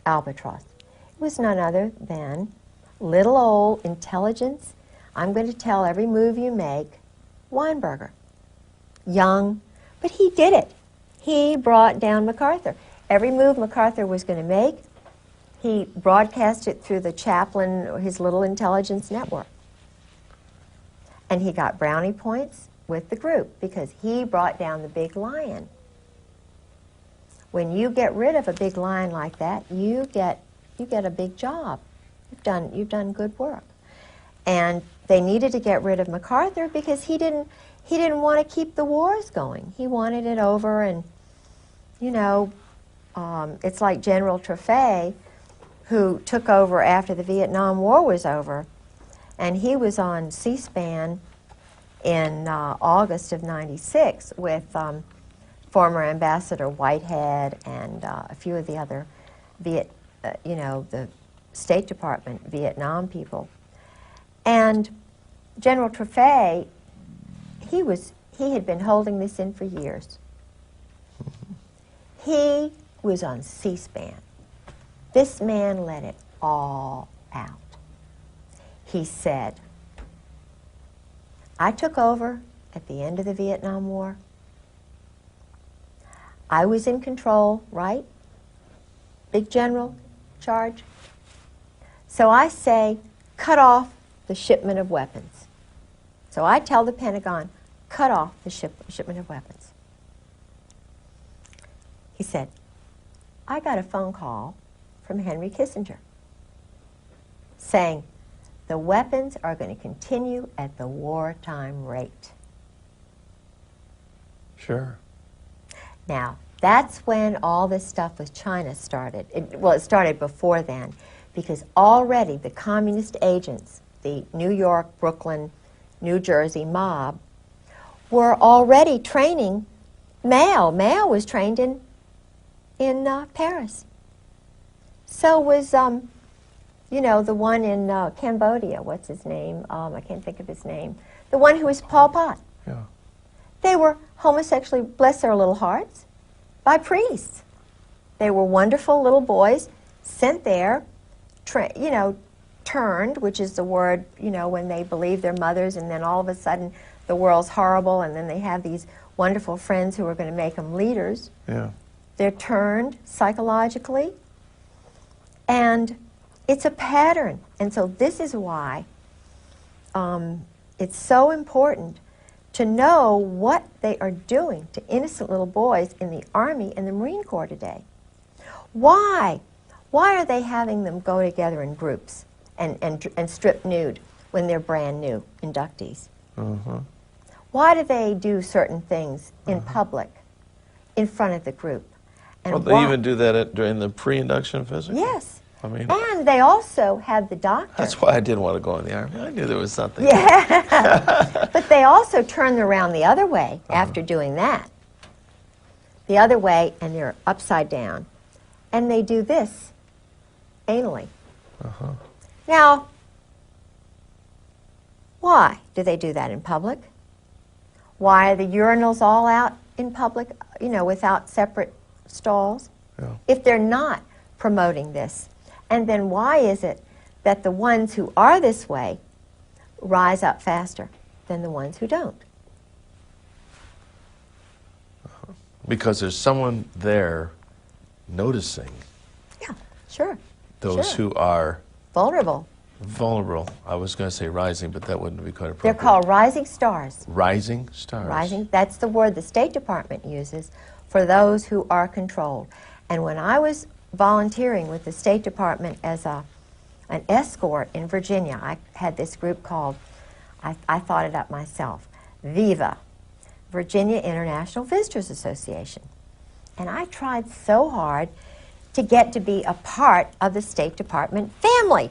[SPEAKER 22] Albatross. It was none other than little old intelligence. I'm going to tell every move you make. Weinberger. Young, but he did it. He brought down MacArthur. Every move MacArthur was going to make, he broadcast it through the chaplain, his little intelligence network. And he got brownie points with the group because he brought down the big lion. When you get rid of a big lion like that, you get a big job. You've done good work. And they needed to get rid of MacArthur because he didn't want to keep the wars going. He wanted it over, and it's like General Trefay, who took over after the Vietnam War was over, and he was on C-SPAN in August of '96 with former Ambassador Whitehead and a few of the other the State Department Vietnam people. And General Trefay, he had been holding this in for years. He was on C-SPAN. This man let it all out. He said, I took over at the end of the Vietnam War. I was in control, right? Big general, charge. So I say, cut off the shipment of weapons. So I tell the Pentagon, cut off the shipment of weapons. He said, I got a phone call from Henry Kissinger saying the weapons are going to continue at the wartime rate.
[SPEAKER 3] Sure.
[SPEAKER 22] Now, that's when all this stuff with China started. It started before then, because already the communist agents, the New York, Brooklyn, New Jersey mob, were already training Mao. Mao was trained in Paris. So was, the one in Cambodia. What's his name? I can't think of his name. The one who was Pol Pot.
[SPEAKER 3] Yeah.
[SPEAKER 22] They were homosexually, bless their little hearts, by priests. They were wonderful little boys sent there, turned, which is the word, when they believe their mothers, and then all of a sudden the world's horrible, and then they have these wonderful friends who are going to make them leaders.
[SPEAKER 3] Yeah.
[SPEAKER 22] They're turned psychologically, and it's a pattern. And so this is why it's so important to know what they are doing to innocent little boys in the Army and the Marine Corps today. Why? Why are they having them go together in groups and strip nude when they're brand new inductees?
[SPEAKER 3] Uh-huh.
[SPEAKER 22] Why do they do certain things in public, in front of the group? And
[SPEAKER 3] Well, they even do that during the pre-induction physical?
[SPEAKER 22] Yes.
[SPEAKER 3] I mean,
[SPEAKER 22] And they also have the doctor.
[SPEAKER 3] that's why I didn't want to go in the Army. I knew there was something.
[SPEAKER 22] Yeah. But they also turn around the other way after doing that. The other way, and they're upside down. And they do this anally.
[SPEAKER 3] Uh-huh.
[SPEAKER 22] Now, why do they do that in public? Why are the urinals all out in public, without separate stalls?
[SPEAKER 3] Yeah.
[SPEAKER 22] If they're not promoting this. And then why is it that the ones who are this way rise up faster than the ones who don't?
[SPEAKER 3] Because there's someone there noticing
[SPEAKER 22] Yeah, sure.
[SPEAKER 3] those
[SPEAKER 22] sure.
[SPEAKER 3] who are
[SPEAKER 22] Vulnerable.
[SPEAKER 3] vulnerable. I was going to say rising, but that wouldn't be quite
[SPEAKER 22] They're
[SPEAKER 3] appropriate.
[SPEAKER 22] called rising stars.
[SPEAKER 3] Rising stars.
[SPEAKER 22] Rising, that's the word the State Department uses for those who are controlled. And when I was volunteering with the State Department as an escort in Virginia, I had this group called, I thought it up myself, VIVA, Virginia International Visitors Association. And I tried so hard to get to be a part of the State Department family.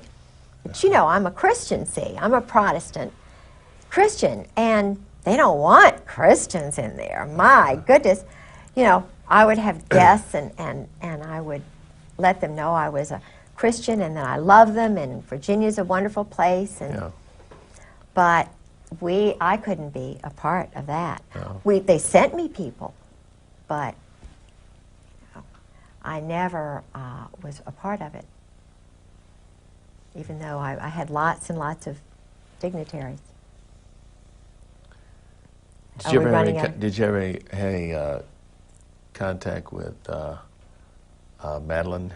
[SPEAKER 22] But I'm a Christian, see, I'm a Protestant. Christian, and they don't want Christians in there. My goodness. You know, I would have guests, and I would let them know I was a Christian and that I love them, and Virginia's a wonderful place. And but I couldn't be a part of that.
[SPEAKER 3] No.
[SPEAKER 22] They sent me people, but I never was a part of it, even though I had lots and lots of dignitaries.
[SPEAKER 3] Did you ever have any contact with Madeline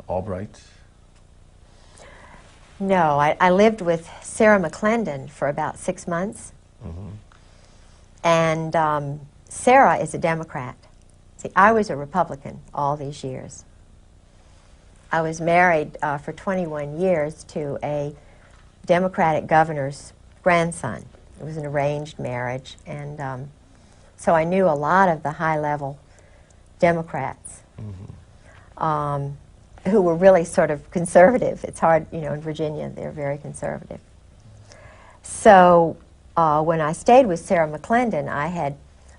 [SPEAKER 3] Albright?
[SPEAKER 22] No, I lived with Sarah McClendon for about 6 months. And Sarah is a Democrat. See, I was a Republican all these years. I was married for 21 years to a Democratic governor's grandson. It was an arranged marriage, and so I knew a lot of the high-level Democrats who were really sort of conservative. It's hard, you know, in Virginia, they're very conservative. So when I stayed with Sarah McClendon, I had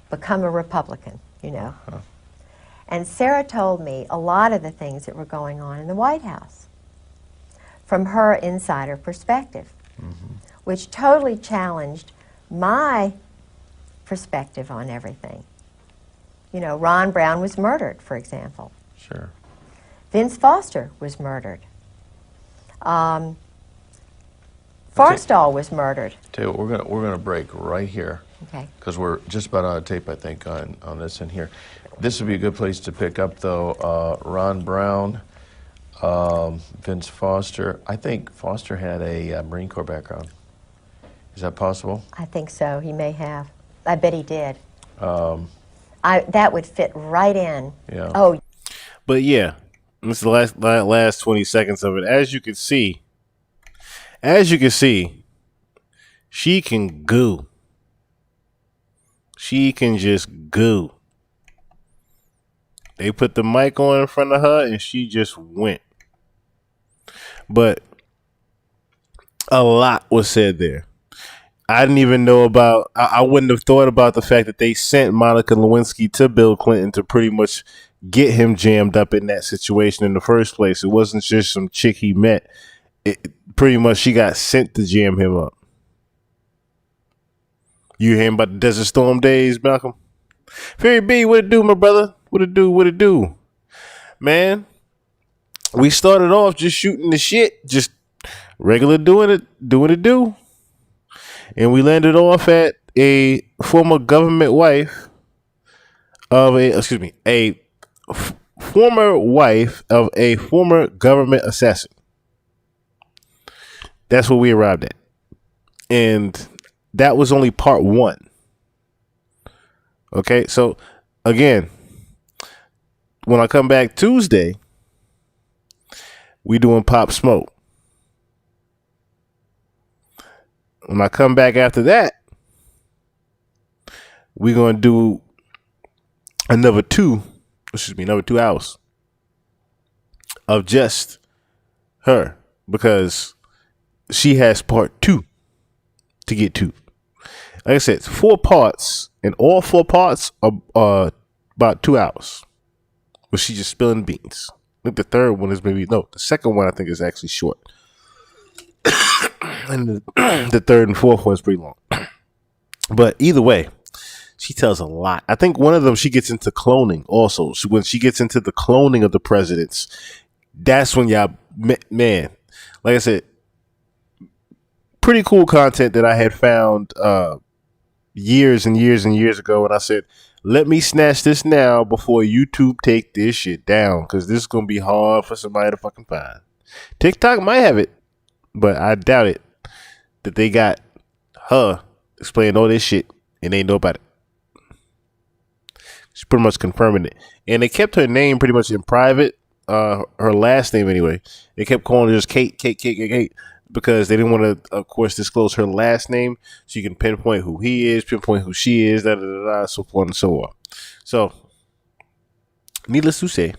[SPEAKER 22] become a Republican, you know. And Sarah told me a lot of the things that were going on in the White House from her insider perspective, which totally challenged my perspective on everything. You know, Ron Brown was murdered, for example.
[SPEAKER 3] Sure.
[SPEAKER 22] Vince Foster was murdered. Forrestal was murdered.
[SPEAKER 3] Tell you what, we're gonna break right here.
[SPEAKER 22] Okay.
[SPEAKER 3] Because we're just about out of tape, I think, on this in here. This would be a good place to pick up, though. Ron Brown, Vince Foster. I think Foster had a Marine Corps background. Is that possible?
[SPEAKER 22] I think so. He may have. I bet he did. That would fit right in.
[SPEAKER 3] Yeah.
[SPEAKER 22] Oh.
[SPEAKER 2] But yeah, this is the last 20 seconds of it. As you can see, she can goo. She can just goo. They put the mic on in front of her and she just went. But a lot was said there. I didn't even know about, I wouldn't have thought about the fact that they sent Monica Lewinsky to Bill Clinton to pretty much get him jammed up in that situation in the first place. It wasn't just some chick he met. Pretty much she got sent to jam him up. You hearing about the Desert Storm days, Malcolm? Ferry B, what it do, my brother? What it do? Man, we started off just shooting the shit, just regular doing it do. And we landed off at a former government wife of a former wife of a former government assassin. That's what we arrived at. And that was only part one. Okay, so again, when I come back Tuesday, we doing Pop Smoke. When I come back after that, we're going to do another 2 hours of just her, because she has part 2 to get to. Like I said, it's 4 parts, and all 4 parts are about 2 hours. But she's just spilling beans. I think the third one is the second one I think is actually short. And the third and fourth one is pretty long. But either way, she tells a lot. I think one of them, she gets into cloning also. When she gets into the cloning of the presidents, that's when y'all, man, like I said, pretty cool content that I had found years and years and years ago. And I said, let me snatch this now before YouTube take this shit down, because this is going to be hard for somebody to fucking find. TikTok might have it, but I doubt it that they got her explaining all this shit and they know about it. She's pretty much confirming it. And they kept her name pretty much in private, her last name anyway. They kept calling her just Kate, because they didn't want to, of course, disclose her last name so you can pinpoint who he is, pinpoint who she is, so forth and so on. So, needless to say,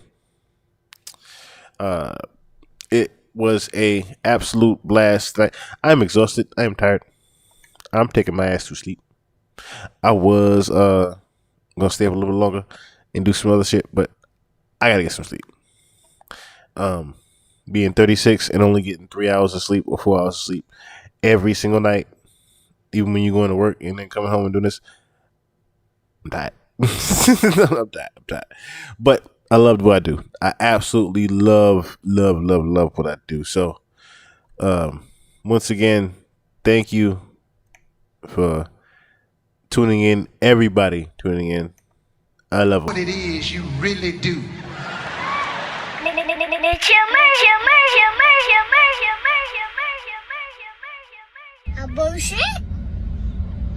[SPEAKER 2] was a absolute blast. I'm exhausted. I am tired. I'm taking my ass to sleep. I was gonna stay up a little bit longer and do some other shit, but I gotta get some sleep. Being 36 and only getting 3 hours of sleep or 4 hours of sleep every single night, even when you're going to work and then coming home and doing this, I'm tired. I'm tired. But I loved what I do. I absolutely love what I do. So, once again, thank you for tuning in. Everybody tuning in. I love
[SPEAKER 4] What it is, you really do.
[SPEAKER 5] A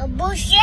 [SPEAKER 5] bullshit.